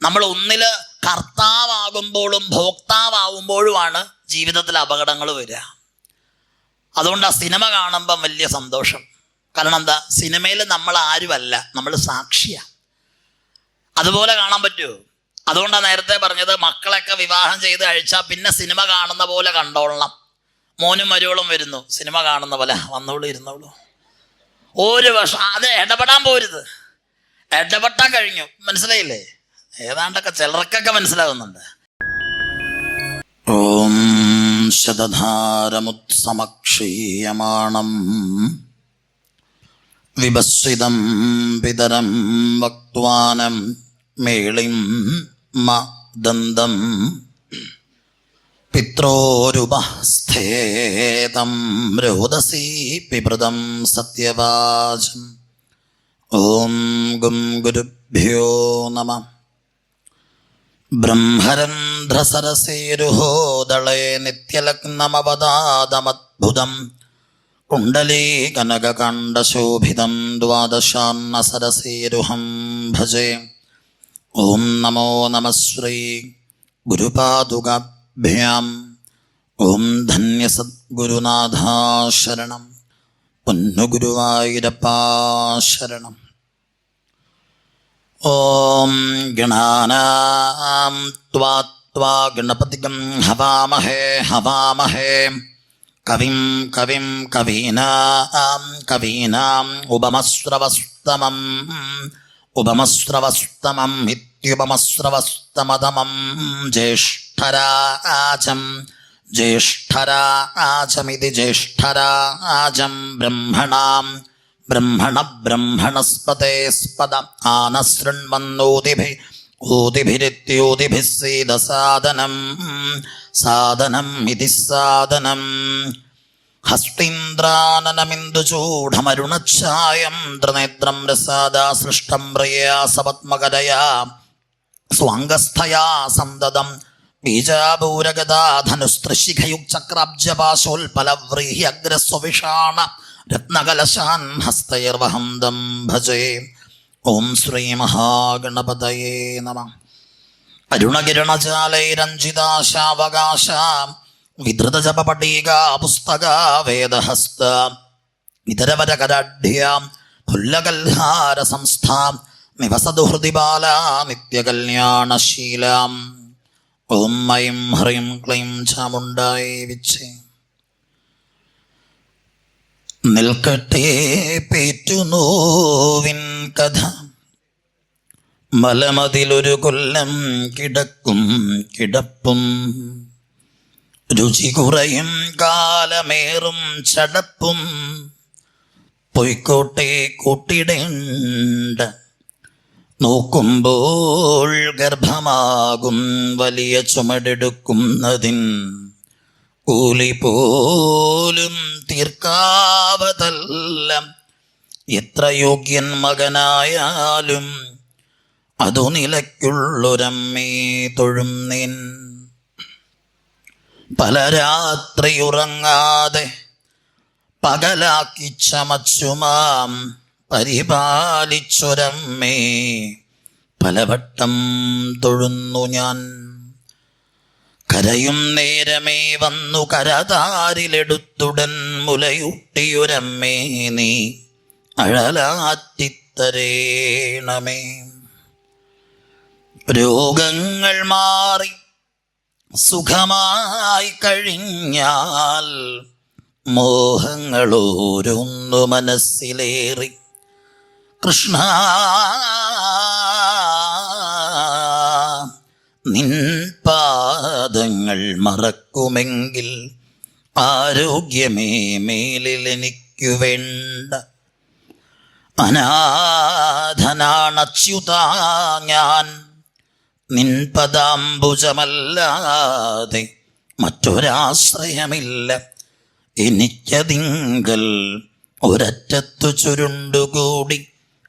നമ്മൾ ഒന്നില് കർത്താവാകുമ്പോഴും ഭോക്താവുമ്പോഴുമാണ് ജീവിതത്തിൽ അപകടങ്ങൾ വരിക. അതുകൊണ്ട് ആ സിനിമ കാണുമ്പം വലിയ സന്തോഷം. കാരണം എന്താ, സിനിമയിൽ നമ്മൾ ആരുമല്ല, നമ്മൾ സാക്ഷിയാണ്. അതുപോലെ കാണാൻ പറ്റുമോ? അതുകൊണ്ടാണ് നേരത്തെ പറഞ്ഞത്, മക്കളൊക്കെ വിവാഹം ചെയ്ത് അഴിച്ചാൽ പിന്നെ സിനിമ കാണുന്ന പോലെ കണ്ടോളണം. മോനും മരുവളും വരുന്നു, സിനിമ കാണുന്ന പോലെ വന്നോളൂ ഇരുന്നോളൂ. ഒരു വർഷം അത് ഇടപെടാൻ പോരുത്. ഇടപെട്ടാൻ കഴിഞ്ഞു, മനസ്സിലായില്ലേ? ഏതാണ്ടൊക്കെ ചിലർക്കൊക്കെ മനസ്സിലാകുന്നുണ്ട്. ഓം ശതധാരമുത്സമക്ഷീയമാണം വിഭസ്വിതം പിതരം വക്വാനം മേളിം മദന്തം പിത്രോരുപസ്ഥേതം രോദസി പിപൃതം സത്യവാചം. ഓം ഗും ഗുരുഭ്യോ നമഃ. ബ്രഹ്മരന്ധ്രസരസേരുഹോദളേ നിത്യലഗ്നമവതാദമദ്ഭുതം കുണ്ടലീ കനകകാണ്ഡശോഭിതം ദ്വാദശാന്നസരസേരുഹം ഭജേ. ഓം നമോ നമഃ ശ്രീ ഗുരുപാദുകാഭ്യാം. ഓം ധന്യസദ്ഗുരുനാഥാ ശരണം. പൊന്നുഗുരുവായൂരപ്പാ ശരണം. ഓം ഗണാനാം ത്വാ ത്വാ ഗണപതിഗം ഹവാമഹേ ഹവാമഹേ കവിം കവിം കവീനാം കവീനാം ഉപമശ്രവസ്തമം ഉപമശ്രവസ്തമം ഇത്യുപമശ്രവസ്തമതമം ജ്യേഷ്ഠരാജം ജ്യേഷ്ഠരാജമിതി ജ്യേഷ്ഠരാജം ബ്രഹ്മണാം ബ്രഹ്മണ ബ്രഹ്മണസ്പതേ സ്പദ ആനശൃണ്വന്നോതിഭിः ഓതിഭിരിത്യോതിഭിः സീദസാദനം സാദനം ഇതി സാദനം. ഹസ്തീന്ദ്രാനനമിന്ദുചൂഢമരുണച്ഛായം ത്രിനേത്രം രസാദാ സൃഷ്ടം പ്രയാസപത്മകരയാ സ്വാംഗസ്ഥയാ സന്തതം ബീജാപൂരഗദാധനുസ്ത്രിശിഖയുക്ചക്രാബ്ജപാശോൽപലവ്രീഹ്യഗ്രസ്വവിഷാണ രത്നകലശാൻ ഹസ്തൈർവഹം ദം ഭജേ. ഓം ശ്രീ മഹാഗണപതയേ നമഃ. അരുണകിരണജാലൈരഞ്ജിതാശാവകാശ വിധൃതജപപടീകാ പുസ്തകാ വേദഹസ്ത ഇതരവരകരാഢ്യാം ഫുല്ലകൽഹാര സംസ്ഥാം നിവസതു ഹൃദി ബാലാ നിത്യകല്യാണശീലാം. ഓം ഐം ഹ്രീം ക്ലൈം ചാമുണ്ടായേ വിച്ചേ. നിൽക്കട്ടെ പേറ്റുനോവിൻ കഥ, മലമതിലൊരു കൊല്ലം കിടക്കും കിടപ്പും രുചി കുറയും കാലമേറും ചടപ്പും പൊയ്ക്കോട്ടെ കൂട്ടിടേണ്ട. നോക്കുമ്പോൾ ഗർഭമാകും വലിയ ചുമടെടുക്കുന്നതിൻ കൂലി പോലും തീർക്കാവതല്ല. എത്ര യോഗ്യൻ മകനായാലും അതു നിലയ്ക്കുള്ളൊരമ്മേ തൊഴുന്നേൻ. പല രാത്രി ഉറങ്ങാതെ പകലാക്കി ചമച്ചുമാം പരിപാലിച്ചൊരമ്മേ പലവട്ടം തൊഴുന്നു ഞാൻ. കരയും നേരമേ വന്നു കരതാരിലെടുത്തുടൻ മുലയൂട്ടിയൊരമ്മേ നീ അഴലാറ്റിത്തരേണമേ. രോഗങ്ങൾ മാറി സുഖമായി കഴിഞ്ഞാൽ മോഹങ്ങളോരോന്നു മനസ്സിലേറി കൃഷ്ണ നിൻ പാദങ്ങൾ മറക്കുമെങ്കിൽ ആരോഗ്യമേ മേലിൽ എനിക്കു വേണ്ട. അനാഥനാണച്യുതാ ഞാൻ, നിൻ പദാംബുജമല്ലാതെ മറ്റൊരാശ്രയമില്ല എനിക്കതിങ്കൽ. ഒരറ്റത്തു ചുരുണ്ടുകൂടി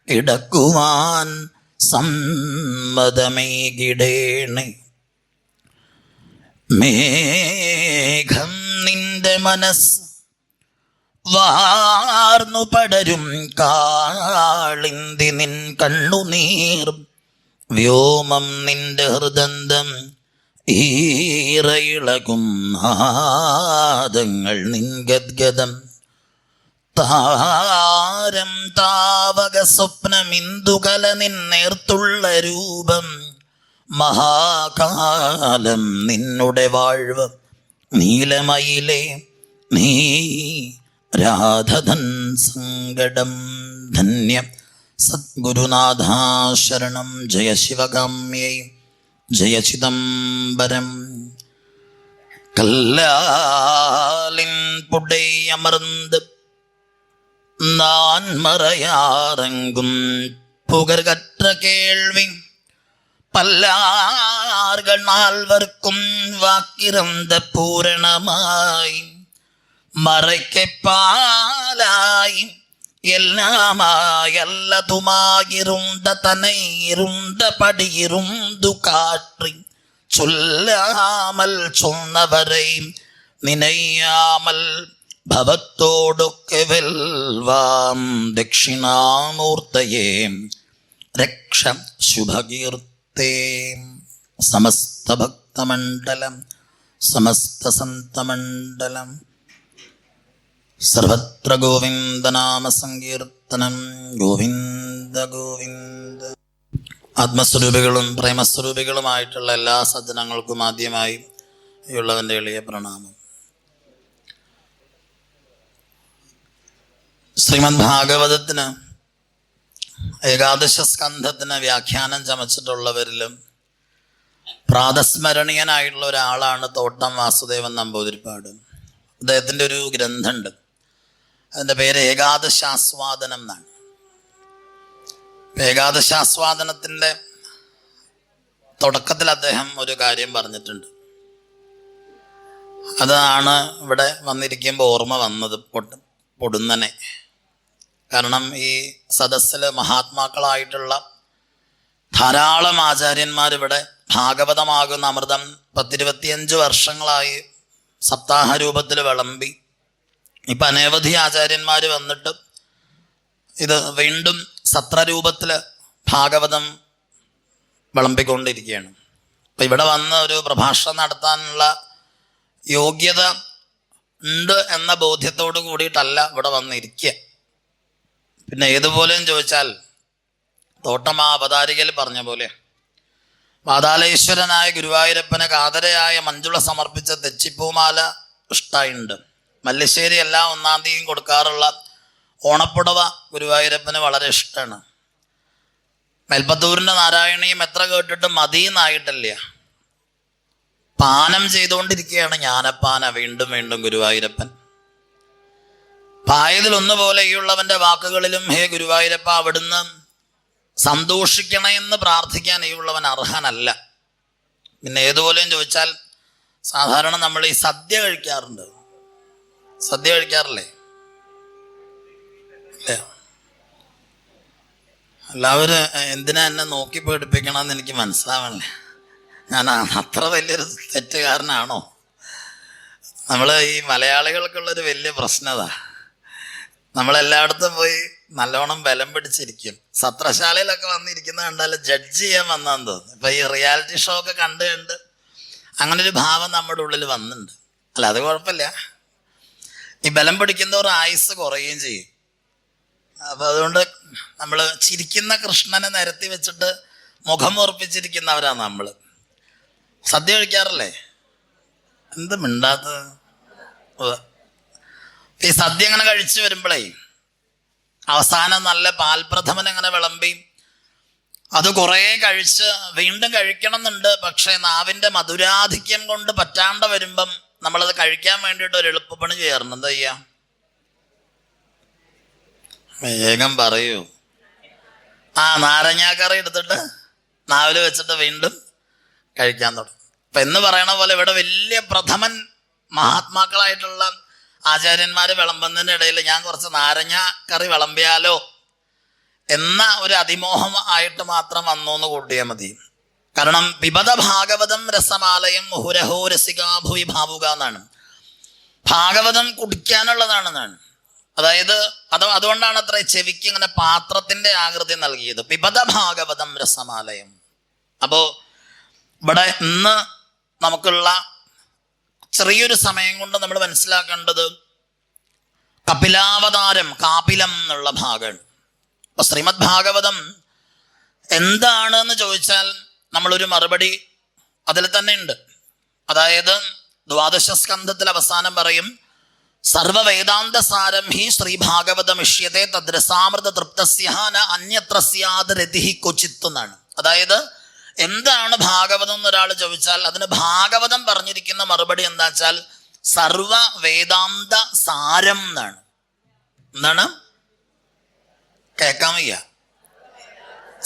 കിടക്കുവാൻ സമ്മതമേകിടേണേ. മേഘം നിന്റെ മനസ്സ് വാർന്നു പടരും കാളിന്തി നിൻ കണ്ണുനീർ വ്യോമം നിന്റെ ഹൃദന്തം ഈറയിളകും നാദങ്ങൾ നിൻ ഗദ്ഗദം താരം താവക സ്വപ്നമിന്ദുകല നിന്നേർത്തുള്ള രൂപം മഹാകാലം നിന്നുടെ വാഴ്വ് നീലമയിലേ നീ രാധധൻ സങ്കടം ധന്യം സദ്ഗുരുനാഥാശരണം ജയ ശിവകാമ്യൈ ജയ ചിദംബരം കല്ലാലിൻ പുടൈ അമർந்து நான் மறையாரங்கும் புகழ்கற்ற கேள்வி பல்லார்கள் நால்வர்க்கும் வாக்கிறந்த பூரணமாய் மறைக்கைப்பாலாய் எல்லாமாய் அல்லதுமாயிருந்த தன்னை இருந்தபடி இருந்து காற்றி சொல்லாமல் சொன்னவரை நினையாமல் ഭവത്തോടൊക്കെ വെൽവാം ദക്ഷിണാമൂർത്തയേ രക്ഷ ശുഭകീർത്തേ സമസ്ത ഭക്തമണ്ഡലം സമസ്ത സന്തമണ്ഡലം സർവത്ര ഗോവിന്ദനാമ സങ്കീർത്തനം ഗോവിന്ദ ഗോവിന്ദ. ആത്മസ്വരൂപികളും പ്രേമസ്വരൂപികളുമായിട്ടുള്ള എല്ലാ സജ്ജനങ്ങൾക്കും ആദ്യമായി ഉള്ളവൻ്റെ എളിയ പ്രണാമം. ശ്രീമദ് ഭാഗവതത്തിന് ഏകാദശ സ്കന്ധത്തിന് വ്യാഖ്യാനം ചമച്ചിട്ടുള്ളവരിലും പ്രാതസ്മരണീയനായിട്ടുള്ള ഒരാളാണ് തോട്ടം വാസുദേവൻ നമ്പൂതിരിപ്പാട്. അദ്ദേഹത്തിൻ്റെ ഒരു ഗ്രന്ഥമുണ്ട്, അതിൻ്റെ പേര് ഏകാദശാസ്വാദനം എന്നാണ്. ഏകാദശാസ്വാദനത്തിൻ്റെ തുടക്കത്തിൽ അദ്ദേഹം ഒരു കാര്യം പറഞ്ഞിട്ടുണ്ട്. അതാണ് ഇവിടെ വന്നിരിക്കുമ്പോൾ ഓർമ്മ വന്നത് പൊടുന്നനെ. കാരണം ഈ സദസ്സിൽ മഹാത്മാക്കളായിട്ടുള്ള ധാരാളം ആചാര്യന്മാരിവിടെ ഭാഗവതമാകുന്ന അമൃതം 10-25 വർഷങ്ങളായി സപ്താഹ രൂപത്തിൽ വിളമ്പി. ഇപ്പം അനവധി ആചാര്യന്മാർ വന്നിട്ട് ഇത് വീണ്ടും സത്രരൂപത്തിൽ ഭാഗവതം വിളമ്പിക്കൊണ്ടിരിക്കുകയാണ്. അപ്പം ഇവിടെ വന്ന് ഒരു പ്രഭാഷണം നടത്താനുള്ള യോഗ്യത ഉണ്ട് എന്ന ബോധ്യത്തോട് കൂടിയിട്ടല്ല ഇവിടെ വന്നിരിക്കുക. പിന്നെ ഏതുപോലെയും ചോദിച്ചാൽ തോട്ടം ആ അവതാരികയിൽ പറഞ്ഞ പോലെ വാതാലേശ്വരനായ ഗുരുവായൂരപ്പന് കാതരയായ മഞ്ജുള സമർപ്പിച്ച തെച്ചിപ്പൂമാല ഇഷ്ടമുണ്ട്. മല്ലിശ്ശേരി എല്ലാ 1-ാം തീയതിയും കൊടുക്കാറുള്ള ഓണപ്പുടവ ഗുരുവായൂരപ്പന് വളരെ ഇഷ്ടമാണ്. മേൽപ്പത്തൂരിൻ്റെ നാരായണീയം എത്ര കേട്ടിട്ട് മതിയെന്നായിട്ടില്ല. പാനം ചെയ്തുകൊണ്ടിരിക്കുകയാണ് ജ്ഞാനപ്പാന വീണ്ടും വീണ്ടും ഗുരുവായൂരപ്പൻ. പായതിലൊന്നുപോലെ ഈ ഉള്ളവൻ്റെ വാക്കുകളിലും ഹേ ഗുരുവായൂരപ്പ അവിടുന്ന് സന്തോഷിക്കണമെന്ന് പ്രാർത്ഥിക്കാൻ ഈ ഉള്ളവൻ അർഹനല്ല. പിന്നെ ഏതുപോലെയും ചോദിച്ചാൽ സാധാരണ നമ്മൾ ഈ സദ്യ കഴിക്കാറുണ്ട്. സദ്യ കഴിക്കാറില്ലേ? അല്ലേ? എല്ലാവരും എന്തിനാ എന്നെ നോക്കി പേടിപ്പിക്കണമെന്ന് എനിക്ക് മനസ്സിലാവണല്ലേ. ഞാൻ അത്ര വലിയൊരു തെറ്റുകാരനാണോ? നമ്മൾ ഈ മലയാളികൾക്കുള്ളൊരു വലിയ പ്രശ്നതാ, നമ്മളെല്ലായിടത്തും പോയി നല്ലോണം ബലം പിടിച്ചിരിക്കും. സത്രശാലയിലൊക്കെ വന്നിരിക്കുന്ന കണ്ടാൽ ജഡ്ജ് ചെയ്യാൻ വന്നാന്ന് തോന്നുന്നു. ഇപ്പം ഈ റിയാലിറ്റി ഷോ ഒക്കെ കണ്ട് അങ്ങനൊരു ഭാവം നമ്മുടെ ഉള്ളിൽ വന്നിട്ടുണ്ട്. അല്ല, അത് കുഴപ്പമില്ല. ഈ ബലം പിടിക്കുന്നവർ ആയുസ് കുറയുകയും ചെയ്യും. അപ്പം അതുകൊണ്ട് നമ്മൾ ചിരിക്കുന്ന കൃഷ്ണനെ നിരത്തി വെച്ചിട്ട് മുഖം ഉറപ്പിച്ചിരിക്കുന്നവരാണ് നമ്മൾ. സദ്യ കഴിക്കാറില്ലേ? എന്ത് മിണ്ടാത്തത്? ഈ സദ്യ അങ്ങനെ കഴിച്ചു വരുമ്പോഴേ അവസാനം നല്ല പാൽപ്രഥമൻ അങ്ങനെ വിളമ്പി അത് കുറേ കഴിച്ച് വീണ്ടും കഴിക്കണം എന്നുണ്ട്. പക്ഷേ നാവിൻ്റെ മധുരാധിക്യം കൊണ്ട് പറ്റാണ്ട് വരുമ്പം നമ്മളത് കഴിക്കാൻ വേണ്ടിയിട്ട് ഒരു എളുപ്പപ്പണി ചെയ്യാറുണ്ട്. എന്താ ചെയ്യാ? വേഗം പറയൂ. നാരങ്ങാക്കറി എടുത്തിട്ട് നാവിൽ വെച്ചിട്ട് വീണ്ടും കഴിക്കാൻ തുടങ്ങും. അപ്പം എന്ന് പറയണ പോലെ ഇവിടെ വലിയ പ്രഥമൻ മഹാത്മാക്കളായിട്ടുള്ള ആചാര്യന്മാർ വിളമ്പുന്നതിൻ്റെ ഇടയിൽ ഞാൻ കുറച്ച് നാരങ്ങാക്കറി വിളമ്പിയാലോ എന്ന ഒരു അതിമോഹം ആയിട്ട് മാത്രം വന്നു എന്ന് കൂട്ടിയാൽ മതി. കാരണം പിബത ഭാഗവതം രസമാലയം മുഹുരഹോ രസികാഭുവി ഭാവുക എന്നാണ്. ഭാഗവതം കുടിക്കാനുള്ളതാണെന്നാണ്. അതായത് അതുകൊണ്ടാണ് അത്ര ചെവിക്ക് ഇങ്ങനെ പാത്രത്തിന്റെ ആകൃതി നൽകിയത്. പിബത ഭാഗവതം രസമാലയം. അപ്പോൾ ഇവിടെ ഇന്ന് നമുക്കുള്ള ചെറിയൊരു സമയം കൊണ്ട് നമ്മൾ മനസ്സിലാക്കേണ്ടത് കപിലാവതാരം, കാപിലം എന്നുള്ള ഭാഗമാണ്. അപ്പോൾ ശ്രീമദ് ഭാഗവതം എന്താണെന്ന് ചോദിച്ചാൽ നമ്മളൊരു മറുപടി അതിൽ തന്നെ ഉണ്ട്. അതായത് ദ്വാദശ സ്കന്ധത്തിൽ അവസാനം പറയും, സർവവേദാന്ത സാരം ഹി ശ്രീഭാഗവതമിഷ്യത്തെ തദ്രസാമൃത തൃപ്തസ്യ ന അന്യത്ര സ്യാദ് രതിഹി ക്വചിത്ത് എന്നാണ്. അതായത് എന്താണ് ഭാഗവതം എന്നൊരാൾ ചോദിച്ചാൽ അതിന് ഭാഗവതം പറഞ്ഞിരിക്കുന്ന മറുപടി എന്താ വെച്ചാൽ സർവ വേദാന്ത സാരം എന്നാണ്. എന്താണ്? കേൾക്കാൻ വയ്യ.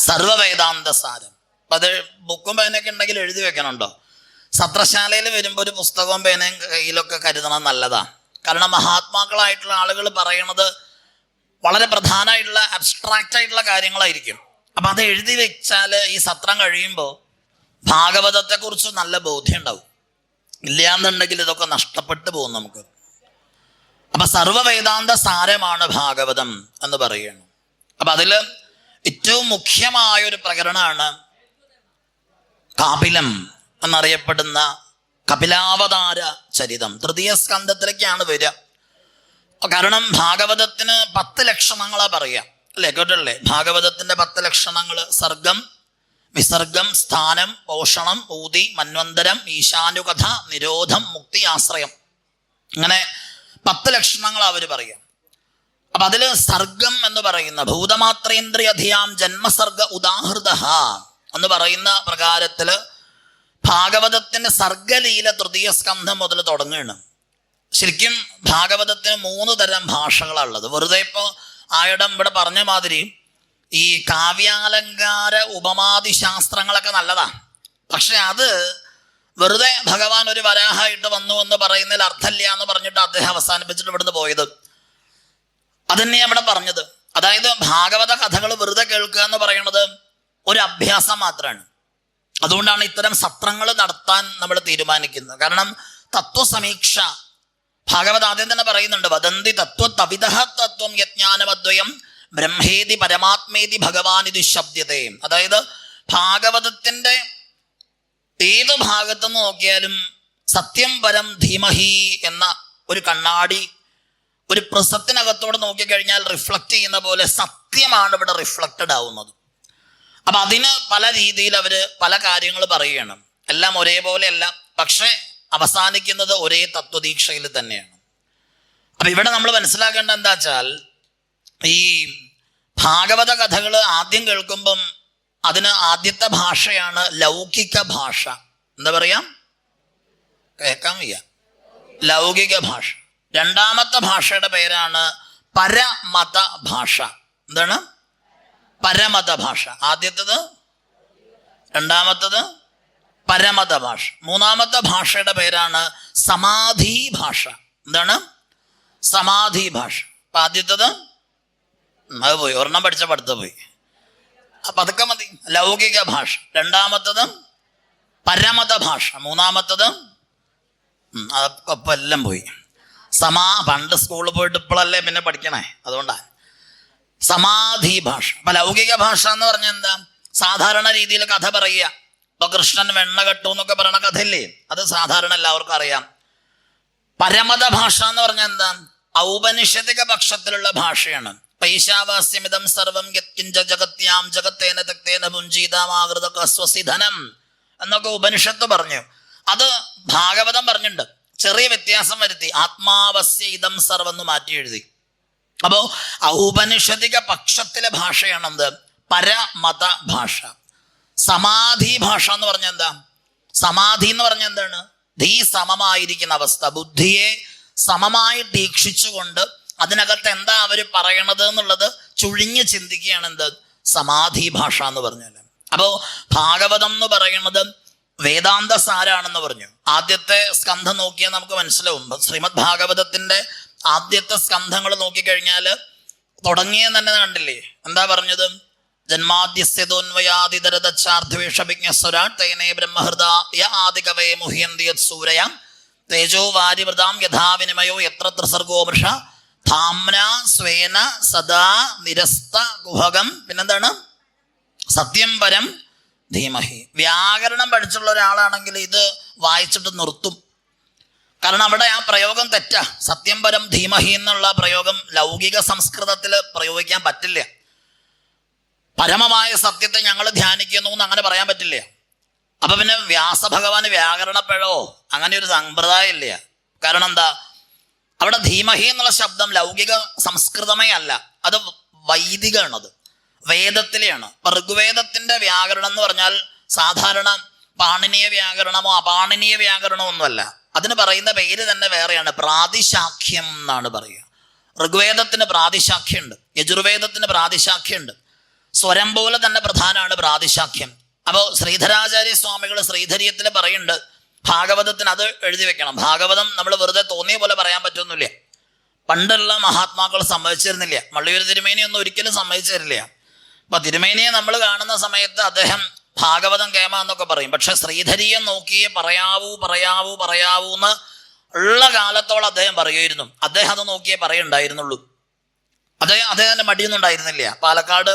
സർവവേദാന്ത സാരം. അപ്പൊ അത് ബുക്കും പേനയൊക്കെ ഉണ്ടെങ്കിൽ എഴുതി വെക്കണുണ്ടോ? സത്രശാലയിൽ വരുമ്പോൾ ഒരു പുസ്തകവും പേനയും കയ്യിലൊക്കെ കരുതണം, നല്ലതാണ്. കാരണം മഹാത്മാക്കളായിട്ടുള്ള ആളുകൾ പറയണത് വളരെ പ്രധാനമായിട്ടുള്ള അബ്സ്ട്രാക്റ്റ് ആയിട്ടുള്ള കാര്യങ്ങളായിരിക്കും. അപ്പം അത് എഴുതി വെച്ചാൽ ഈ സത്രം കഴിയുമ്പോൾ ഭാഗവതത്തെക്കുറിച്ച് നല്ല ബോധ്യം ഉണ്ടാവും. ഇല്ലയെന്നുണ്ടെങ്കിൽ ഇതൊക്കെ നഷ്ടപ്പെട്ടു പോകും നമുക്ക്. അപ്പം സർവവേദാന്ത സാരമാണ് ഭാഗവതം എന്ന് പറയുന്നു. അപ്പം അതിൽ ഏറ്റവും മുഖ്യമായൊരു പ്രകരണമാണ് കാപിലം എന്നറിയപ്പെടുന്ന കപിലാവതാര ചരിതം. തൃതീയ സ്കന്ധത്തിലേക്കാണ് വരിക. കാരണം ഭാഗവതത്തിന് 10 ലക്ഷണങ്ങളാ പറയുക, അല്ലേ? കേട്ടല്ലേ? ഭാഗവതത്തിന്റെ 10 ലക്ഷണങ്ങൾ: സർഗം, വിസർഗം, സ്ഥാനം, പോഷണം, ഊതി, മന്വന്തരം, ഈശാനുകഥ, നിരോധം, മുക്തി, ആശ്രയം. ഇങ്ങനെ 10 ലക്ഷണങ്ങൾ അവർ പറയാം. അപ്പൊ അതില് സർഗം എന്ന് പറയുന്ന ഭൂതമാത്രേന്ദ്രിയധിയാം ജന്മസർഗ ഉദാഹൃത എന്ന് പറയുന്ന പ്രകാരത്തില് ഭാഗവതത്തിന്റെ സർഗലീല തൃതീയ സ്കന്ധം മുതൽ തുടങ്ങുകയാണ്. ശരിക്കും ഭാഗവതത്തിന് 3 തരം ഭാഷകളുള്ളത്. വെറുതെ ഇപ്പോൾ ആയിടം ഇവിടെ പറഞ്ഞ മാതിരി ഈ കാവ്യാലങ്കാര ഉപമാതി ശാസ്ത്രങ്ങളൊക്കെ നല്ലതാ. പക്ഷെ അത് വെറുതെ ഭഗവാൻ ഒരു വരാഹമായിട്ട് വന്നു എന്ന് പറയുന്നതിൽ അർത്ഥമില്ല എന്ന് പറഞ്ഞിട്ട് അദ്ദേഹം അവസാനിപ്പിച്ചിട്ട് ഇവിടുന്ന് പോയത്. അതന്നെയാണ് ഇവിടെ പറഞ്ഞത്. അതായത് ഭാഗവത കഥകൾ വെറുതെ കേൾക്കുക എന്ന് പറയുന്നത് ഒരു അഭ്യാസം മാത്രമാണ്. അതുകൊണ്ടാണ് ഇത്തരം സത്രങ്ങൾ നടത്താൻ നമ്മൾ തീരുമാനിക്കുന്നത്. കാരണം തത്വസമീക്ഷ ഭാഗവത ആദ്യം തന്നെ പറയുന്നുണ്ട്, വദന്തി തത്വവിദ തത്വം യജ്ഞാനമദ്വയം ബ്രഹ്മേതി പരമാത്മേതി ഭഗവാൻ ഇത് ശബ്ദത്തെ. അതായത് ഭാഗവതത്തിന്റെ ഏത് ഭാഗത്തുനിന്ന് നോക്കിയാലും സത്യം പരം ധീമഹി എന്ന ഒരു കണ്ണാടി ഒരു പ്രിസത്തിനകത്തോടെ നോക്കിക്കഴിഞ്ഞാൽ റിഫ്ലക്റ്റ് ചെയ്യുന്ന പോലെ സത്യമാണ് ഇവിടെ റിഫ്ലക്റ്റഡ് ആവുന്നത്. അപ്പൊ അതിന് പല രീതിയിൽ അവര് പല കാര്യങ്ങൾ പറയുകയാണ്. എല്ലാം ഒരേപോലെ അല്ല, പക്ഷെ അവസാനിക്കുന്നത് ഒരേ തത്വദീക്ഷയിൽ തന്നെയാണ്. അപ്പൊ ഇവിടെ നമ്മൾ മനസ്സിലാക്കേണ്ട എന്താ വെച്ചാൽ ഈ ഭാഗവത കഥകൾ ആദ്യം കേൾക്കുമ്പം അതിന് ആദ്യത്തെ ഭാഷയാണ് ലൗകിക ഭാഷ. എന്താ പറയാ? കേൾക്കാൻ വയ്യ. ലൗകിക ഭാഷ. രണ്ടാമത്തെ ഭാഷയുടെ പേരാണ് പരമത ഭാഷ. എന്താണ്? പരമത ഭാഷ. ആദ്യത്തേത്, രണ്ടാമത്തത് പരമത ഭാഷ. മൂന്നാമത്തെ ഭാഷയുടെ പേരാണ് സമാധി ഭാഷ. എന്താണ്? സമാധി ഭാഷ. അപ്പൊ ആദ്യത്തേത് അത് പോയി, ഒരെണ്ണം പഠിച്ച പഠിത്തം പോയി. അപ്പൊ അതൊക്കെ മതി. ലൗകിക ഭാഷ. രണ്ടാമത്തത് പരമത ഭാഷ. മൂന്നാമത്തത് അതൊക്കെ എല്ലാം പോയി. പണ്ട് സ്കൂളിൽ പോയിട്ട് ഇപ്പോഴല്ലേ പിന്നെ പഠിക്കണേ, അതുകൊണ്ടാണ്. സമാധി ഭാഷ. അപ്പൊ ലൗകിക ഭാഷ എന്ന് പറഞ്ഞാൽ എന്താ? സാധാരണ രീതിയിൽ കഥ പറയുക. ഇപ്പൊ കൃഷ്ണൻ വെണ്ണ കെട്ടു എന്നൊക്കെ പറയണ കഥയില്ലേ, അത് സാധാരണ എല്ലാവർക്കും അറിയാം. പരമത ഭാഷ എന്ന് പറഞ്ഞാൽ എന്താ? ഔപനിഷദിക പക്ഷത്തിലുള്ള ഭാഷയാണ്. പൈശാവാസ്യമിതം സർവം യത്കിഞ്ച ജഗത്യാം ജഗത്തേന തക്തേന ഭുഞ്ചീതാമാകൃത സ്വസിധനം എന്നൊക്കെ ഉപനിഷത്ത് പറഞ്ഞു. അത് ഭാഗവതം പറഞ്ഞിട്ടുണ്ട്. ചെറിയ വ്യത്യാസം വരുത്തി ആത്മാവസ്യ ഇതം സർവം എന്ന് മാറ്റി എഴുതി. അപ്പോ ഔപനിഷദിക പക്ഷത്തിലെ ഭാഷയാണെന്ത്? പരമത ഭാഷ. സമാധി ഭാഷ എന്ന് പറഞ്ഞാൽ എന്താ? സമാധി എന്ന് പറഞ്ഞാൽ എന്താണ്? ധീ സമമായിരിക്കുന്ന അവസ്ഥ, ബുദ്ധിയെ സമമായി ദീക്ഷിച്ചുകൊണ്ട് അതിനകത്ത് എന്താ അവര് പറയണത് എന്നുള്ളത് ചുഴിഞ്ഞ് ചിന്തിക്കുകയാണ് എന്ത്? സമാധി ഭാഷ എന്ന് പറഞ്ഞാൽ. അപ്പോ ഭാഗവതം എന്ന് പറയുന്നത് വേദാന്ത സാരാണെന്ന് പറഞ്ഞു. ആദ്യത്തെ സ്കന്ധം നോക്കിയാൽ നമുക്ക് മനസ്സിലാവും. ശ്രീമദ് ഭാഗവതത്തിന്റെ ആദ്യത്തെ സ്കന്ധങ്ങൾ നോക്കിക്കഴിഞ്ഞാൽ തുടങ്ങിയ തന്നെ കണ്ടില്ലേ? എന്താ പറഞ്ഞത്? ജന്മാദ്യസ്യതോന്വയാദിതരദാർദ്വേഷവിജ്ഞസ്വരാട്ടേനേ ബ്രഹ്മഹൃദായ ആദികവേ മുഹ്യന്തി യത്സൂരയ തേജോ വാരിവൃതാം യഥാ വിനിമയോ യത്ര ത്രിസർഗോ മൃഷ ധാംന സ്വേന സദാ നിരസ്ത കുഹകം. പിന്നെന്താണ്? സത്യം പരം ധീമഹി. വ്യാകരണം പഠിച്ചുള്ള ഒരാളാണെങ്കിൽ ഇത് വായിച്ചിട്ട് നിർത്തും. കാരണം അവിടെ ആ പ്രയോഗം തെറ്റാ. സത്യം പരം ധീമഹി എന്നുള്ള പ്രയോഗം ലൗകിക സംസ്കൃതത്തിൽ പ്രയോഗിക്കാൻ പറ്റില്ല. പരമമായ സത്യത്തെ ഞങ്ങൾ ധ്യാനിക്കുന്നു എന്ന് അങ്ങനെ പറയാൻ പറ്റില്ല. അപ്പൊ പിന്നെ വ്യാസഭഗവാന് വ്യാകരണപ്പിഴോ അങ്ങനെ ഒരു സമ്പ്രദായം ഇല്ല. കാരണം എന്താ, അവിടെ ധീമഹി എന്നുള്ള ശബ്ദം ലൗകിക സംസ്കൃതമേ അല്ല, അത് വൈദികമാണത്, വേദത്തിലെയാണ്. ഇപ്പൊ ഋഗ്വേദത്തിന്റെ വ്യാകരണം എന്ന് പറഞ്ഞാൽ സാധാരണ പാണിനീയ വ്യാകരണമോ അപാണിനീയ വ്യാകരണമോ ഒന്നുമല്ല. അതിന് പറയുന്ന പേര് തന്നെ വേറെയാണ്, പ്രാതിശാഖ്യം എന്നാണ് പറയുക. ഋഗ്വേദത്തിന് പ്രാതിശാഖ്യമുണ്ട്, യജുർവേദത്തിന് പ്രാതിശാഖ്യമുണ്ട്. സ്വരം പോലെ തന്നെ പ്രധാനമാണ് പ്രാതിശാഖ്യം. അപ്പോൾ ശ്രീധരാചാര്യ സ്വാമികൾ ശ്രീധരീയത്തിൽ പറയുന്നുണ്ട്, ഭാഗവതത്തിന് അത് എഴുതി വെക്കണം. ഭാഗവതം നമ്മൾ വെറുതെ തോന്നിയ പോലെ പറയാൻ പറ്റുന്നില്ല. പണ്ടുള്ള മഹാത്മാക്കൾ സമ്മതിച്ചിരുന്നില്ല. മള്ളിയൂർ തിരുമേനി ഒന്നും ഒരിക്കലും സമ്മതിച്ചു തരില്ല. അപ്പൊ തിരുമേനിയെ നമ്മൾ കാണുന്ന സമയത്ത് അദ്ദേഹം ഭാഗവതം കേമ എന്നൊക്കെ പറയും. പക്ഷെ ശ്രീധരീയം നോക്കിയേ പറയാവൂ എന്ന് ഉള്ള കാലത്തോളം അദ്ദേഹം പറയുമായിരുന്നു. അദ്ദേഹം അത് നോക്കിയേ പറയുണ്ടായിരുന്നുള്ളൂ. അദ്ദേഹത്തിന് മടിയൊന്നും ഉണ്ടായിരുന്നില്ല. പാലക്കാട്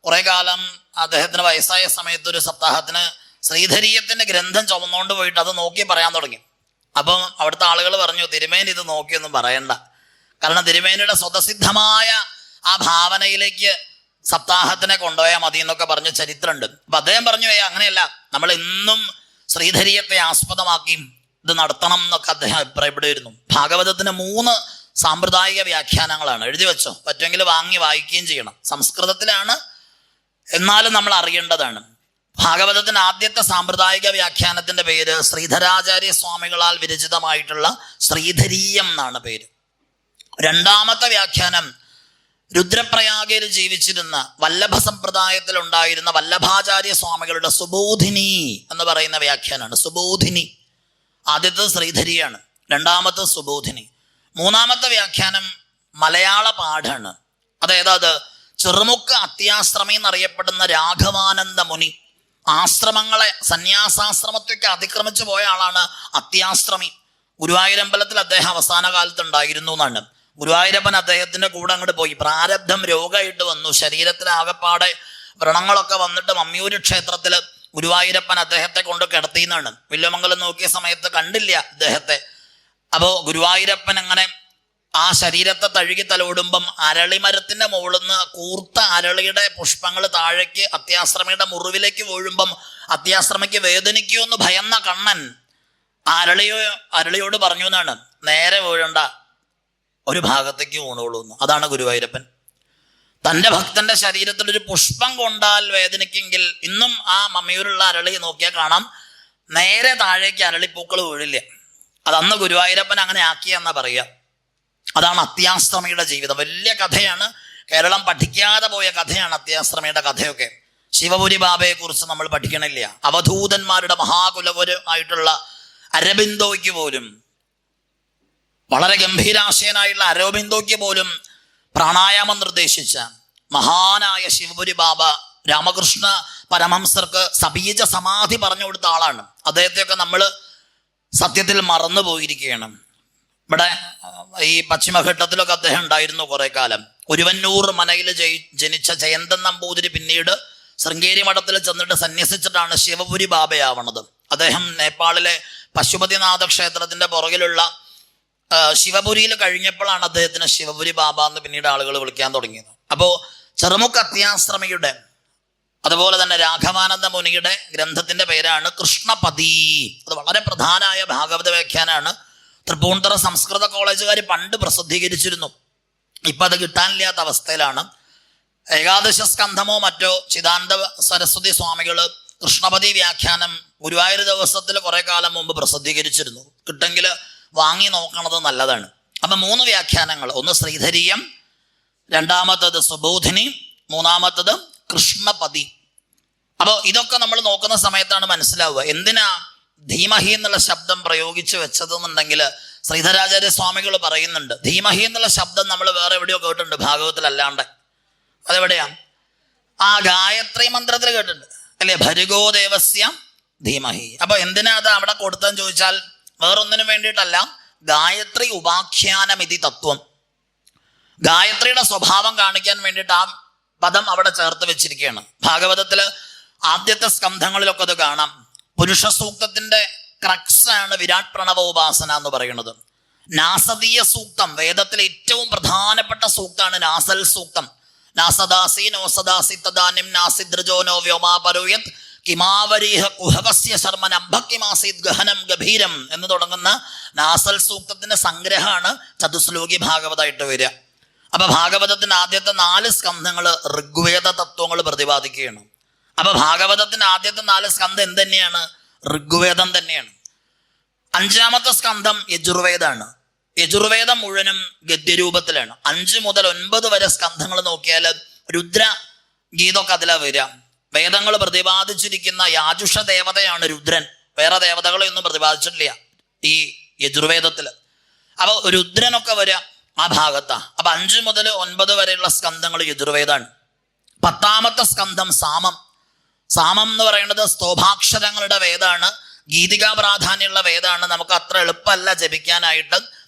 കുറെ കാലം അദ്ദേഹത്തിന് വയസ്സായ സമയത്ത് ഒരു സപ്താഹത്തിന് ശ്രീധരീയത്തിന്റെ ഗ്രന്ഥം ചുമന്നുകൊണ്ട് പോയിട്ട് അത് നോക്കി പറയാൻ തുടങ്ങി. അപ്പം അവിടുത്തെ ആളുകൾ പറഞ്ഞു, തിരുമേനി ഇത് നോക്കിയൊന്നും പറയണ്ട, കാരണം തിരുമേനിയുടെ സ്വതസിദ്ധമായ ആ ഭാവനയിലേക്ക് സപ്താഹത്തിനെ കൊണ്ടുപോയാൽ മതി എന്നൊക്കെ പറഞ്ഞ ചരിത്രമുണ്ട്. അപ്പൊ അദ്ദേഹം പറഞ്ഞു, അങ്ങനെയല്ല, നമ്മൾ എന്നും ശ്രീധരീയത്തെ ആസ്പദമാക്കി ഇത് നടത്തണം എന്നൊക്കെ അദ്ദേഹം അഭിപ്രായപ്പെടുമായിരുന്നു. ഭാഗവതത്തിന് 3 സാമ്പ്രദായിക വ്യാഖ്യാനങ്ങളാണ്. എഴുതി വെച്ചോ, പറ്റുമെങ്കിൽ വാങ്ങി വായിക്കുകയും ചെയ്യണം. സംസ്കൃതത്തിലാണ്, എന്നാലും നമ്മൾ അറിയേണ്ടതാണ്. ഭാഗവതത്തിന് ആദ്യത്തെ സാമ്പ്രദായിക വ്യാഖ്യാനത്തിന്റെ പേര് ശ്രീധരാചാര്യ സ്വാമികളാൽ വിരചിതമായിട്ടുള്ള ശ്രീധരീയം എന്നാണ് പേര്. രണ്ടാമത്തെ വ്യാഖ്യാനം രുദ്രപ്രയാഗയിൽ ജീവിച്ചിരുന്ന വല്ലഭ സമ്പ്രദായത്തിൽ ഉണ്ടായിരുന്ന വല്ലഭാചാര്യ സ്വാമികളുടെ സുബോധിനി എന്ന് പറയുന്ന വ്യാഖ്യാനമാണ്. സുബോധിനി. ആദ്യത്തെ ശ്രീധരിയാണ്, രണ്ടാമത്തെ സുബോധിനി. മൂന്നാമത്തെ വ്യാഖ്യാനം മലയാള പാഠാണ്. അതേതാത് ചെറുമുക്ക് അത്യാശ്രമി എന്നറിയപ്പെടുന്ന രാഘവാനന്ദ മുനി. ആശ്രമങ്ങളെ, സന്യാസാശ്രമത്തൊക്കെ അതിക്രമിച്ചു പോയ ആളാണ് അത്യാശ്രമി. ഗുരുവായൂരമ്പലത്തിൽ അദ്ദേഹം അവസാന കാലത്ത് ഉണ്ടായിരുന്നു എന്നാണ്. ഗുരുവായൂരപ്പൻ അദ്ദേഹത്തിന്റെ കൂടെ അങ്ങോട്ട് പോയി. പ്രാരബ്ധം രോഗമായിട്ട് വന്നു, ശരീരത്തിൽ ആകപ്പാടെ വ്രണങ്ങളൊക്കെ വന്നിട്ട് മമ്മിയൂര് ക്ഷേത്രത്തിൽ ഗുരുവായൂരപ്പൻ അദ്ദേഹത്തെ കൊണ്ട് കിടത്തിയെന്നാണ്. വില്വമംഗലം നോക്കിയ സമയത്ത് കണ്ടില്ല അദ്ദേഹത്തെ. അപ്പോൾ ഗുരുവായൂരപ്പൻ അങ്ങനെ ആ ശരീരത്തെ തഴുകി തലോടുമ്പം അരളിമരത്തിന്റെ മുകളിൽ നിന്ന് കൂർത്ത അരളിയുടെ പുഷ്പങ്ങൾ താഴേക്ക് അത്യാശ്രമിയുടെ മുറിവിലേക്ക് വീഴുമ്പം അത്യാശ്രമിക്ക് വേദനിക്കുമെന്ന് ഭയന്ന കണ്ണൻ അരളിയോട് പറഞ്ഞു എന്നാണ്, നേരെ വീഴണ്ട, ഒരു ഭാഗത്തേക്ക് വീണോളൂ എന്ന്. അതാണ് ഗുരുവായൂരപ്പൻ. തൻ്റെ ഭക്തന്റെ ശരീരത്തിൽ ഒരു പുഷ്പം കൊണ്ടാൽ വേദനിക്കെങ്കിൽ ഇന്നും ആ മമ്മിയൂരുള്ള അരളി നോക്കിയാൽ കാണാം, നേരെ താഴേക്ക് അരളിപ്പൂക്കൾ വീഴില്ല. അതന്ന് ഗുരുവായൂരപ്പൻ അങ്ങനെ ആക്കിയെന്നാ പറയുക. അതാണ് അത്യാശ്രമിയുടെ ജീവിതം. വലിയ കഥയാണ്, കേരളം പഠിക്കാതെ പോയ കഥയാണ് അത്യാശ്രമിയുടെ കഥയൊക്കെ. ശിവപുരി ബാബയെ കുറിച്ച് നമ്മൾ പഠിക്കണില്ല. അവധൂതന്മാരുടെ മഹാകുലവരായിട്ടുള്ള അരബിന്ദോയ്ക്ക് പോലും, വളരെ ഗംഭീരാശയനായിട്ടുള്ള അരബിന്ദോയ്ക്ക് പോലും പ്രാണായാമം നിർദ്ദേശിച്ച മഹാനായ ശിവപുരി ബാബ രാമകൃഷ്ണ പരമഹംസർക്ക് സബീജ സമാധി പറഞ്ഞു കൊടുത്ത ആളാണ്. അദ്ദേഹത്തെയൊക്കെ നമ്മൾ സത്യത്തിൽ മറന്നു പോയിരിക്കുകയാണ്. ഇവിടെ ഈ പശ്ചിമഘട്ടത്തിലൊക്കെ അദ്ദേഹം ഉണ്ടായിരുന്നു കുറെ കാലം. ഒരുവന്നൂർ മനയിൽ ജനിച്ച ജയന്തൻ നമ്പൂതിരി പിന്നീട് ശൃംഗേരി മഠത്തിൽ ചെന്നിട്ട് സന്യസിച്ചിട്ടാണ് ശിവപുരി ബാബയാവണത്. അദ്ദേഹം നേപ്പാളിലെ പശുപതിനാഥ ക്ഷേത്രത്തിന്റെ പുറകിലുള്ള ശിവപുരിയിൽ കഴിഞ്ഞപ്പോഴാണ് അദ്ദേഹത്തിന് ശിവപുരി ബാബ എന്ന് പിന്നീട് ആളുകൾ വിളിക്കാൻ തുടങ്ങിയത്. അപ്പോൾ ചെറുമുക്ക് അത്യാശ്രമിയുടെ, അതുപോലെ തന്നെ രാഘവാനന്ദ മുനിയുടെ ഗ്രന്ഥത്തിന്റെ പേരാണ് കൃഷ്ണപതി. അത് വളരെ പ്രധാനമായ ഭാഗവത വ്യാഖ്യാനാണ്. തൃപ്പൂണിത്തുറ സംസ്കൃത കോളേജുകാർ പണ്ട് പ്രസിദ്ധീകരിച്ചിരുന്നു. ഇപ്പം അത് കിട്ടാനില്ലാത്ത അവസ്ഥയിലാണ്. ഏകാദശ സ്കന്ധമോ മറ്റോ ചിദാനന്ദ സരസ്വതി സ്വാമികൾ കൃഷ്ണപതി വ്യാഖ്യാനം ഗുരുവായൂർ ദിവസത്തിൽ കുറെ കാലം മുമ്പ് പ്രസിദ്ധീകരിച്ചിരുന്നു. കിട്ടെങ്കിൽ വാങ്ങി നോക്കണത് നല്ലതാണ്. അപ്പം 3 വ്യാഖ്യാനങ്ങൾ, ഒന്ന് ശ്രീധരീയം, രണ്ടാമത്തത് സുബോധിനി, മൂന്നാമത്തത് കൃഷ്ണപതി. അപ്പോൾ ഇതൊക്കെ നമ്മൾ നോക്കുന്ന സമയത്താണ് മനസ്സിലാവുക എന്തിനാ ധീമഹി എന്നുള്ള ശബ്ദം പ്രയോഗിച്ച് വെച്ചതെന്നുണ്ടെങ്കിൽ ശ്രീധരാചാര്യ സ്വാമികൾ പറയുന്നുണ്ട്, ധീമഹി എന്നുള്ള ശബ്ദം നമ്മൾ വേറെ എവിടെയോ കേട്ടിട്ടുണ്ട്, ഭാഗവതത്തിലല്ലാണ്ട്. അതെവിടെയാ? ആ ഗായത്രി മന്ത്രത്തിൽ കേട്ടിട്ടുണ്ട് അല്ലേ, ഭർഗോ ദേവസ്യ ധീമഹി. അപ്പൊ എന്തിനാ അത് അവിടെ കൊടുത്തെന്ന് ചോദിച്ചാൽ വേറൊന്നിനും വേണ്ടിയിട്ടല്ല, ഗായത്രി ഉപാഖ്യാനമിതി തത്വം. ഗായത്രിയുടെ സ്വഭാവം കാണിക്കാൻ വേണ്ടിയിട്ട് ആ പദം അവിടെ ചേർത്ത് വെച്ചിരിക്കുകയാണ്. ഭാഗവതത്തില് ആദ്യത്തെ സ്കന്ധങ്ങളിലൊക്കെ അത് കാണാം. പുരുഷ സൂക്തത്തിന്റെ ക്രക്സ് ആണ് വിരാട് പ്രണവ ഉപാസന എന്ന് പറയുന്നത്. നാസദീയ സൂക്തം, വേദത്തിലെ ഏറ്റവും പ്രധാനപ്പെട്ട സൂക്തമാണ് നാസൽ സൂക്തം. നാസദാസി നോസദാസി തദാനിം നാസിദ്രജോ നോ വ്യോമാപരോയത് കിമാവരീഹ കുഹകസ്യ ശർമ്മനംഭക്കിമാസീത് ഗഹനം ഗഭീരം എന്ന് തുടങ്ങുന്ന നാസൽ സൂക്തത്തിന്റെ സംഗ്രഹമാണ് ചതുശ്ലോകി ഭാഗവതമായിട്ട് വരിക. അപ്പൊ ഭാഗവതത്തിന്റെ ആദ്യത്തെ 4 സ്കന്ധങ്ങൾ ഋഗ്വേദ തത്വങ്ങൾ പ്രതിപാദിക്കുകയാണ്. അപ്പൊ ഭാഗവതത്തിന്റെ ആദ്യത്തെ 4 സ്കന്ധം എന്ത് തന്നെയാണ്? ഋഗ്വേദം തന്നെയാണ്. 5ാമത്തെ സ്കന്ധം യജുർവേദമാണ്. യജുർവേദം മുഴുവനും ഗദ്യരൂപത്തിലാണ്. 5 മുതൽ 9 വരെ സ്കന്ധങ്ങൾ നോക്കിയാൽ രുദ്ര ഗീതൊക്കെ അതിലാ വരിക. വേദങ്ങൾ പ്രതിപാദിച്ചിരിക്കുന്ന യാജുഷ ദേവതയാണ് രുദ്രൻ. വേറെ ദേവതകളെയൊന്നും പ്രതിപാദിച്ചിട്ടില്ല ഈ യജുർവേദത്തില്. അപ്പൊ രുദ്രനൊക്കെ വരിക ആ ഭാഗത്താ. അപ്പൊ 5 മുതൽ 9 വരെയുള്ള സ്കന്ധങ്ങൾ യജുർവേദമാണ്. 10ാമത്തെ സ്കന്ധം സാമം. സാമം എന്ന് പറയുന്നത് സ്തോഭാക്ഷരങ്ങളുടെ വേദമാണ്, ഗീതികാ പ്രാധാന്യമുള്ള വേദമാണ്. നമുക്ക് അത്ര എളുപ്പമല്ല ജപിക്കാനായിട്ട്.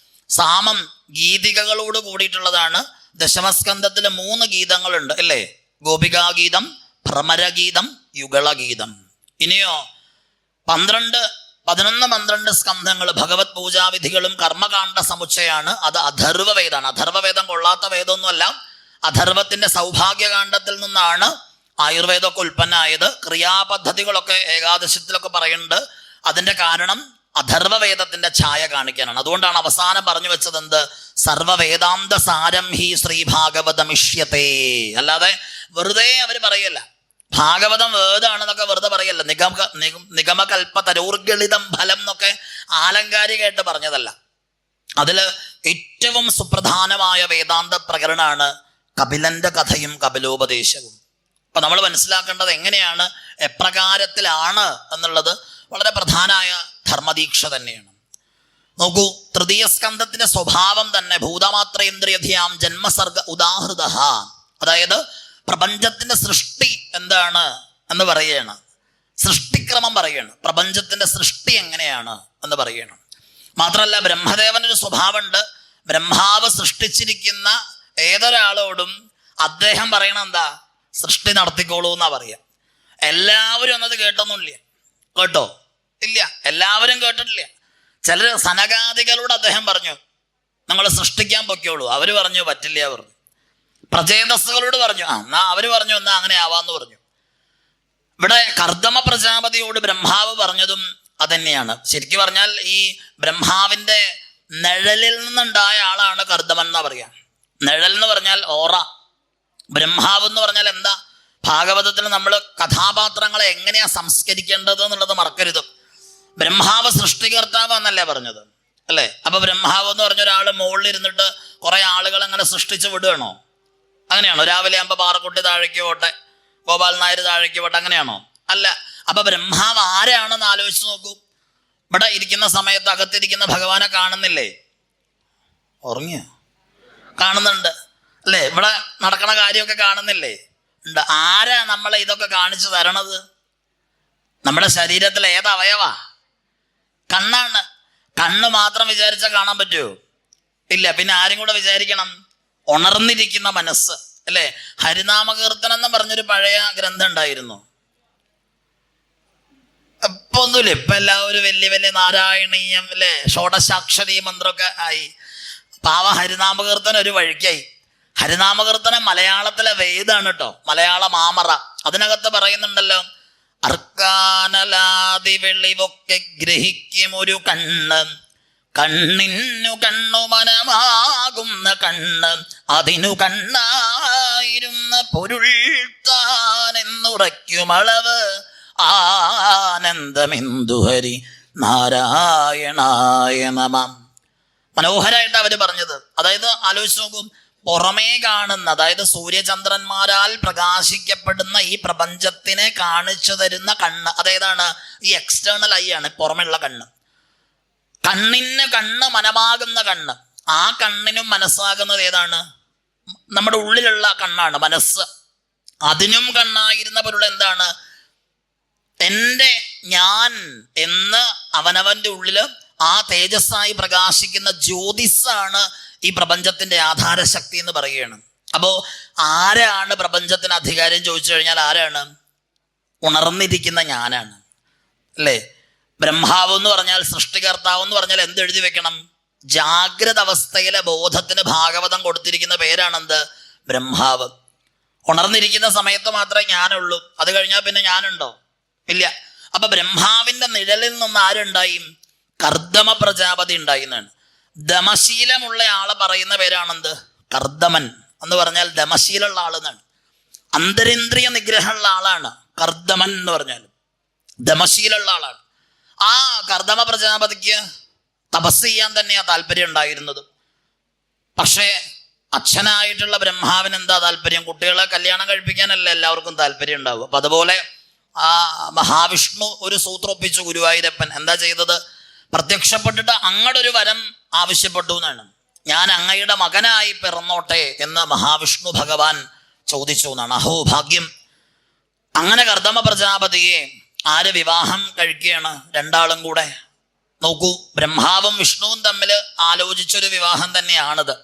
സാമം ഗീതികകളോട് കൂടിയിട്ടുള്ളതാണ്. ദശമസ്കന്ധത്തിൽ 3 ഗീതങ്ങളുണ്ട് അല്ലേ? ഗോപികാഗീതം, ഭ്രമരഗീതം, യുഗളഗീതം. ഇനിയോ 11, 12 സ്കന്ധങ്ങൾ ഭഗവത് പൂജാവിധികളും കർമ്മകാണ്ഡ സമുച്ചയാണ്. അത് അഥർവവേദാണ്. അഥർവവേദം കൊള്ളാത്ത വേദമൊന്നുമല്ല. അഥർവത്തിന്റെ സൗഭാഗ്യകാണ്ഡത്തിൽ നിന്നാണ് ആയുർവേദമൊക്കെ ഉൽപ്പന്നമായത്. ക്രിയാപദ്ധതികളൊക്കെ ഏകാദശത്തിലൊക്കെ പറയുന്നുണ്ട്. അതിന്റെ കാരണം അഥർവവേദത്തിന്റെ ഛായ കാണിക്കാനാണ്. അതുകൊണ്ടാണ് അവസാനം പറഞ്ഞു വെച്ചത് എന്ത്? സർവവേദാന്ത സാരം ഹി ശ്രീഭാഗവതമിഷ്യത്തെ. അല്ലാതെ വെറുതെ അവർ പറയല്ല ഭാഗവതം വേദാണെന്നൊക്കെ വെറുതെ പറയല്ല. നിഗമകൽപ്പ തരോർഗളിതം ഫലം എന്നൊക്കെ ആലങ്കാരികമായിട്ട് പറഞ്ഞതല്ല. അതിൽ ഏറ്റവും സുപ്രധാനമായ വേദാന്ത പ്രകരണമാണ് കപിലന്റെ കഥയും കപിലോപദേശവും. അപ്പൊ നമ്മൾ മനസ്സിലാക്കേണ്ടത് എങ്ങനെയാണ്, എപ്രകാരത്തിലാണ് എന്നുള്ളത് വളരെ പ്രധാനമായ ധർമ്മദീക്ഷ തന്നെയാണ്. നോക്കൂ, തൃതീയ സ്കന്ധത്തിന്റെ സ്വഭാവം തന്നെ ഭൂതമാത്രേന്ദ്രിയധിയാം ജന്മസർഗ ഉദാഹൃത. അതായത് പ്രപഞ്ചത്തിന്റെ സൃഷ്ടി എന്താണ് എന്ന് പറയുകയാണ്. സൃഷ്ടിക്രമം പറയുകയാണ്. പ്രപഞ്ചത്തിന്റെ സൃഷ്ടി എങ്ങനെയാണ് എന്ന് പറയുകയാണ്. മാത്രമല്ല ബ്രഹ്മദേവനൊരു സ്വഭാവമുണ്ട്. ബ്രഹ്മാവ് സൃഷ്ടിച്ചിരിക്കുന്ന ഏതൊരാളോടും അദ്ദേഹം പറയണ എന്താ? സൃഷ്ടി നടത്തിക്കോളൂ എന്നാ പറയാ. എല്ലാവരും ഒന്നത് കേട്ടൊന്നുമില്ല. കേട്ടോ? ഇല്ല, എല്ലാവരും കേട്ടിട്ടില്ല. ചിലർ സനകാദികളോട് അദ്ദേഹം പറഞ്ഞു നിങ്ങൾ സൃഷ്ടിക്കാൻ പൊക്കോളൂ. അവര് പറഞ്ഞു പറ്റില്ല പറഞ്ഞു. പ്രചേതസ്സുകളോട് പറഞ്ഞു എന്നാ അവര് പറഞ്ഞു എന്നാ അങ്ങനെ ആവാന്ന് പറഞ്ഞു. ഇവിടെ കർദമ പ്രജാപതിയോട് ബ്രഹ്മാവ് പറഞ്ഞതും അതന്നെയാണ്. ശരിക്കും പറഞ്ഞാൽ ഈ ബ്രഹ്മാവിന്റെ നിഴലിൽ നിന്നുണ്ടായ ആളാണ് കർദമൻ എന്നാ പറയാ. നിഴൽ എന്ന് പറഞ്ഞാൽ ഓറ. ബ്രഹ്മാവ് എന്ന് പറഞ്ഞാൽ എന്താ? ഭാഗവതത്തിൽ നമ്മൾ കഥാപാത്രങ്ങളെ എങ്ങനെയാ സംസ്കരിക്കേണ്ടത് എന്നുള്ളത് മറക്കരുത്. ബ്രഹ്മാവ് സൃഷ്ടികർത്താവ് എന്നല്ലേ പറഞ്ഞത് അല്ലേ? അപ്പൊ ബ്രഹ്മാവ് എന്ന് പറഞ്ഞ ഒരാൾ മുകളിൽ ഇരുന്നിട്ട് കുറെ ആളുകൾ അങ്ങനെ സൃഷ്ടിച്ച് വിടുകയാണോ? അങ്ങനെയാണോ? രാവിലെ ആകുമ്പോൾ പാറക്കുട്ടി താഴേക്ക് പോട്ടെ, ഗോപാൽ നായർ താഴേക്ക് പോട്ടെ, അങ്ങനെയാണോ? അല്ല. അപ്പൊ ബ്രഹ്മാവ് ആരാണെന്ന് ആലോചിച്ച് നോക്കൂ. ഇവിടെ ഇരിക്കുന്ന സമയത്ത് അകത്തിരിക്കുന്ന ഭഗവാനെ കാണുന്നില്ലേ? ഉറങ്ങിയ കാണുന്നുണ്ട് അല്ലേ? ഇവിടെ നടക്കണ കാര്യമൊക്കെ കാണുന്നില്ലേ? ഉണ്ട്. ആരാ നമ്മളെ ഇതൊക്കെ കാണിച്ചു തരണത്? നമ്മുടെ ശരീരത്തിൽ ഏത് അവയവാ? കണ്ണാണ്. കണ്ണ് മാത്രം വിചാരിച്ചാൽ കാണാൻ പറ്റുമോ? ഇല്ല. പിന്നെ ആരും കൂടെ വിചാരിക്കണം? ഉണർന്നിരിക്കുന്ന മനസ്സ് അല്ലേ? ഹരിനാമകീർത്തനം എന്ന് പറഞ്ഞൊരു പഴയ ഗ്രന്ഥം ഉണ്ടായിരുന്നു. ഇപ്പൊ ഒന്നുമില്ല. ഇപ്പൊ എല്ലാവരും വലിയ വലിയ നാരായണീയം അല്ലേ, ഷോഡശാക്ഷരി മന്ത്രമൊക്കെ ആയി. പാവ ഹരിനാമകീർത്തനം ഒരു വഴിക്കായി. ഹരിനാമകീർത്തനം മലയാളത്തിലെ വേദാണ് കേട്ടോ, മലയാള മാമറ. അതിനകത്ത് പറയുന്നുണ്ടല്ലോ, അർക്കാനലാതി വെളിവൊക്കെ ഗ്രഹിക്കും ഒരു കണ്ണ്, കണ്ണിനു കണ്ണു മനമാകുന്ന കണ്ണ്, അതിനു കണ്ണായിരുന്ന പൊരുൾ താനെന്നുറയ്ക്കുമളവ് ആനന്ദമെന്തുഹരി നാരായണായ നമഃ. മനോഹരമായിട്ട് അവര് പറഞ്ഞത്. അതായത് ആലോചിച്ച് നോക്കും, പുറമേ കാണുന്ന, അതായത് സൂര്യചന്ദ്രന്മാരാൽ പ്രകാശിക്കപ്പെടുന്ന ഈ പ്രപഞ്ചത്തിനെ കാണിച്ചു തരുന്ന കണ്ണ് അതേതാണ്? ഈ എക്സ്റ്റേണൽ ഐ ആണ്, പുറമെയുള്ള കണ്ണ്. കണ്ണിന് കണ്ണ് മനമാകുന്ന കണ്ണ്. ആ കണ്ണിനും മനസ്സാകുന്നത് ഏതാണ്? നമ്മുടെ ഉള്ളിലുള്ള കണ്ണാണ്, മനസ്സ്. അതിനും കണ്ണായിരുന്ന പൊരുൾ എന്താണ്? എൻ്റെ ഞാൻ എന്ന് അവനവന്റെ ഉള്ളില് ആ തേജസ്സായി പ്രകാശിക്കുന്ന ജ്യോതിസാണ് ഈ പ്രപഞ്ചത്തിന്റെ ആധാരശക്തി എന്ന് പറയുകയാണ്. അപ്പോ ആരാണ് പ്രപഞ്ചത്തിന് അധികാരം ചോദിച്ചു കഴിഞ്ഞാൽ ആരാണ്? ഉണർന്നിരിക്കുന്ന ഞാനാണ്. അല്ലേ? ബ്രഹ്മാവ് എന്ന് പറഞ്ഞാൽ, സൃഷ്ടികർത്താവ് എന്ന് പറഞ്ഞാൽ എന്തെഴുതി വെക്കണം? ജാഗ്രത അവസ്ഥയിലെ ബോധത്തിന് ഭാഗവതം കൊടുത്തിരിക്കുന്ന പേരാണെന്ത്? ബ്രഹ്മാവ്. ഉണർന്നിരിക്കുന്ന സമയത്ത് മാത്രമേ ഞാനുള്ളൂ. അത് കഴിഞ്ഞാൽ പിന്നെ ഞാനുണ്ടോ? ഇല്ല. അപ്പൊ ബ്രഹ്മാവിന്റെ നിഴലിൽ നിന്ന് ആരുണ്ടായി? കർദമ പ്രജാപതി ഉണ്ടായി എന്നാണ്. ദമശീലമുള്ള ആളെ പറയുന്ന പേരാണെന്ത്? കർദമൻ എന്ന് പറഞ്ഞാൽ ദമശീലുള്ള ആളെന്നാണ്. അന്തരേന്ദ്രിയ നിഗ്രഹമുള്ള ആളാണ് കർദമൻ എന്ന് പറഞ്ഞാൽ. ദമശീലുള്ള ആളാണ്. ആ കർദമ പ്രജാപതിക്ക് തപസ് ചെയ്യാൻ തന്നെയാണ് താല്പര്യം ഉണ്ടായിരുന്നത്. പക്ഷേ അച്ഛനായിട്ടുള്ള ബ്രഹ്മാവിന് എന്താ താല്പര്യം? കുട്ടികളെ കല്യാണം കഴിപ്പിക്കാനല്ല എല്ലാവർക്കും താല്പര്യം ഉണ്ടാവും. അപ്പൊ അതുപോലെ ആ മഹാവിഷ്ണു ഒരു സൂത്രം ഒപ്പിച്ചു. ഗുരുവായൂരപ്പൻ എന്താ ചെയ്തത്? പ്രത്യക്ഷപ്പെട്ടിട്ട് അങ്ങടൊരു വരം ആവശ്യപ്പെട്ടു എന്നാണ്. ഞാൻ അങ്ങയുടെ മകനായി പിറന്നോട്ടെ എന്ന് മഹാവിഷ്ണു ഭഗവാൻ ചോദിച്ചു എന്നാണ്. അഹോ ഭാഗ്യം. അങ്ങനെ കർദമ പ്രജാപതിയെ ആര് വിവാഹം കഴിക്കുകയാണ്? രണ്ടാളും കൂടെ. നോക്കൂ, ബ്രഹ്മാവും വിഷ്ണുവും തമ്മിൽ ആലോചിച്ചൊരു വിവാഹം തന്നെയാണിത്.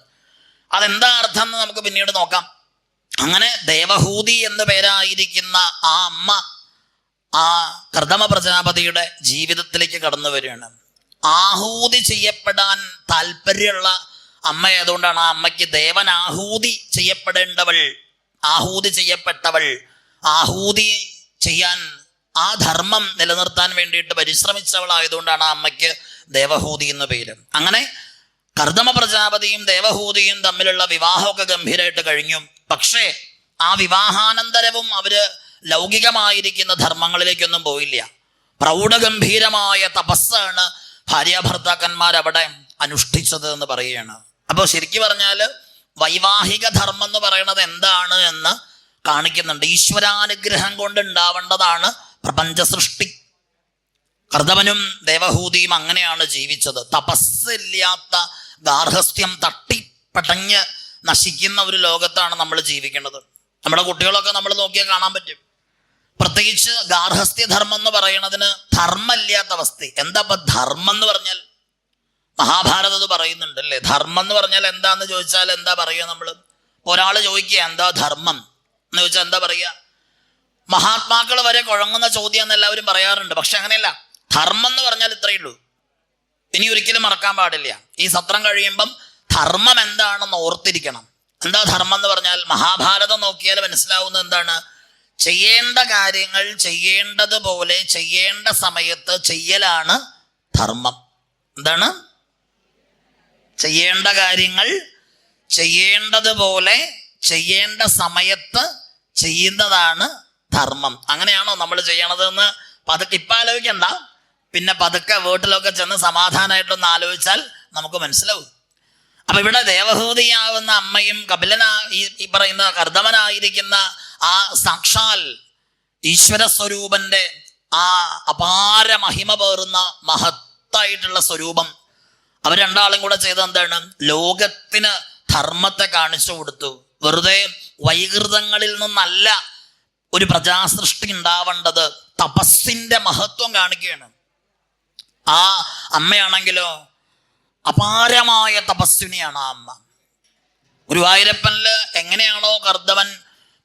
അതെന്താ അർത്ഥം എന്ന് നമുക്ക് പിന്നീട് നോക്കാം. അങ്ങനെ ദേവഹൂതി എന്നു പേരായിരിക്കുന്ന ആ അമ്മ ആ കർദമ പ്രജാപതിയുടെ ജീവിതത്തിലേക്ക് കടന്നു വരികയാണ്. ആഹൂതി ചെയ്യപ്പെടാൻ താല്പര്യമുള്ള അമ്മ ആയതുകൊണ്ടാണ് ആ അമ്മയ്ക്ക് ദേവനാഹൂതി ചെയ്യപ്പെടേണ്ടവൾ, ആഹൂതി ചെയ്യപ്പെട്ടവൾ, ആഹൂതി ചെയ്യാൻ ആ ധർമ്മം നിലനിർത്താൻ വേണ്ടിയിട്ട് പരിശ്രമിച്ചവളായതുകൊണ്ടാണ് ആ അമ്മയ്ക്ക് ദേവഹൂതി എന്ന പേര്. അങ്ങനെ കർദമ പ്രജാപതിയും ദേവഹൂതിയും തമ്മിലുള്ള വിവാഹമൊക്കെ ഗംഭീരമായിട്ട് കഴിഞ്ഞു. പക്ഷേ ആ വിവാഹാനന്തരവും അവര് ലൗകികമായിരിക്കുന്ന ധർമ്മങ്ങളിലേക്കൊന്നും പോയില്ല. പ്രൗഢഗംഭീരമായ തപസ്സാണ് ഭാര്യാഭർത്താക്കന്മാർ അവിടെ അനുഷ്ഠിച്ചത് എന്ന് പറയുകയാണ്. അപ്പോൾ ശരിക്കും പറഞ്ഞാൽ വൈവാഹിക ധർമ്മം എന്ന് പറയുന്നത് എന്താണ് എന്ന് കാണിക്കുന്നുണ്ട്. ഈശ്വരാനുഗ്രഹം കൊണ്ട് ഉണ്ടാവേണ്ടതാണ് പ്രപഞ്ച സൃഷ്ടി. കർദമനും ദേവഹൂതിയും അങ്ങനെയാണ് ജീവിച്ചത്. തപസ്സില്ലാത്ത ഗാർഹസ്ഥ്യം തട്ടിപ്പടഞ്ഞ് നശിക്കുന്ന ഒരു ലോകത്താണ് നമ്മൾ ജീവിക്കുന്നത്. നമ്മുടെ കുട്ടികളൊക്കെ നമ്മൾ നോക്കിയാൽ കാണാൻ പറ്റും. പ്രത്യേകിച്ച് ഗാർഹസ്ഥ്യ ധർമ്മം എന്ന് പറയുന്നതിന് ധർമ്മമില്ലാത്ത അവസ്ഥ. എന്താ ഇപ്പൊ ധർമ്മം എന്ന് പറഞ്ഞാൽ? മഹാഭാരതം പറയുന്നുണ്ട് അല്ലേ? ധർമ്മം എന്ന് പറഞ്ഞാൽ എന്താന്ന് ചോദിച്ചാൽ എന്താ പറയുക? നമ്മൾ ഒരാൾ ചോദിക്കുക എന്താ ധർമ്മം എന്ന് ചോദിച്ചാൽ എന്താ പറയുക? മഹാത്മാക്കൾ വരെ കുഴങ്ങുന്ന ചോദ്യം എന്ന് എല്ലാവരും പറയാറുണ്ട്. പക്ഷെ അങ്ങനെയല്ല. ധർമ്മം എന്ന് പറഞ്ഞാൽ ഇത്രയേ ഉള്ളൂ. ഇനി ഒരിക്കലും മറക്കാൻ പാടില്ല. ഈ സത്രം കഴിയുമ്പം ധർമ്മം എന്താണെന്ന് ഓർത്തിരിക്കണം. എന്താ ധർമ്മം എന്ന് പറഞ്ഞാൽ? മഹാഭാരതം നോക്കിയാൽ മനസ്സിലാവുന്നത് എന്താണ്? ചെയ്യേണ്ട കാര്യങ്ങൾ ചെയ്യേണ്ടതുപോലെ ചെയ്യേണ്ട സമയത്ത് ചെയ്യലാണ് ധർമ്മം. എന്താണ്? ചെയ്യേണ്ട കാര്യങ്ങൾ ചെയ്യേണ്ടതുപോലെ ചെയ്യേണ്ട സമയത്ത് ചെയ്യുന്നതാണ് ധർമ്മം. അങ്ങനെയാണോ നമ്മൾ ചെയ്യണതെന്ന് പതുക്കെ ഇപ്പം ആലോചിക്കണ്ട. പിന്നെ പതുക്കെ വീട്ടിലൊക്കെ ചെന്ന് സമാധാനമായിട്ടൊന്ന് ആലോചിച്ചാൽ നമുക്ക് മനസ്സിലാവും. അപ്പൊ ഇവിടെ ദേവഹൂതിയാവുന്ന അമ്മയും ഈ പറയുന്ന കർദമനായിരിക്കുന്ന ആ സാക്ഷാൽ ഈശ്വര സ്വരൂപന്റെ ആ അപാര മഹിമ പേറുന്ന മഹത്തായിട്ടുള്ള സ്വരൂപം അവർ രണ്ടാളും കൂടെ ചെയ്ത എന്താണ്? ലോകത്തിന് ധർമ്മത്തെ കാണിച്ചു കൊടുത്തു. വെറുതെ വൈകൃതങ്ങളിൽ നിന്നല്ല ഒരു പ്രജാസൃഷ്ടി ഉണ്ടാവേണ്ടത്, തപസ്സിന്റെ മഹത്വം കാണിക്കുകയാണ്. ആ അമ്മയാണെങ്കിലോ അപാരമായ തപസ്വിനിയാണ് ആ അമ്മ. ഗുരുവായൂരപ്പനില് എങ്ങനെയാണോ കർദമൻ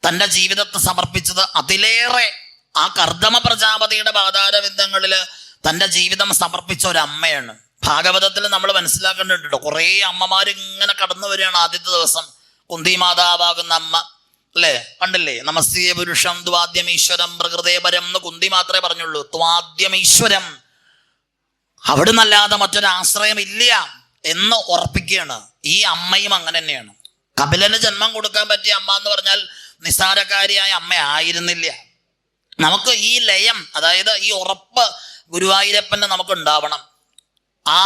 തൻ്റെ ജീവിതത്തെ സമർപ്പിച്ചത്, അതിലേറെ ആ കർദമ പ്രജാപതിയുടെ പാതാരവിന്ദങ്ങളില് തൻ്റെ ജീവിതം സമർപ്പിച്ച ഒരു അമ്മയാണ്. ഭാഗവതത്തിൽ നമ്മൾ മനസ്സിലാക്കേണ്ടിട്ടോ, കുറേ അമ്മമാരിങ്ങനെ കടന്നു വരികയാണ്. ആദ്യത്തെ ദിവസം കുന്തി മാതാവാകുന്ന അമ്മ അല്ലേ, കണ്ടില്ലേ? നമസ്തേ പുരുഷം ദ്വാദ്യമീശ്വരം പ്രകൃതേപരം എന്ന് കുന്തി മാത്രമേ പറഞ്ഞുള്ളൂ. ത്വാദ്യമീശ്വരം, അവിടുന്നല്ലാതെ മറ്റൊരാശ്രയം ഇല്ല എന്ന് ഉറപ്പിക്കുകയാണ്. ഈ അമ്മയും അങ്ങനെ തന്നെയാണ്. കപിലന് ജന്മം കൊടുക്കാൻ പറ്റിയ അമ്മ എന്ന് പറഞ്ഞാൽ നിസ്സാരക്കാരിയായ അമ്മ ആയിരുന്നില്ല. നമുക്ക് ഈ ലയം, അതായത് ഈ ഉറപ്പ് ഗുരുവായൂരപ്പന് നമുക്ക് ഉണ്ടാവണം. ആ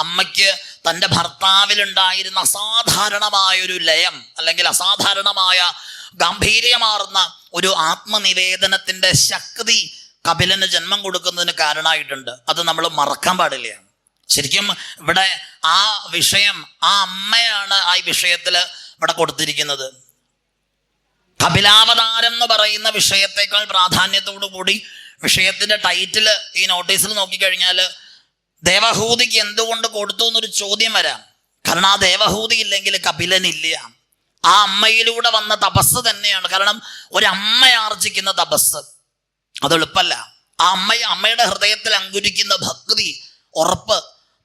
അമ്മയ്ക്ക് തൻ്റെ ഭർത്താവിലുണ്ടായിരുന്ന അസാധാരണമായൊരു ലയം, അല്ലെങ്കിൽ അസാധാരണമായ ഗാംഭീര്യമാർന്ന ഒരു ആത്മനിവേദനത്തിൻ്റെ ശക്തി കപിലന് ജന്മം കൊടുക്കുന്നതിന് കാരണമായിട്ടുണ്ട്. അത് നമ്മൾ മറക്കാൻ പാടില്ല. ശരിക്കും ഇവിടെ ആ വിഷയം, ആ അമ്മയാണ് ആ വിഷയത്തിൽ ഇവിടെ കൊടുത്തിരിക്കുന്നത്. കപിലാവതാരം എന്ന് പറയുന്ന വിഷയത്തെക്കാൾ പ്രാധാന്യത്തോടു കൂടി വിഷയത്തിന്റെ ടൈറ്റിൽ ഈ നോട്ടീസിൽ നോക്കിക്കഴിഞ്ഞാൽ ദേവഹൂതിക്ക് എന്തുകൊണ്ട് കൊടുത്തു എന്നൊരു ചോദ്യം വരാം. കാരണം ആ ദേവഹൂതി ഇല്ലെങ്കിൽ കപിലനില്ല. ആ അമ്മയിലൂടെ വന്ന തപസ് തന്നെയാണ്. കാരണം ഒരമ്മ ആർജിക്കുന്ന തപസ്, അത് എളുപ്പമല്ല. ആ അമ്മയുടെ ഹൃദയത്തിൽ അങ്കുരിക്കുന്ന ഭക്തി, ഉറപ്പ്.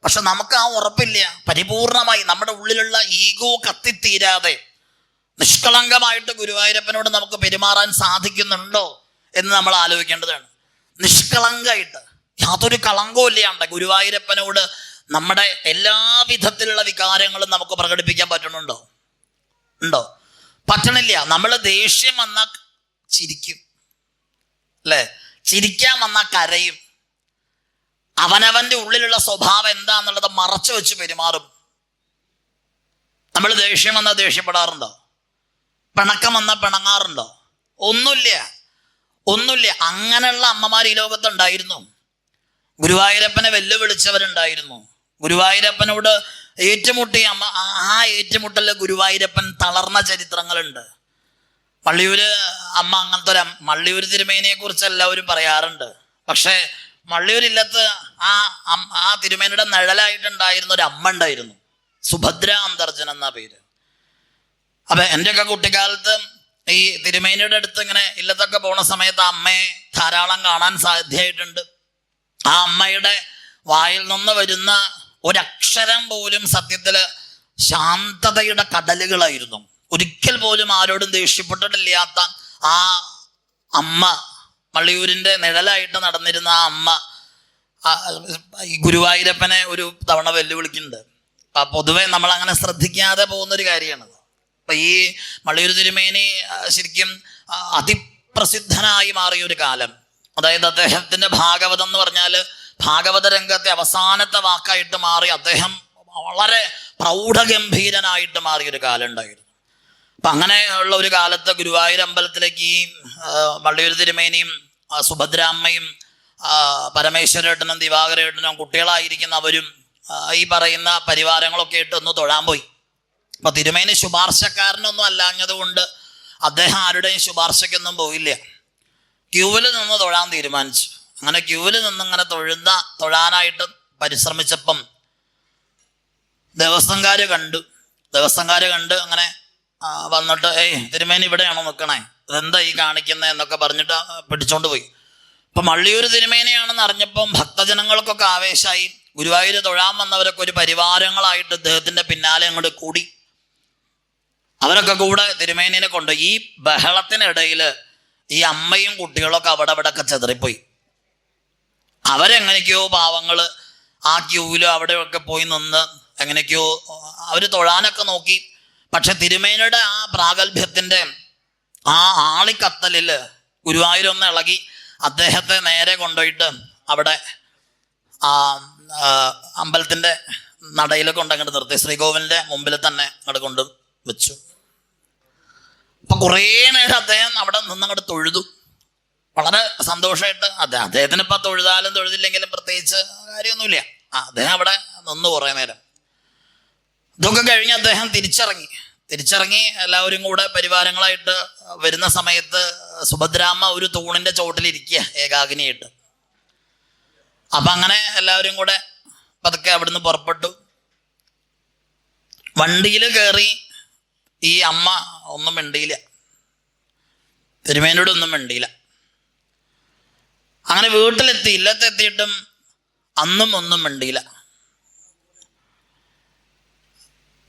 പക്ഷെ നമുക്ക് ആ ഉറപ്പില്ല. പരിപൂർണമായി നമ്മുടെ ഉള്ളിലുള്ള ഈഗോ കത്തിത്തീരാതെ നിഷ്കളങ്കമായിട്ട് ഗുരുവായൂരപ്പനോട് നമുക്ക് പെരുമാറാൻ സാധിക്കുന്നുണ്ടോ എന്ന് നമ്മൾ ആലോചിക്കേണ്ടതാണ്. നിഷ്കളങ്കമായിട്ട് യാതൊരു കളങ്കവും ഇല്ലാണ്ട് ഗുരുവായൂരപ്പനോട് നമ്മുടെ എല്ലാ വിധത്തിലുള്ള വികാരങ്ങളും നമുക്ക് പ്രകടിപ്പിക്കാൻ പറ്റണുണ്ടോ? ഉണ്ടോ? പറ്റണില്ല. നമ്മൾ ദേഷ്യം വന്നാൽ ചിരിക്കും, അല്ലേ? ചിരിക്കാൻ വന്നാൽ കരയും. അവനവന്റെ ഉള്ളിലുള്ള സ്വഭാവം എന്താന്നുള്ളത് മറച്ചു വെച്ച് പെരുമാറും. നമ്മൾ ദേഷ്യം വന്നാൽ ദേഷ്യപ്പെടാറുണ്ടോ? പിണക്കം വന്നാൽ പിണങ്ങാറുണ്ടോ? ഒന്നുമില്ല. അങ്ങനെയുള്ള അമ്മമാർ ഈ ലോകത്തുണ്ടായിരുന്നു. ഗുരുവായൂരപ്പനെ വെല്ലുവിളിച്ചവരുണ്ടായിരുന്നു. ഗുരുവായൂരപ്പനോട് ഏറ്റുമുട്ടിയ അമ്മ, ആ ഏറ്റുമുട്ടലിൽ ഗുരുവായൂരപ്പൻ തളർന്ന ചരിത്രങ്ങളുണ്ട്. മള്ളിയൂര് അമ്മ അങ്ങനത്തെ ഒരു മള്ളിയൂർ തിരുമേനിയെ കുറിച്ച് എല്ലാവരും പറയാറുണ്ട്. പക്ഷെ മള്ളിയൂരില്ലത്ത് ആ തിരുമേനിയുടെ നിഴലായിട്ടുണ്ടായിരുന്ന ഒരു അമ്മ ഉണ്ടായിരുന്നു, സുഭദ്ര അന്തർജൻ എന്ന പേര്. അപ്പൊ എൻ്റെയൊക്കെ കുട്ടിക്കാലത്ത് ഈ തിരുമേനിയുടെ അടുത്ത് ഇങ്ങനെ ഇല്ലത്തൊക്കെ പോണ സമയത്ത് ആ അമ്മയെ ധാരാളം കാണാൻ സാധ്യമായിട്ടുണ്ട്. ആ അമ്മയുടെ വായിൽ നിന്ന് വരുന്ന ഒരക്ഷരം പോലും സത്യത്തില് ശാന്തതയുടെ കടലുകളായിരുന്നു. ഒരിക്കൽ പോലും ആരോടും ദേഷ്യപ്പെട്ടിട്ടില്ലാത്ത ആ അമ്മ, മള്ളിയൂരിൻ്റെ നിഴലായിട്ട് നടന്നിരുന്ന ആ അമ്മ ഈ ഗുരുവായൂരപ്പനെ ഒരു തവണ വെല്ലുവിളിക്കുന്നുണ്ട്. പൊതുവെ നമ്മൾ അങ്ങനെ ശ്രദ്ധിക്കാതെ പോകുന്നൊരു കാര്യമാണത്. അപ്പൊ ഈ മള്ളിയൂർ തിരുമേനി ശരിക്കും അതിപ്രസിദ്ധനായി മാറിയ ഒരു കാലം, അതായത് അദ്ദേഹത്തിന്റെ ഭാഗവതം എന്ന് പറഞ്ഞാൽ ഭാഗവത രംഗത്തെ അവസാനത്തെ വാക്കായിട്ട് മാറി അദ്ദേഹം വളരെ പ്രൗഢഗംഭീരനായിട്ട് മാറിയൊരു കാലം ഉണ്ടായിരുന്നു. അപ്പം അങ്ങനെ ഉള്ള ഒരു കാലത്ത് ഗുരുവായൂർ അമ്പലത്തിലേക്ക് ഈ മള്ളിയൂർ തിരുമേനിയും സുഭദ്രാമ്മയും പരമേശ്വരേട്ടനും ദിവാകരേട്ടനും കുട്ടികളായിരിക്കുന്നവരും ഈ പറയുന്ന പരിവാരങ്ങളൊക്കെ ഇട്ട് ഒന്ന് തൊഴാൻ പോയി. അപ്പം തിരുമേനി ശുപാർശക്കാരനൊന്നും അല്ലാഞ്ഞത് കൊണ്ട് അദ്ദേഹം ആരുടെയും ശുപാർശയ്ക്കൊന്നും പോയില്ല. ക്യൂവിൽ നിന്ന് തൊഴാൻ തീരുമാനിച്ചു. അങ്ങനെ ക്യൂവിൽ നിന്നിങ്ങനെ തൊഴാനായിട്ട് പരിശ്രമിച്ചപ്പം ദേവസ്വംകാര് കണ്ട് അങ്ങനെ വന്നിട്ട്, തിരുമേനി ഇവിടെയാണോ നിൽക്കണേ, ഇതെന്താ ഈ കാണിക്കുന്നത് എന്നൊക്കെ പറഞ്ഞിട്ട് പിടിച്ചോണ്ട് പോയി. ഇപ്പം മള്ളിയൂർ തിരുമേനിയാണെന്ന് അറിഞ്ഞപ്പം ഭക്തജനങ്ങൾക്കൊക്കെ ആവേശമായി. ഗുരുവായൂർ തൊഴാൻ വന്നവരൊക്കെ ഒരു പരിവാരങ്ങളായിട്ട് ഇദ്ദേഹത്തിൻ്റെ പിന്നാലെ അങ്ങോട്ട് കൂടി. അവരൊക്കെ കൂടെ തിരുമേനിനെ കൊണ്ട് ഈ ബഹളത്തിനിടയിൽ ഈ അമ്മയും കുട്ടികളൊക്കെ അവിടെ ഒക്കെ ചെതറിപ്പോയി. അവരെങ്ങനെയൊക്കെയോ പാവങ്ങൾ ആ ക്യൂവിലും അവിടെയൊക്കെ പോയി നിന്ന് എങ്ങനെയൊക്കെയോ അവർ തൊഴാനൊക്കെ നോക്കി. പക്ഷെ തിരുമേനിയുടെ ആ പ്രാഗൽഭ്യത്തിൻ്റെ ആ ആളിക്കത്തലിൽ ഗുരുവായൂരൊന്ന് ഇളകി അദ്ദേഹത്തെ നേരെ കൊണ്ടുപോയിട്ട് അവിടെ ആ അമ്പലത്തിൻ്റെ നടയിൽ കൊണ്ടങ്ങോട്ട് നിർത്തി. ശ്രീകോവിലിൻ്റെ മുമ്പിൽ തന്നെ അങ്ങോട്ട് കൊണ്ട് വെച്ചു. അപ്പൊ കുറേ നേരം അദ്ദേഹം അവിടെ നിന്നങ്ങോട്ട് തൊഴുതു. വളരെ സന്തോഷമായിട്ട് അദ്ദേഹത്തിന് ഇപ്പം തൊഴുതാലും തൊഴുതില്ലെങ്കിലും പ്രത്യേകിച്ച് കാര്യമൊന്നുമില്ല. അദ്ദേഹം അവിടെ നിന്ന് കുറേ നേരം. ഇതൊക്കെ കഴിഞ്ഞ് അദ്ദേഹം തിരിച്ചിറങ്ങി എല്ലാവരും കൂടെ പരിവാരങ്ങളായിട്ട് വരുന്ന സമയത്ത് സുഭദ്രാമ്മ ഒരു തൂണിൻ്റെ ചോട്ടിലിരിക്കുക ഏകാഗ്നിയായിട്ട്. അപ്പം അങ്ങനെ എല്ലാവരും കൂടെ പതുക്കെ അവിടുന്ന് പുറപ്പെട്ടു. വണ്ടിയിൽ കയറി ഈ അമ്മ ഒന്നും മിണ്ടിയില്ല, തിരുമേനിയോട് ഒന്നും മിണ്ടിയില്ല. അങ്ങനെ ഇല്ലത്തെത്തിയിട്ടും അന്നും ഒന്നും മിണ്ടിയില്ല.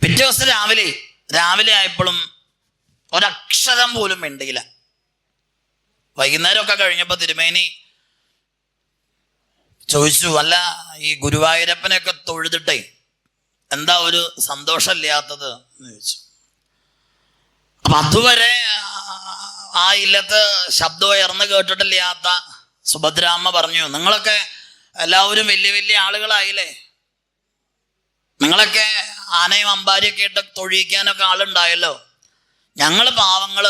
പിറ്റേ ദിവസം രാവിലെ ആയപ്പോഴും ഒരക്ഷരം പോലും മിണ്ടിയില്ല. വൈകുന്നേരമൊക്കെ കഴിഞ്ഞപ്പോൾ തിരുമേനി ചോദിച്ചു, അല്ല ഈ ഗുരുവായൂരപ്പനെയൊക്കെ തൊഴുതിട്ടേ എന്താ ഒരു സന്തോഷമില്ലാത്തത് എന്ന് ചോദിച്ചു. അപ്പം അതുവരെ ആ ഇല്ലത്ത് ശബ്ദം ഉയർന്ന് കേട്ടിട്ടില്ലാത്ത സുഭദ്രാമ്മ പറഞ്ഞു, നിങ്ങളൊക്കെ എല്ലാവരും വലിയ വലിയ ആളുകളായില്ലേ, നിങ്ങളൊക്കെ ആനയും അമ്പാരിയൊക്കെ ഇട്ട് തൊഴിയിക്കാനൊക്കെ ആളുണ്ടായല്ലോ. ഞങ്ങൾ പാവങ്ങൾ,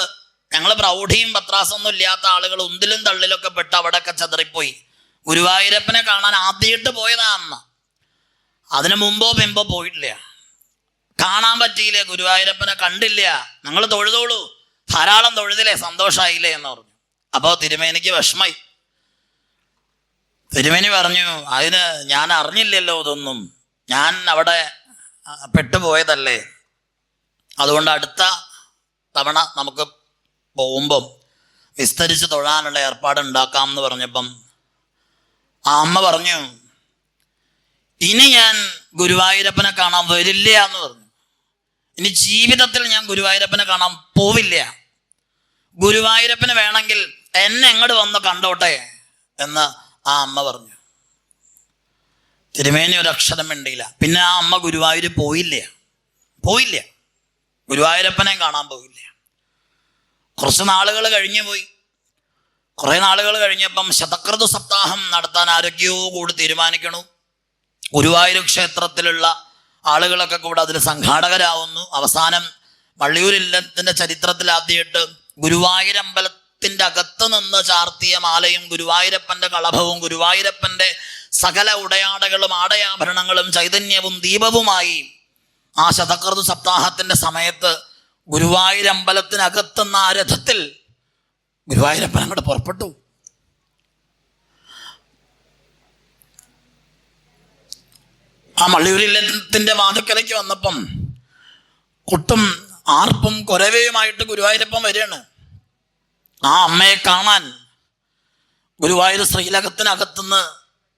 ഞങ്ങൾ പ്രൗഢിയും പത്രാസൊന്നും ഇല്ലാത്ത ആളുകൾ ഉന്തിലും തള്ളിലൊക്കെ പെട്ട് അവിടെയൊക്കെ ചതറിപ്പോയി. ഗുരുവായൂരപ്പനെ കാണാൻ ആദ്യമായിട്ട് പോയതാ അമ്മ, അതിനു മുമ്പോ പിമ്പോ പോയിട്ടില്ല, കാണാൻ പറ്റിയില്ല, ഗുരുവായൂരപ്പനെ കണ്ടില്ല. നിങ്ങൾ തൊഴുതോളൂ, ധാരാളം തൊഴുതില്ലേ, സന്തോഷമായില്ലേ എന്ന് പറഞ്ഞു. അപ്പോൾ തിരുമേനിക്ക് വിഷമായി. തിരുമേനി പറഞ്ഞു, അതിന് ഞാൻ അറിഞ്ഞില്ലല്ലോ, ഇതൊന്നും ഞാൻ അവിടെ പെട്ടുപോയതല്ലേ, അതുകൊണ്ട് അടുത്ത തവണ നമുക്ക് പോകുമ്പം വിസ്തരിച്ച് തൊഴാനുള്ള ഏർപ്പാട് ഉണ്ടാക്കാം എന്ന് പറഞ്ഞപ്പം ആ അമ്മ പറഞ്ഞു, ഇനി ഞാൻ ഗുരുവായൂരപ്പനെ കാണാൻ വരില്ല എന്ന് പറഞ്ഞു. ഇനി ജീവിതത്തിൽ ഞാൻ ഗുരുവായൂരപ്പനെ കാണാൻ പോവില്ല. ഗുരുവായൂരപ്പന് വേണമെങ്കിൽ എന്നെ എങ്ങോട്ട് വന്ന് കണ്ടോട്ടെ എന്ന് ആ അമ്മ പറഞ്ഞു. തിരുമേനി ഒരു അക്ഷരം മിണ്ടിയില്ല. പിന്നെ ആ അമ്മ ഗുരുവായൂർ പോയില്ല. ഗുരുവായൂരപ്പനെ കാണാൻ പോയില്ല. കുറച്ച് നാളുകൾ കഴിഞ്ഞു പോയി. കുറേ നാളുകൾ കഴിഞ്ഞപ്പം ശതകൃതു സപ്താഹം നടത്താൻ ആരൊക്കെയോ കൂടി തീരുമാനിക്കണു. ഗുരുവായൂർ ക്ഷേത്രത്തിലുള്ള ആളുകളൊക്കെ കൂടെ അതിൽ സംഘാടകരാവുന്നു. അവസാനം വള്ളിയൂരില്ലത്തിൻ്റെ ചരിത്രത്തിൽ ആദ്യമായിട്ട് ഗുരുവായൂരമ്പലത്തിൻ്റെ അകത്ത് നിന്ന് ചാർത്തിയ മാലയും ഗുരുവായൂരപ്പൻ്റെ കളഭവും ഗുരുവായൂരപ്പൻ്റെ സകല ഉടയാടകളും ആടയാഭരണങ്ങളും ചൈതന്യവും ദീപവുമായി ആ ശതകൃതു സപ്താഹത്തിൻ്റെ സമയത്ത് ഗുരുവായൂരമ്പലത്തിനകത്തുന്ന ആ രഥത്തിൽ ഗുരുവായൂരപ്പൻ അങ്ങോട്ട് പുറപ്പെട്ടു. ആ മള്ളിയൂരില്ലത്തിൻ്റെ വാതുക്കലേക്ക് വന്നപ്പം കൊട്ടും ആർപ്പും കുരവയുമായിട്ട് ഗുരുവായൂരപ്പൻ വരികയാണ്. ആ അമ്മയെ കാണാൻ ഗുരുവായൂർ ശ്രീലകത്തിനകത്തുനിന്ന്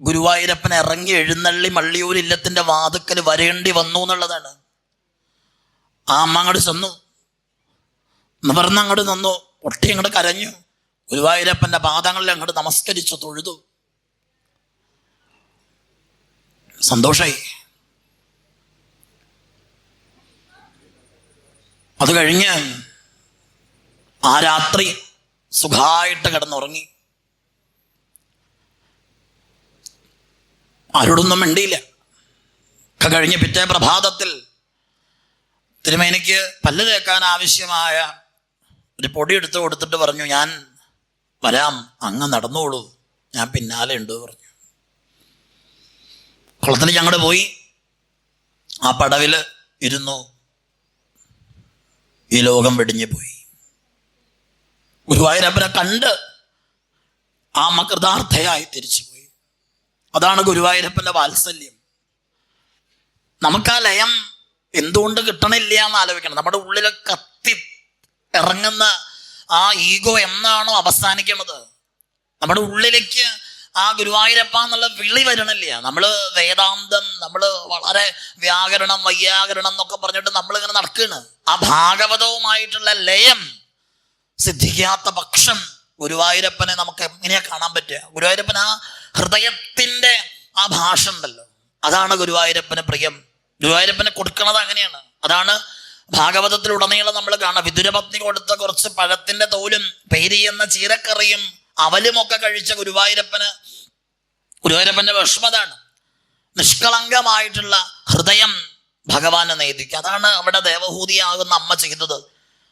ഗുരുവായൂരപ്പൻ ഇറങ്ങി എഴുന്നള്ളി മള്ളിയൂരില്ലത്തിൻ്റെ വാതുക്കൽ വരേണ്ടി വന്നു എന്നുള്ളതാണ്. ആ അമ്മ അങ്ങോട്ട് ചെന്നു, നിവർന്ന് അങ്ങോട്ട് നിന്നു, ഒട്ടി അങ്ങോട്ട് കരഞ്ഞു, ഗുരുവായൂരപ്പൻ്റെ പാദങ്ങളിൽ അങ്ങോട്ട് നമസ്കരിച്ചു, തൊഴുതു. സന്തോഷായി. അത് കഴിഞ്ഞ് ആ രാത്രി സുഖമായിട്ട് കിടന്നുറങ്ങി. ആരോടൊന്നും മിണ്ടിയില്ല. ഒക്കെ കഴിഞ്ഞ് പിറ്റേ പ്രഭാതത്തിൽ തിരുമേനിക്ക് പല്ല് തേക്കാൻ ആവശ്യമായ ഒരു പൊടി എടുത്ത് കൊടുത്തിട്ട് പറഞ്ഞു, ഞാൻ വരാം, അങ്ങ് നടന്നോളൂ, ഞാൻ പിന്നാലെ ഉണ്ട് പറഞ്ഞു. കുളത്തിൽ ഞങ്ങൾ പോയി. ആ പടവിൽ ഇരുന്നു. ഈ ലോകം വെടിഞ്ഞു പോയി. ഗുരുവായൂരപ്പനെ കണ്ട് ആ അമ്മ കൃതാർത്ഥയായി തിരിച്ചുപോയി. അതാണ് ഗുരുവായൂരപ്പൻ്റെ വാത്സല്യം. നമുക്ക് ആ ലയം എന്തുകൊണ്ട് കിട്ടണില്ല എന്ന് ആലോചിക്കണം. നമ്മുടെ ഉള്ളിൽ കത്തി ഇറങ്ങുന്ന ആ ഈഗോ എന്നാണോ അവസാനിക്കുന്നത്, നമ്മുടെ ഉള്ളിലേക്ക് ആ ഗുരുവായൂരപ്പ എന്നുള്ള വിളി വരണില്ല. നമ്മൾ വേദാന്തം, നമ്മൾ വളരെ വ്യാകരണം വൈയാകരണം എന്നൊക്കെ പറഞ്ഞിട്ട് നമ്മളിങ്ങനെ നടക്കുകയാണ്. ആ ഭാഗവതവുമായിട്ടുള്ള ലയം സിദ്ധിക്കാത്ത പക്ഷം ഗുരുവായൂരപ്പനെ നമുക്ക് എങ്ങനെയാ കാണാൻ പറ്റുക? ഗുരുവായൂരപ്പൻ ആ ഹൃദയത്തിൻ്റെ ആ ഭാഷ ഉണ്ടല്ലോ, അതാണ് ഗുരുവായൂരപ്പന് പ്രിയം. ഗുരുവായൂരപ്പനെ കൊടുക്കുന്നത് അങ്ങനെയാണ്. അതാണ് ഭാഗവതത്തിലുടനീളം നമ്മൾ കാണാം. വിതുരപത്നി കൊടുത്ത കുറച്ച് പഴത്തിൻ്റെ തോലും പേരിയെന്ന ചീരക്കറിയും അവലുമൊക്കെ കഴിച്ച ഗുരുവായൂരപ്പൻ്റെ വിഷമതാണ്. നിഷ്കളങ്കമായിട്ടുള്ള ഹൃദയം ഭഗവാനെ നേദിക്കുക. അതാണ് അവിടെ ദേവഹൂതിയാകുന്ന അമ്മ ചെയ്തത്.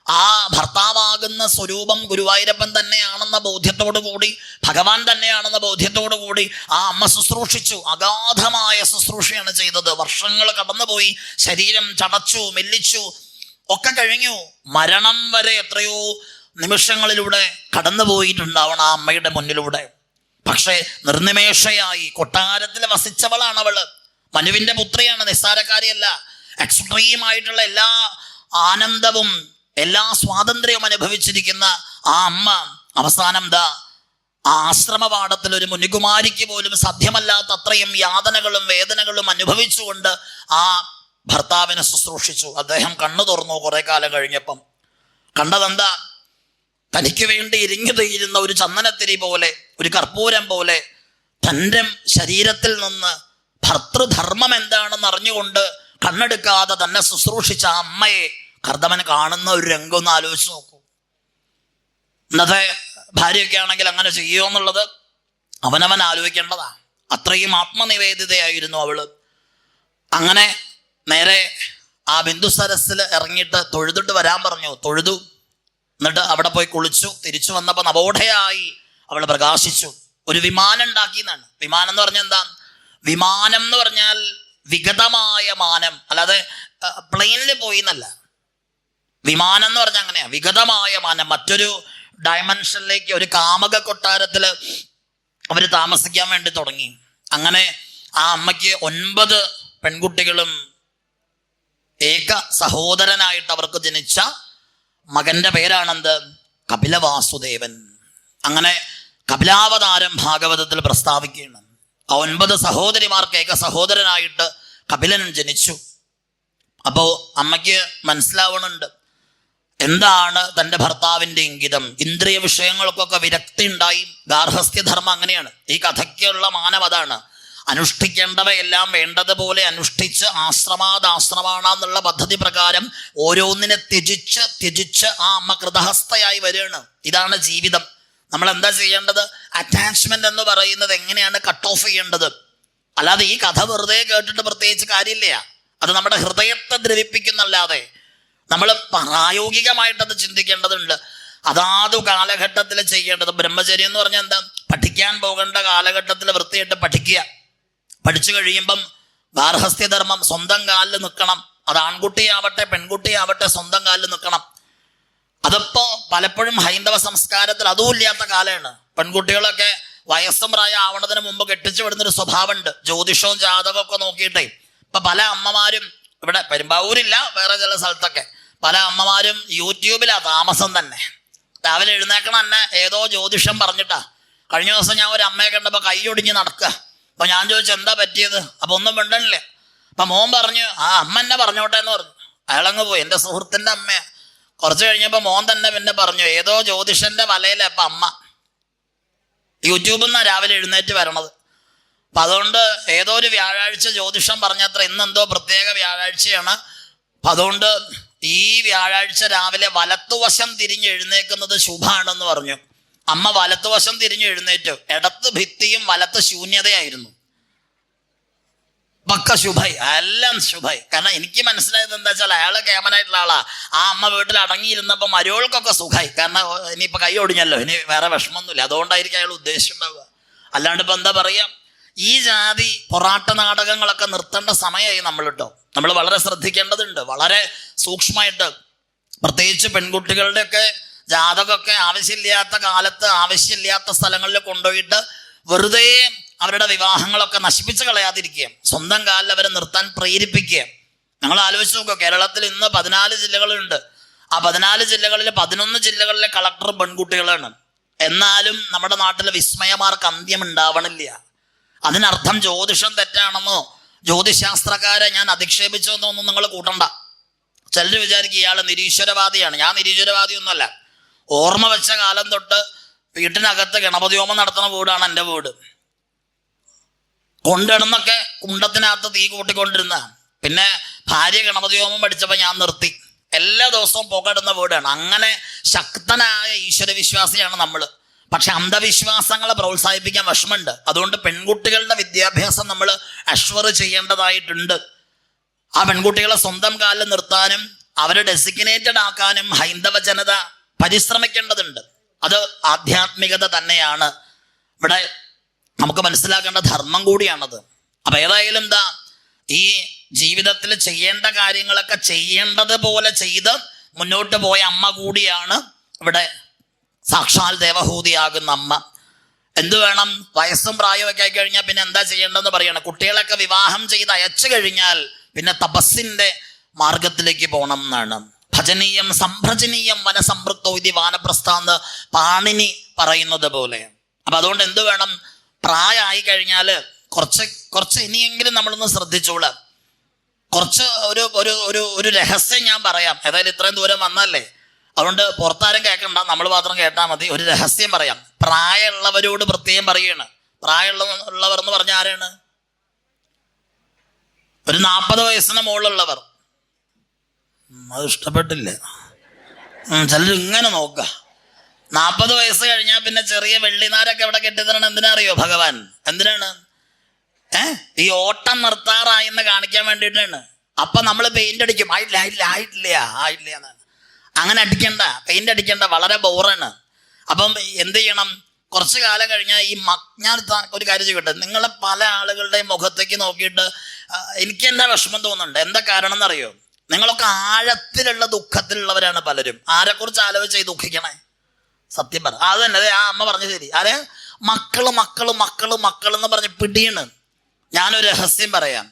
ആ ഭർത്താവാകുന്ന സ്വരൂപം ഗുരുവായൂരപ്പൻ തന്നെയാണെന്ന ബോധ്യത്തോടു കൂടി, ഭഗവാൻ തന്നെയാണെന്ന ബോധ്യത്തോടു കൂടി ആ അമ്മ ശുശ്രൂഷിച്ചു. അഗാധമായ ശുശ്രൂഷയാണ് ചെയ്തത്. വർഷങ്ങൾ കടന്നുപോയി. ശരീരം ചടച്ചു, മെല്ലിച്ചു, ഒക്കെ കഴിഞ്ഞു. മരണം വരെ എത്രയോ നിമിഷങ്ങളിലൂടെ കടന്നുപോയിട്ടുണ്ടാവണം ആ അമ്മയുടെ മുന്നിലൂടെ. പക്ഷേ നിർനിമേഷയായി കൊട്ടാരത്തിൽ വസിച്ചവളാണ് അവള്. മനുവിൻ്റെ പുത്രിയാണ്, നിസ്സാരക്കാരിയല്ല. എക്സ്ട്രീമായിട്ടുള്ള എല്ലാ ആനന്ദവും എല്ലാ സ്വാതന്ത്ര്യവും അനുഭവിച്ചിരിക്കുന്ന ആ അമ്മ അവസാനം ആ ആശ്രമപാഠത്തിൽ ഒരു മുനികുമാരിക്ക് പോലും സാധ്യമല്ലാത്ത അത്രയും യാതനകളും വേദനകളും അനുഭവിച്ചുകൊണ്ട് ആ ഭർത്താവിനെ ശുശ്രൂഷിച്ചു. അദ്ദേഹം കണ്ണു തുറന്നു. കുറെ കാലം കഴിഞ്ഞപ്പം കണ്ടതെന്താ? തനിക്ക് വേണ്ടി ഇരിഞ്ഞു തീരുന്ന ഒരു ചന്ദനത്തിരി പോലെ, ഒരു കർപ്പൂരം പോലെ തൻ്റെ ശരീരത്തിൽ നിന്ന് ഭർത്തൃധർമ്മം എന്താണെന്ന് അറിഞ്ഞുകൊണ്ട് കണ്ണെടുക്കാതെ തന്നെ ശുശ്രൂഷിച്ച ആ അമ്മയെ കർദമൻ കാണുന്ന ഒരു രംഗം ഒന്ന് ആലോചിച്ച് നോക്കൂ. ഇന്നത്തെ ഭാര്യയൊക്കെ ആണെങ്കിൽ അങ്ങനെ ചെയ്യുമോ എന്നുള്ളത് അവനവൻ ആലോചിക്കേണ്ടതാണ്. അത്രയും ആത്മനിവേദിതയായിരുന്നു അവള്. അങ്ങനെ നേരെ ആ ബിന്ദുസരസിൽ ഇറങ്ങിയിട്ട് തൊഴുതിട്ട് വരാൻ പറഞ്ഞു. തൊഴുതു. എന്നിട്ട് അവിടെ പോയി കുളിച്ചു. തിരിച്ചു വന്നപ്പോൾ നവോഢയായി അവൾ പ്രകാശിച്ചു. ഒരു വിമാനം ഉണ്ടാക്കിയെന്നാണ്. വിമാനം എന്ന് പറഞ്ഞാൽ എന്താ? വിമാനം എന്ന് പറഞ്ഞാൽ വിഗതമായ മാനം, അല്ലാതെ പ്ലെയിനിൽ പോയി എന്നല്ല. വിമാനം എന്ന് പറഞ്ഞാൽ അങ്ങനെയാ, വിഗതമായ മാനം. മറ്റൊരു ഡയമെൻഷനിലേക്ക്, ഒരു കാമക കൊട്ടാരത്തിൽ അവർ താമസിക്കാൻ വേണ്ടി തുടങ്ങി. അങ്ങനെ ആ അമ്മയ്ക്ക് 9 പെൺകുട്ടികളും ഏക സഹോദരനായിട്ട് അവർക്ക് ജനിച്ച മകന്റെ പേരാണെന്ത്? കപിലവാസുദേവൻ. അങ്ങനെ കപിലാവതാരം ഭാഗവതത്തിൽ പ്രസ്താവിക്കുകയാണ്. ആ 9 സഹോദരിമാർക്ക് ഏക സഹോദരനായിട്ട് കപിലൻ ജനിച്ചു. അപ്പോൾ അമ്മയ്ക്ക് മനസ്സിലാവണുണ്ട് എന്താണ് തൻ്റെ ഭർത്താവിൻ്റെ ഇംഗിതം. ഇന്ദ്രിയ വിഷയങ്ങൾക്കൊക്കെ വിരക്തി ഉണ്ടായി. ഗാർഹസ്ഥ്യധർമ്മം അങ്ങനെയാണ്. ഈ കഥയ്ക്കുള്ള മാനം അതാണ്. അനുഷ്ഠിക്കേണ്ടവയെല്ലാം വേണ്ടതുപോലെ അനുഷ്ഠിച്ച് ആശ്രമാണാന്നുള്ള പദ്ധതി പ്രകാരം ഓരോന്നിനെ ത്യജിച്ച് ആ അമ്മ കൃതഹസ്ഥയായി വരികയാണ്. ഇതാണ് ജീവിതം. നമ്മൾ എന്താ ചെയ്യേണ്ടത്? അറ്റാച്ച്മെന്റ് എന്ന് പറയുന്നത് എങ്ങനെയാണ് കട്ട് ഓഫ് ചെയ്യേണ്ടത്. അല്ലാതെ ഈ കഥ വെറുതെ കേട്ടിട്ട് പ്രത്യേകിച്ച് കാര്യമില്ല. അത് നമ്മുടെ ഹൃദയത്തെ ദ്രവിപ്പിക്കുന്നല്ലാതെ നമ്മൾ പ്രായോഗികമായിട്ടത് ചിന്തിക്കേണ്ടതുണ്ട്. അതാത് കാലഘട്ടത്തിൽ ചെയ്യേണ്ടത്. ബ്രഹ്മചര്യം എന്ന് പറഞ്ഞാൽ എന്താ? പഠിക്കാൻ പോകേണ്ട കാലഘട്ടത്തിൽ വൃത്തിയായിട്ട് പഠിക്കുക. പഠിച്ചു കഴിയുമ്പം ഗാർഹസ്ഥ്യധർമ്മം സ്വന്തം കാലിൽ നിൽക്കണം. അത് ആൺകുട്ടിയാവട്ടെ പെൺകുട്ടിയാവട്ടെ സ്വന്തം കാലിൽ നിൽക്കണം. അതിപ്പോൾ പലപ്പോഴും ഹൈന്ദവ സംസ്കാരത്തിൽ അതും ഇല്ലാത്ത കാലമാണ്. പെൺകുട്ടികളൊക്കെ വയസ്സും പ്രായം ആവണതിന് മുമ്പ് കെട്ടിച്ചു വിടുന്നൊരു സ്വഭാവമുണ്ട്. ജ്യോതിഷവും ജാതകവും ഒക്കെ നോക്കിയിട്ടേ ഇപ്പം പല അമ്മമാരും, ഇവിടെ പെരുമ്പാവൂരില്ല, വേറെ ചില സ്ഥലത്തൊക്കെ പല അമ്മമാരും യൂട്യൂബിലാ താമസം തന്നെ. രാവിലെ എഴുന്നേക്കണം തന്നെ ഏതോ ജ്യോതിഷം പറഞ്ഞിട്ടാ. കഴിഞ്ഞ ദിവസം ഞാൻ ഒരു അമ്മയെ കണ്ടപ്പോൾ കൈയൊടിഞ്ഞ് നടക്കുക. അപ്പം ഞാൻ ചോദിച്ചു എന്താ പറ്റിയത്? അപ്പം ഒന്നും മിണ്ടണില്ല. അപ്പം മോൻ പറഞ്ഞു ആ അമ്മ എന്നെ പറഞ്ഞോട്ടെ എന്ന് പറഞ്ഞു. അയാളങ്ങ് പോയി. എൻ്റെ സുഹൃത്തിൻ്റെ അമ്മയാണ്. കുറച്ച് കഴിഞ്ഞപ്പോൾ മോൻ തന്നെ പിന്നെ പറഞ്ഞു ഏതോ ജ്യോതിഷൻ്റെ വലയിലെ അപ്പം അമ്മ യൂട്യൂബിൽ നിന്നാണ് രാവിലെ എഴുന്നേറ്റ് വരണത്. അപ്പം അതുകൊണ്ട് ഏതോ ഒരു വ്യാഴാഴ്ച ജ്യോതിഷം പറഞ്ഞത്ര ഇന്നെന്തോ പ്രത്യേക വ്യാഴാഴ്ചയാണ്. അപ്പം അതുകൊണ്ട് ഈ വ്യാഴാഴ്ച രാവിലെ വലത്തുവശം തിരിഞ്ഞ് എഴുന്നേക്കുന്നത് ശുഭമാണെന്ന് പറഞ്ഞു. അമ്മ വലത്തുവശം തിരിഞ്ഞ് എഴുന്നേറ്റു. ഇടത്ത് ഭിത്തിയും വലത്ത് ശൂന്യതയായിരുന്നു. പക്ക ശുഭായി, എല്ലാം ശുഭായി. കാരണം എനിക്ക് മനസ്സിലായത് എന്താ വെച്ചാൽ അയാൾ കേമനായിട്ടുള്ള ആളാ. ആ അമ്മ വീട്ടിൽ അടങ്ങിയിരുന്നപ്പോൾ മരുവൾക്കൊക്കെ സുഖമായി. കാരണം ഇനിയിപ്പോൾ കൈ ഒടിഞ്ഞല്ലോ, ഇനി വേറെ വിഷമമൊന്നുമില്ല. അതുകൊണ്ടായിരിക്കും അയാൾ ഉദ്ദേശിച്ചിട്ടുണ്ടാവുക. അല്ലാണ്ട് ഇപ്പം എന്താ പറയുക, ഈ ജാതി പൊറാട്ട നാടകങ്ങളൊക്കെ നിർത്തേണ്ട സമയമായി നമ്മൾ കേട്ടോ. നമ്മൾ വളരെ ശ്രദ്ധിക്കേണ്ടതുണ്ട്, വളരെ സൂക്ഷ്മമായിട്ട്. പ്രത്യേകിച്ച് പെൺകുട്ടികളുടെയൊക്കെ ജാതകമൊക്കെ ആവശ്യമില്ലാത്ത കാലത്ത് ആവശ്യമില്ലാത്ത സ്ഥലങ്ങളിൽ കൊണ്ടുപോയിട്ട് വെറുതെ അവരുടെ വിവാഹങ്ങളൊക്കെ നശിപ്പിച്ച് കളയാതിരിക്കുക. സ്വന്തം കാലിൽ അവരെ നിർത്താൻ പ്രേരിപ്പിക്കുക. ഞങ്ങൾ ആലോചിച്ച് നോക്കുക, കേരളത്തിൽ ഇന്ന് 14 ജില്ലകളുണ്ട്. ആ 14 ജില്ലകളിൽ 11 ജില്ലകളിലെ കളക്ടർ പെൺകുട്ടികളാണ്. എന്നാലും നമ്മുടെ നാട്ടിൽ വിസ്മയമാർക്ക് അന്ത്യം ഉണ്ടാവണില്ല. അതിനർത്ഥം ജ്യോതിഷം തെറ്റാണെന്നോ ജ്യോതിശാസ്ത്രക്കാരെ ഞാൻ അധിക്ഷേപിച്ചെന്നോ ഒന്നും നിങ്ങൾ കൂട്ടണ്ട. ചിലർ വിചാരിക്കും ഇയാൾ നിരീശ്വരവാദിയാണ്. ഞാൻ നിരീശ്വരവാദിയൊന്നുമല്ല. ഓർമ്മ വെച്ച കാലം തൊട്ട് വീട്ടിനകത്ത് ഗണപതി ഹോമം നടത്തുന്ന വീടാണ് എൻ്റെ വീട്. കൊണ്ടിടുന്നൊക്കെ കുണ്ടത്തിനകത്ത് തീ കൂട്ടിക്കൊണ്ടിരുന്ന. പിന്നെ ഭാര്യ ഗണപതി ഹോമം പഠിച്ചപ്പോൾ ഞാൻ നിർത്തി. എല്ലാ ദിവസവും പുകയിടുന്ന വീടാണ്. അങ്ങനെ ശക്തനായ ഈശ്വരവിശ്വാസിയാണ് നമ്മൾ. പക്ഷെ അന്ധവിശ്വാസങ്ങളെ പ്രോത്സാഹിപ്പിക്കാൻ വിഷമമുണ്ട്. അതുകൊണ്ട് പെൺകുട്ടികളുടെ വിദ്യാഭ്യാസം നമ്മൾ അഷ്വർ ചെയ്യേണ്ടതായിട്ടുണ്ട്. ആ പെൺകുട്ടികളെ സ്വന്തം കാലിൽ നിർത്താനും അവരെ ഡെസിഗ്നേറ്റഡ് ആക്കാനും ഹൈന്ദവ ജനത പരിശ്രമിക്കേണ്ടതുണ്ട്. അത് ആധ്യാത്മികത തന്നെയാണ്. ഇവിടെ നമുക്ക് മനസ്സിലാക്കേണ്ട ധർമ്മം കൂടിയാണത്. അപ്പം ഏതായാലും എന്താ, ഈ ജീവിതത്തിൽ ചെയ്യേണ്ട കാര്യങ്ങളൊക്കെ ചെയ്യേണ്ടത് പോലെ ചെയ്ത് മുന്നോട്ട് പോയ അമ്മ കൂടിയാണ് ഇവിടെ സാക്ഷാൽ ദേവഹൂതിയാകുന്ന അമ്മ. എന്തു വേണം? വയസ്സും പ്രായമൊക്കെ ആയി കഴിഞ്ഞാൽ പിന്നെ എന്താ ചെയ്യേണ്ടതെന്ന് പറയണം. കുട്ടികളൊക്കെ വിവാഹം ചെയ്ത് അയച്ചു കഴിഞ്ഞാൽ പിന്നെ തപസ്സിൻ്റെ മാർഗത്തിലേക്ക് പോകണം എന്നാണ്. ഭജനീയം സംഭ്രജനീയം വനസംപൃക്തോ ഇത് വാനപ്രസ്ഥാന്ന് പാണിനി പറയുന്നത് പോലെ. അപ്പം അതുകൊണ്ട് എന്തു വേണം? പ്രായമായി കഴിഞ്ഞാൽ കുറച്ച് ഇനിയെങ്കിലും നമ്മളൊന്ന് ശ്രദ്ധിച്ചോളാം. കുറച്ച് ഒരു രഹസ്യം ഞാൻ പറയാം. ഏതായാലും ഇത്രയും ദൂരം വന്നല്ലേ, അതുകൊണ്ട് പുറത്താരും കേൾക്കണ്ട, നമ്മൾ മാത്രം കേട്ടാൽ മതി. ഒരു രഹസ്യം പറയാം. പ്രായമുള്ളവരോട് പ്രത്യേകം പറയുകയാണ്. പ്രായമുള്ളവർ എന്ന് പറഞ്ഞാൽ ആരാണ്? ഒരു 40 വയസ്സിന് മുകളിലുള്ളവർ. അത് ഇഷ്ടപ്പെട്ടില്ല. ചിലർ ഇങ്ങനെ നോക്കുക. 40 വയസ്സ് കഴിഞ്ഞാൽ പിന്നെ ചെറിയ വെള്ളിനാരൊക്കെ ഇവിടെ കെട്ടിത്തരണം. എന്തിനാ അറിയോ ഭഗവാൻ? എന്തിനാണ്? ഈ ഓട്ടം നിർത്താറായെന്ന് കാണിക്കാൻ വേണ്ടിയിട്ടാണ്. അപ്പം നമ്മൾ പെയിന്റ് അടിക്കും. ആയിട്ടില്ല എന്നാണ്. അങ്ങനെ അടിക്കണ്ട, പെയിന്റ് അടിക്കണ്ട, വളരെ ബോറാണ്. അപ്പം എന്ത് ചെയ്യണം? കുറച്ച് കാലം കഴിഞ്ഞാൽ ഞാൻ ഒരു കാര്യം ചെയ്യട്ടെ, നിങ്ങളെ പല ആളുകളുടെയും മുഖത്തേക്ക് നോക്കിയിട്ട് എനിക്ക് എന്താ വിഷമം തോന്നുന്നുണ്ട്. എന്താ കാരണം എന്നറിയോ? നിങ്ങളൊക്കെ ആഴത്തിലുള്ള ദുഃഖത്തിലുള്ളവരാണ് പലരും. ആരെക്കുറിച്ച് ആലോചിച്ച് ദുഃഖിക്കണേ? സത്യം പറ. അത് തന്നെ ആ അമ്മ പറഞ്ഞു ശരി. ആരെ? മക്കള് എന്ന് പറഞ്ഞ് പിടിയാണ്. ഞാനൊരു രഹസ്യം പറയാം.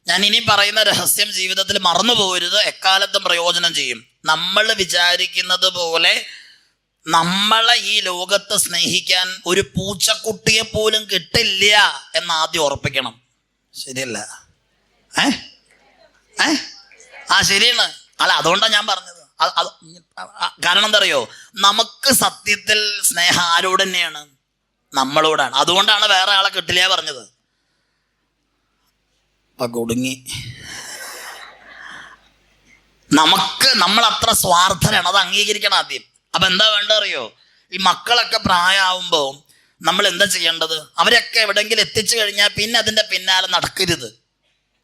ഞാൻ ഇനി പറയുന്ന രഹസ്യം ജീവിതത്തിൽ മറന്നു പോകരുത്, എക്കാലത്തും പ്രയോജനം ചെയ്യും. നമ്മൾ വിചാരിക്കുന്നത് പോലെ നമ്മളെ ഈ ലോകത്ത് സ്നേഹിക്കാൻ ഒരു പൂച്ചക്കുട്ടിയെ പോലും കിട്ടില്ല എന്ന് ആദ്യം ഉറപ്പിക്കണം. ശരിയല്ല? ശരിയാണ്. അല്ല, അതുകൊണ്ടാണ് ഞാൻ പറഞ്ഞത്. കാരണം എന്താ അറിയോ, നമുക്ക് സത്യത്തിൽ സ്നേഹം ആരോട് തന്നെയാണ്? നമ്മളോടാണ്. അതുകൊണ്ടാണ് വേറെ ആളെ കിട്ടില്ല പറഞ്ഞത്. അപ്പൊ കുടുങ്ങി. നമ്മൾ അത്ര സ്വാർത്ഥരാണ്, അത് അംഗീകരിക്കണം ആദ്യം. അപ്പൊ എന്താ വേണ്ടത് അറിയോ, ഈ മക്കളൊക്കെ പ്രായമാവുമ്പോൾ നമ്മൾ എന്താ ചെയ്യേണ്ടത്? അവരൊക്കെ എവിടെയെങ്കിലും എത്തിച്ചു കഴിഞ്ഞാൽ പിന്നെ അതിന്റെ പിന്നാലെ നടക്കരുത്.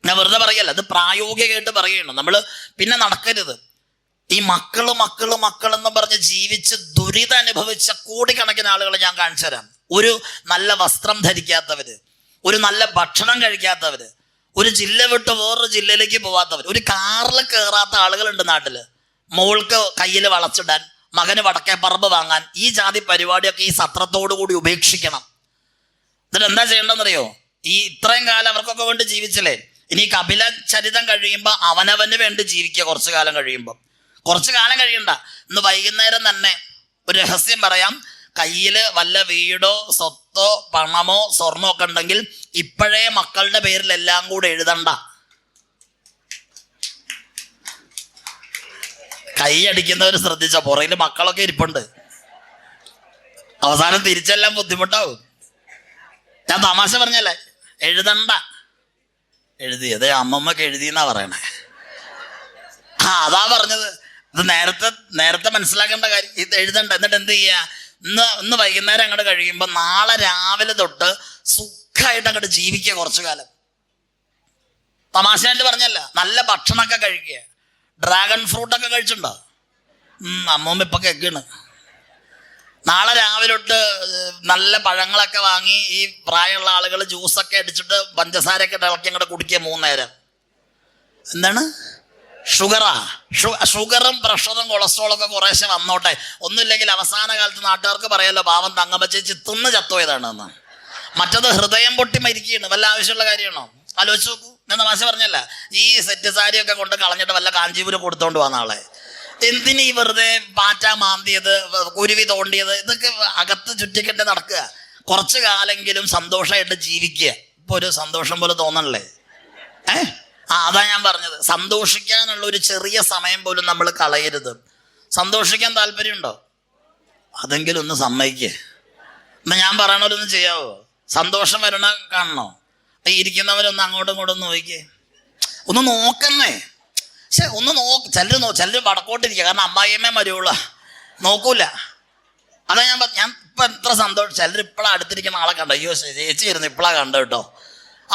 ഞാൻ വെറുതെ പറയല്ല, അത് പ്രായോഗികമായിട്ട് പറയുന്നു. നമ്മൾ പിന്നെ നടക്കരുത്. ഈ മക്കള് എന്ന് പറഞ്ഞ് ജീവിച്ച് ദുരിതം അനുഭവിച്ച കോടിക്കണക്കിന് ആളുകൾ ഞാൻ കാണിച്ചു തരാം. ഒരു നല്ല വസ്ത്രം ധരിക്കാത്തവര്, ഒരു നല്ല ഭക്ഷണം കഴിക്കാത്തവര്, ഒരു ജില്ല വിട്ട് വേറൊരു ജില്ലയിലേക്ക് പോവാത്തവർ, ഒരു കാറിൽ കയറാത്ത ആളുകളുണ്ട് നാട്ടില്. മോൾക്ക് കയ്യിൽ വളച്ചിടാൻ, മകന് വടക്കേ പറമ്പ് വാങ്ങാൻ, ഈ ജാതി പരിപാടിയൊക്കെ ഈ സത്രത്തോടു കൂടി ഉപേക്ഷിക്കണം. എന്നിട്ട് എന്താ ചെയ്യേണ്ടതെന്നറിയോ, ഈ ഇത്രയും കാലം അവർക്കൊക്കെ വേണ്ടി ജീവിച്ചില്ലേ, ഇനി കപില ചരിതം കഴിയുമ്പോൾ അവനവന് വേണ്ടി ജീവിക്കുക. കുറച്ചു കാലം കഴിയണ്ട. ഇന്ന് വൈകുന്നേരം തന്നെ ഒരു രഹസ്യം പറയാം. കയ്യിൽ വല്ല വീടോ സ്വത്തോ പണമോ സ്വർണ്ണോ ഒക്കെ ഉണ്ടെങ്കിൽ ഇപ്പോഴേ മക്കളുടെ പേരിൽ എല്ലാം കൂടെ എഴുതണ്ട. കൈ അടിക്കുന്നവർ ശ്രദ്ധിച്ച, പുറകിൽ മക്കളൊക്കെ ഇരിപ്പുണ്ട്. അവസാനം തിരിച്ചെല്ലാം ബുദ്ധിമുട്ടാവും. ഞാൻ തമാശ പറഞ്ഞല്ലേ, എഴുതണ്ട. എഴുതിയത് അമ്മമ്മക്ക് എഴുതിയെന്നാ പറയണേ. അതാ പറഞ്ഞത്. ഇത് നേരത്തെ മനസ്സിലാക്കേണ്ട കാര്യം. ഇത് എഴുതണ്ട. എന്നിട്ട് എന്ത് ചെയ്യുക, ഇന്ന് വൈകുന്നേരം അങ്ങോട്ട് കഴിയുമ്പോൾ നാളെ രാവിലെ തൊട്ട് സുഖമായിട്ട് അങ്ങോട്ട് ജീവിക്കുക കുറച്ചു കാലം. തമാശയായിട്ട് പറഞ്ഞല്ല, നല്ല ഭക്ഷണമൊക്കെ കഴിക്കുക. ഡ്രാഗൺ ഫ്രൂട്ടൊക്കെ കഴിച്ചിട്ടുണ്ടോ? അമ്മൂമ്മ ഇപ്പൊ കേൾക്കാണ്. നാളെ രാവിലെ തൊട്ട് നല്ല പഴങ്ങളൊക്കെ വാങ്ങി ഈ പ്രായമുള്ള ആളുകൾ ജ്യൂസൊക്കെ അടിച്ചിട്ട് പഞ്ചസാരയൊക്കെ ഇളക്കി അങ്ങോട്ട് കുടിക്കുക 3 നേരം. എന്താണ്? ഷുഗറും പ്രഷറും കൊളസ്ട്രോളൊക്കെ കുറേശ്ശെ വന്നോട്ടെ. ഒന്നുമില്ലെങ്കിൽ അവസാന കാലത്ത് നാട്ടുകാർക്ക് പറയാലോ, പാവം തങ്കമ്മച്ചേച്ചി തിന്ന് ചത്തുപോയതാണെന്ന്. മറ്റത് ഹൃദയം പൊട്ടി മരിക്കുകയാണ്. വല്ല ആവശ്യമുള്ള കാര്യമാണോ? ആലോചിച്ച് നോക്കൂ. ഞാൻ തമാശ പറഞ്ഞല്ല. ഈ സെറ്റ് സാരിയൊക്കെ കൊണ്ട് കളഞ്ഞിട്ട് വല്ല കാഞ്ചീപുരം കൊടുത്തോണ്ട് വന്ന ആളെ എന്തിനീ വെറുതെ പാറ്റ മാന്തിയത്, കുരുവി തോണ്ടിയത്, ഇതൊക്കെ അകത്ത് ചുറ്റിക്കെട്ട് നടക്കുക. കുറച്ചു കാലെങ്കിലും സന്തോഷമായിട്ട് ജീവിക്കുക. ഇപ്പൊ ഒരു സന്തോഷം പോലെ തോന്നണല്ലേ? അതാ ഞാൻ പറഞ്ഞത്. സന്തോഷിക്കാനുള്ള ഒരു ചെറിയ സമയം പോലും നമ്മൾ കളയരുത്. സന്തോഷിക്കാൻ താല്പര്യമുണ്ടോ? അതെങ്കിലും ഒന്ന് സമ്മതിക്കേ. എന്നാ ഞാൻ പറയണോലൊന്ന് ചെയ്യാവോ? സന്തോഷം വരണ കാണണോ? ഇരിക്കുന്നവരൊന്ന് അങ്ങോട്ടും ഇങ്ങോട്ടും ഒന്ന് നോക്കിയേ, ഒന്ന് നോക്കുന്നേ. ഒന്ന് ചിലര് വടക്കോട്ടിരിക്കുക. കാരണം അമ്മായിയമ്മേ മരുവുള്ള നോക്കൂല. അതാ ഞാൻ ഇപ്പൊ എത്ര സന്തോഷം. ചിലർ ഇപ്പോഴാണ് അടുത്തിരിക്കുന്ന ആളെ കണ്ടോ, അയ്യോ ചേച്ചി ഇരുന്ന് ഇപ്പോഴാണ് കണ്ടോ കേട്ടോ.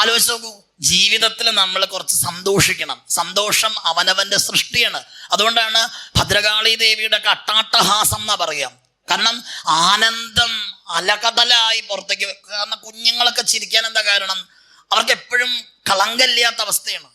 ആലോചിച്ച് നോക്കൂ. ജീവിതത്തിൽ നമ്മൾ കുറച്ച് സന്തോഷിക്കണം. സന്തോഷം അവനവന്റെ സൃഷ്ടിയാണ്. അതുകൊണ്ടാണ് ഭദ്രകാളി ദേവിയുടെ അട്ടാട്ടഹാസം എന്നാ പറയാം. കാരണം ആനന്ദം അലകതലായി പുറത്തേക്ക്. കാരണം കുഞ്ഞുങ്ങളൊക്കെ ചിരിക്കാൻ എന്താ കാരണം? അവർക്ക് എപ്പോഴും കളങ്കമില്ലാത്ത അവസ്ഥയാണ്.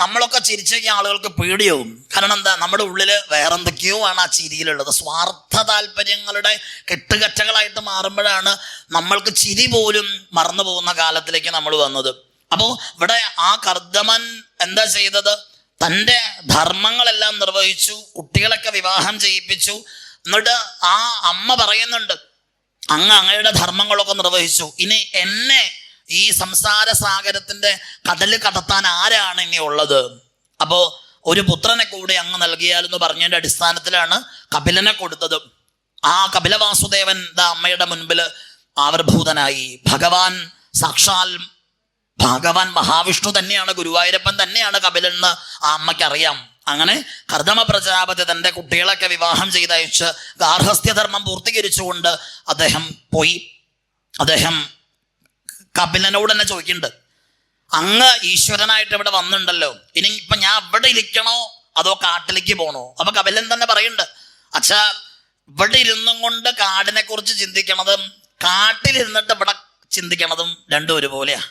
നമ്മളൊക്കെ ചിരിച്ചു കഴിഞ്ഞാൽ ആളുകൾക്ക് പേടിയാവും. കാരണം എന്താ? നമ്മുടെ ഉള്ളിൽ വേറെന്തൊക്കെയോ ആണ് ആ ചിരിയിലുള്ളത്. സ്വാർത്ഥ താല്പര്യങ്ങളുടെ കെട്ടുകറ്റകളായിട്ട് മാറുമ്പോഴാണ് നമ്മൾക്ക് ചിരി പോലും മറന്നു പോകുന്ന കാലത്തിലേക്ക് നമ്മൾ വന്നത്. അപ്പോൾ ഇവിടെ ആ കർദമൻ എന്താ ചെയ്തത്? തൻ്റെ ധർമ്മങ്ങളെല്ലാം നിർവഹിച്ചു, കുട്ടികളൊക്കെ വിവാഹം ചെയ്യിപ്പിച്ചു. എന്നിട്ട് ആ അമ്മ പറയുന്നുണ്ട്, അങ്ങയുടെ ധർമ്മങ്ങളൊക്കെ നിർവഹിച്ചു, ഇനി എന്നെ ഈ സംസാര സാഗരത്തിന്റെ കടല് കടത്താൻ ആരാണ് ഇനി ഉള്ളത്? അപ്പോ ഒരു പുത്രനെ കൂടി അങ്ങ് നൽകിയാലെന്ന് പറഞ്ഞതിന്റെ അടിസ്ഥാനത്തിലാണ് കപിലനെ കൊടുത്തത്. ആ കപില വാസുദേവൻ അമ്മയുടെ മുൻപിൽ ആവിർഭൂതനായി. സാക്ഷാൽ ഭഗവാൻ മഹാവിഷ്ണു തന്നെയാണ്, ഗുരുവായൂരപ്പൻ തന്നെയാണ് കപിലെന്ന് ആ അമ്മയ്ക്ക് അറിയാം. അങ്ങനെ കർദമ പ്രജാപതി തൻ്റെ കുട്ടികളൊക്കെ വിവാഹം ചെയ്തയച്ച് ഗാർഹസ്ഥ്യധർമ്മം പൂർത്തീകരിച്ചുകൊണ്ട് അദ്ദേഹം പോയി. അദ്ദേഹം കപിലനോട് തന്നെ ചോദിക്കുന്നുണ്ട്, അങ്ങ് ഈശ്വരനായിട്ട് ഇവിടെ വന്നിട്ടുണ്ടല്ലോ, ഇനി ഇപ്പൊ ഞാൻ ഇവിടെ ഇരിക്കണോ അതോ കാട്ടിലേക്ക് പോകണോ? അപ്പൊ കപിലൻ തന്നെ പറയുന്നുണ്ട്, അച്ഛാ ഇവിടെ ഇരുന്നും കൊണ്ട് കാടിനെ കുറിച്ച് ചിന്തിക്കണതും കാട്ടിലിരുന്നിട്ട് ഇവിടെ ചിന്തിക്കണതും രണ്ടും ഒരുപോലെയാ.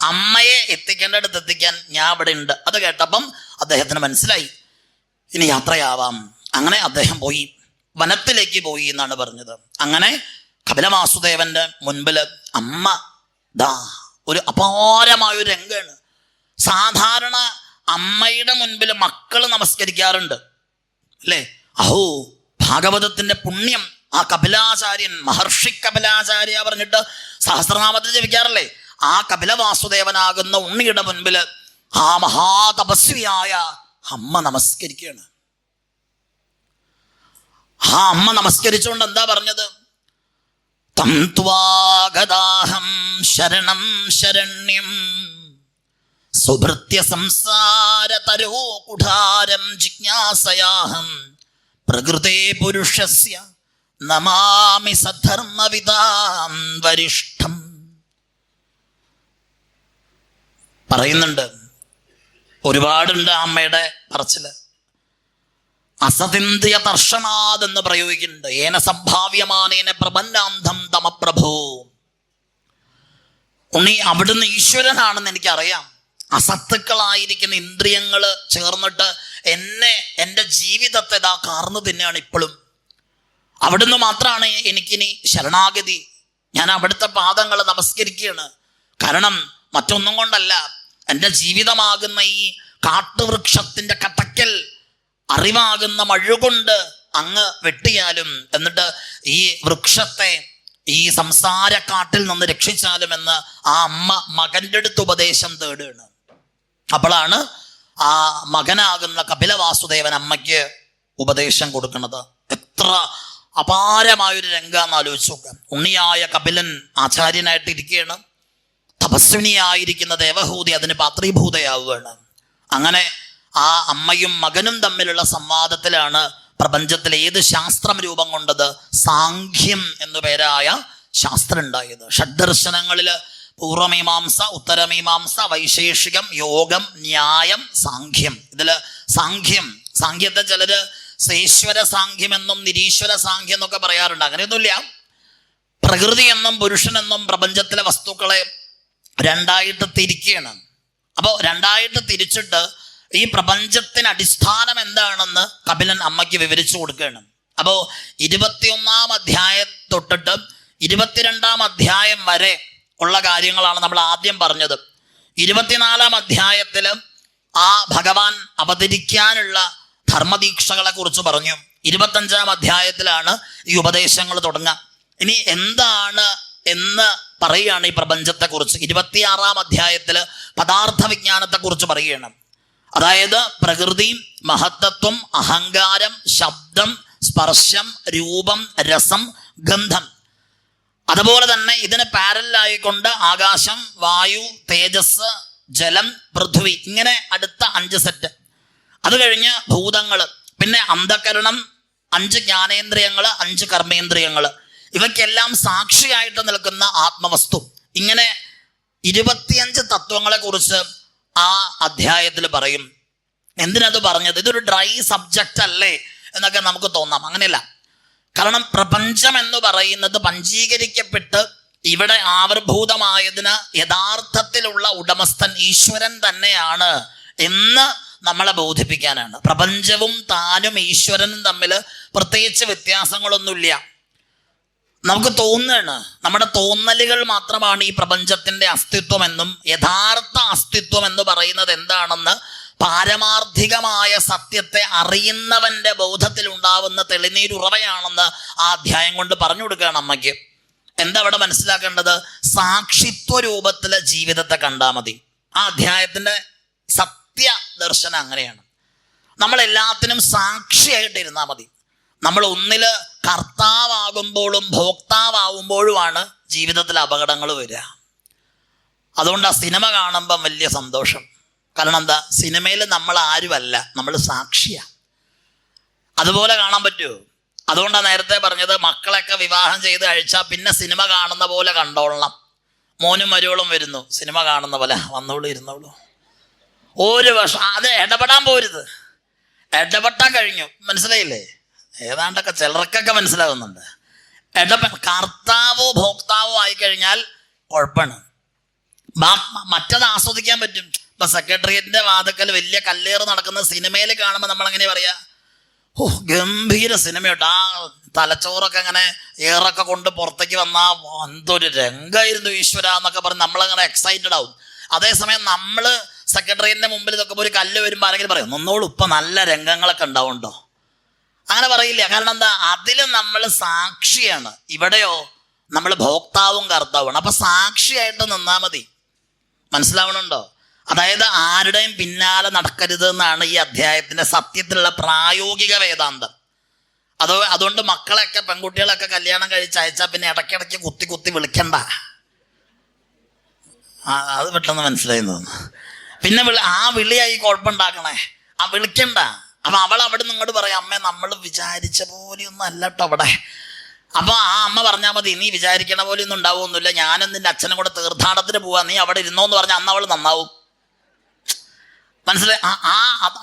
അമ്മയെ എത്തിക്കേണ്ടടുത്ത് എത്തിക്കാൻ ഞാൻ ഇവിടെ ഉണ്ട്. അത് കേട്ടപ്പം അദ്ദേഹത്തിന് മനസ്സിലായി ഇനി യാത്രയാവാം. അങ്ങനെ അദ്ദേഹം പോയി, വനത്തിലേക്ക് പോയി എന്നാണ് പറഞ്ഞത്. അങ്ങനെ കപില വാസുദേവന്റെ മുൻപിൽ അമ്മ ഒരു അപാരമായൊരു രംഗമാണ്. സാധാരണ അമ്മയുടെ മുൻപിൽ മക്കൾ നമസ്കരിക്കാറുണ്ട് അല്ലേ? അഹോ ഭാഗവതത്തിന്റെ പുണ്യം ആ കപിലാചാര്യൻ, മഹർഷി കപിലാചാര്യ പറഞ്ഞിട്ട് സഹസ്രനാമത്തിൽ ജപിക്കാറില്ലേ? ആ കപില വാസുദേവനാകുന്ന ഉണ്ണിയുടെ മുൻപിൽ ആ മഹാതപസ്വിയായ അമ്മ നമസ്കരിക്കുകയാണ്. ആ അമ്മ നമസ്കരിച്ചുകൊണ്ട് എന്താ പറഞ്ഞത്? തം ത്വാഗതാഹം ശരണം ശരണ്യം സുഭൃത്യ സംസാര തരോ കുഠാരം ജിജ്ഞാസയാഹം പ്രകൃതേ പുരുഷസ്യ നമാമി സധർമ്മവിദാം വരിഷ്ഠം. പറയുന്നുണ്ട്, ഒരുപാടുണ്ട് അമ്മയുടെ പറച്ചില്. അസതിന്ധ്യ തർഷണാദ് എന്ന് പ്രയോഗിക്കുന്നുണ്ട്. ഏന സംഭാവ്യമാനേന പ്രപന്നാന്ധം തമപ്രഭോ. ഉണ്ണി, അവിടുന്ന് ഈശ്വരനാണെന്ന് എനിക്കറിയാം. അസത്തുക്കളായിരിക്കുന്ന ഇന്ദ്രിയങ്ങൾ ചേർന്നിട്ട് എൻ്റെ ജീവിതത്തെ ഇതാ കാർന്നു തന്നെയാണ് ഇപ്പോഴും. അവിടുന്ന് മാത്രമാണ് എനിക്കിനി ശരണാഗതി. ഞാൻ അവിടുത്തെ പാദങ്ങൾ നമസ്കരിക്കുകയാണ്. കാരണം മറ്റൊന്നും കൊണ്ടല്ല, എൻ്റെ ജീവിതമാകുന്ന ഈ കാട്ടുവൃക്ഷത്തിൻ്റെ കട്ടക്കൽ അറിവാകുന്ന മഴുകൊണ്ട് അങ്ങ് വെട്ടിയാലും, എന്നിട്ട് ഈ വൃക്ഷത്തെ ഈ സംസാരക്കാട്ടിൽ നിന്ന് രക്ഷിച്ചാലും എന്ന് ആ അമ്മ മകൻ്റെ അടുത്ത് ഉപദേശം തേടുകയാണ്. അപ്പോഴാണ് ആ മകനാകുന്ന കപില വാസുദേവൻ അമ്മയ്ക്ക് ഉപദേശം കൊടുക്കുന്നത്. എത്ര അപാരമായൊരു രംഗാന്ന് ആലോചിച്ച് നോക്കാം. ഉണ്ണിയായ കപിലൻ ആചാര്യനായിട്ട് ഇരിക്കുകയാണ്. തപസ്വിനിയായിരിക്കുന്ന ദേവഹൂതി അതിന് പാത്രീഭൂതയാവുകയാണ്. അങ്ങനെ ആ അമ്മയും മകനും തമ്മിലുള്ള സംവാദത്തിലാണ് പ്രപഞ്ചത്തിലെ ഏത് ശാസ്ത്രം രൂപം കൊണ്ടത്? സാഖ്യം എന്നു പേരായ ശാസ്ത്രം ഉണ്ടായത്. ഷഡ്ദർശനങ്ങളിൽ പൂർവമീമാംസ, ഉത്തരമീമാംസ, വൈശേഷികം, യോഗം, ന്യായം, സാഖ്യം. ഇതിൽ സാഖ്യത്തെ ചിലര് ഈശ്വര സാഖ്യമെന്നും നിരീശ്വര സാഖ്യം എന്നൊക്കെ പറയാറുണ്ട്. അങ്ങനെയൊന്നുമില്ല. പ്രകൃതി എന്നും പുരുഷനെന്നും പ്രപഞ്ചത്തിലെ വസ്തുക്കളെ രണ്ടായിട്ട് തിരിക്കുകയാണ്. അപ്പോൾ രണ്ടായിട്ട് തിരിച്ചിട്ട് ഈ പ്രപഞ്ചത്തിന് അടിസ്ഥാനം എന്താണെന്ന് കപിലൻ അമ്മയ്ക്ക് വിവരിച്ചു കൊടുക്കുകയാണ്. അപ്പോൾ 21-ാം അധ്യായം തൊട്ടിട്ട് 22-ാം അധ്യായം വരെ ഉള്ള കാര്യങ്ങളാണ് നമ്മൾ ആദ്യം പറഞ്ഞത്. 24-ാം അധ്യായത്തിൽ ആ ഭഗവാൻ അവതരിക്കാനുള്ള ധർമ്മദീക്ഷകളെ കുറിച്ച് പറഞ്ഞു. 25-ാം അധ്യായത്തിലാണ് ഈ ഉപദേശങ്ങൾ തുടങ്ങുക. ഇനി എന്താണ് എന്ന് പറയുകയാണ് ഈ പ്രപഞ്ചത്തെക്കുറിച്ച്. 26-ാം അധ്യായത്തിൽ പദാർത്ഥ വിജ്ഞാനത്തെക്കുറിച്ച് പറയുകയാണ്. അതായത് പ്രകൃതി, മഹത്തത്വം, അഹങ്കാരം, ശബ്ദം, സ്പർശം, രൂപം, രസം, ഗന്ധം. അതുപോലെ തന്നെ ഇതിന് പാരലായിക്കൊണ്ട് ആകാശം, വായു, തേജസ്, ജലം, പൃഥ്വി, ഇങ്ങനെ അടുത്ത 5 സെറ്റ്. അത് കഴിഞ്ഞ് ഭൂതങ്ങൾ, പിന്നെ അന്ധകരണം, 5 ജ്ഞാനേന്ദ്രിയങ്ങൾ, 5 കർമ്മേന്ദ്രിയങ്ങൾ, ഇവയ്ക്കെല്ലാം സാക്ഷിയായിട്ട് നിൽക്കുന്ന ആത്മവസ്തു. ഇങ്ങനെ 25 തത്വങ്ങളെ കുറിച്ച് ആ അധ്യായത്തിൽ പറയും. എന്തിനത് പറഞ്ഞത്? ഇതൊരു ഡ്രൈ സബ്ജക്റ്റ് അല്ലേ എന്നൊക്കെ നമുക്ക് തോന്നാം. അങ്ങനെയല്ല. കാരണം പ്രപഞ്ചം എന്ന് പറയുന്നത് പഞ്ചീകരിക്കപ്പെട്ട് ഇവിടെ ആവിർഭൂതമായതിന് യഥാർത്ഥത്തിലുള്ള ഉടമസ്ഥൻ ഈശ്വരൻ തന്നെയാണ് എന്ന് നമ്മളെ ബോധിപ്പിക്കാനാണ്. പ്രപഞ്ചവും താനും ഈശ്വരനും തമ്മിൽ പ്രത്യേകിച്ച് വ്യത്യാസങ്ങളൊന്നുമില്ല. നമുക്ക് തോന്നുകയാണ്, നമ്മുടെ തോന്നലുകൾ മാത്രമാണ് ഈ പ്രപഞ്ചത്തിന്റെ അസ്തിത്വം എന്നും യഥാർത്ഥ അസ്തിത്വം എന്ന് പറയുന്നത് എന്താണെന്ന് പാരമാർത്ഥികമായ സത്യത്തെ അറിയുന്നവന്റെ ബോധത്തിൽ ഉണ്ടാവുന്ന തെളിനീരുറവയാണെന്ന് ആ അധ്യായം കൊണ്ട് പറഞ്ഞു കൊടുക്കുകയാണ് അമ്മയ്ക്ക്. എന്താ അവിടെ മനസ്സിലാക്കേണ്ടത്? സാക്ഷിത്വ രൂപത്തിലെ ജീവിതത്തെ കണ്ടാൽ മതി. ആ അധ്യായത്തിന്റെ സത്യ ദർശനം അങ്ങനെയാണ്. നമ്മൾ എല്ലാത്തിനും സാക്ഷിയായിട്ട് ഇരുന്നാൽ മതി. നമ്മൾ ഒന്നില് കർത്താവാകുമ്പോഴും ഭോക്താവുമ്പോഴുമാണ് ജീവിതത്തിൽ അപകടങ്ങൾ വരിക. അതുകൊണ്ട് ആ സിനിമ കാണുമ്പം വലിയ സന്തോഷം. കാരണം എന്താ? സിനിമയിൽ നമ്മൾ ആരുമല്ല, നമ്മൾ സാക്ഷിയാണ്. അതുപോലെ കാണാൻ പറ്റുമോ? അതുകൊണ്ടാണ് നേരത്തെ പറഞ്ഞത്, മക്കളൊക്കെ വിവാഹം ചെയ്ത് കഴിച്ചാൽ പിന്നെ സിനിമ കാണുന്ന പോലെ കണ്ടോളണം. മോനും മരുവളും വരുന്നു, സിനിമ കാണുന്ന പോലെ വന്നോളൂ, ഇരുന്നോളൂ. ഒരു വർഷം അത് ഇടപെടാൻ പോരുത്. ഇടപെട്ടാൻ കഴിഞ്ഞു, മനസ്സിലായില്ലേ? ഏതാണ്ടൊക്കെ ചിലർക്കൊക്കെ മനസ്സിലാകുന്നുണ്ട്. കർത്താവോ ഭോക്താവോ ആയിക്കഴിഞ്ഞാൽ കുഴപ്പമാണ്. മറ്റത് ആസ്വദിക്കാൻ പറ്റും. ഇപ്പൊ സെക്രട്ടേറിയറ്റിന്റെ വാതക്കൽ വലിയ കല്ലേറ് നടക്കുന്ന സിനിമയിൽ കാണുമ്പോൾ നമ്മൾ എങ്ങനെ പറയാ? ഓ, ഗംഭീര സിനിമയോട്ട് ആ തലച്ചോറൊക്കെ അങ്ങനെ ഏറൊക്കെ കൊണ്ട് പുറത്തേക്ക് വന്നാ എന്തൊരു രംഗമായിരുന്നു ഈശ്വര എന്നൊക്കെ പറഞ്ഞ് നമ്മളങ്ങനെ എക്സൈറ്റഡ് ആവും. അതേസമയം നമ്മള് സെക്രട്ടേറിയറ്റിന്റെ മുമ്പിൽ ഇതൊക്കെ ഒരു കല്ല് വരുമ്പോൾ ആരെങ്കിലും പറയും, ഒന്നോളൂ ഇപ്പൊ നല്ല രംഗങ്ങളൊക്കെ ഉണ്ടാവുണ്ടോ? അങ്ങനെ പറയില്ല. കാരണം എന്താ? അതിൽ നമ്മൾ സാക്ഷിയാണ്. ഇവിടെയോ നമ്മൾ ഭോക്താവും കർത്താവുമാണ്. അപ്പൊ സാക്ഷിയായിട്ട് നിന്നാ മതി. മനസ്സിലാവണുണ്ടോ? അതായത് ആരുടെയും പിന്നാലെ നടക്കരുത് എന്നാണ് ഈ അധ്യായത്തിന്റെ സത്യത്തിലുള്ള പ്രായോഗിക വേദാന്തം. അതുകൊണ്ട് മക്കളൊക്കെ, പെൺകുട്ടികളൊക്കെ കല്യാണം കഴിച്ച് അയച്ചാൽ പിന്നെ ഇടയ്ക്കിടയ്ക്ക് കുത്തി കുത്തി വിളിക്കണ്ട. അത് പെട്ടെന്ന് മനസ്സിലായി തോന്നുന്നു. പിന്നെ ആ വിളിയായി കുഴപ്പമുണ്ടാക്കണേ, ആ വിളിക്കണ്ട. അപ്പൊ അവൾ അവിടെ നിന്ന് ഇങ്ങോട്ട് പറയാം, അമ്മ നമ്മൾ വിചാരിച്ച പോലെയൊന്നും അല്ല കേട്ടോ അവിടെ. അപ്പൊ ആ അമ്മ പറഞ്ഞാൽ മതി, നീ വിചാരിക്കണ പോലെ ഒന്നും ഉണ്ടാവുമൊന്നുമില്ല, ഞാനും നിന്റെ അച്ഛനും കൂടെ തീർത്ഥാടനത്തിന് പോവാ, നീ അവിടെ ഇരുന്നോന്ന് പറഞ്ഞാൽ അന്ന് അവൾ നന്നാവും. മനസ്സിലായി?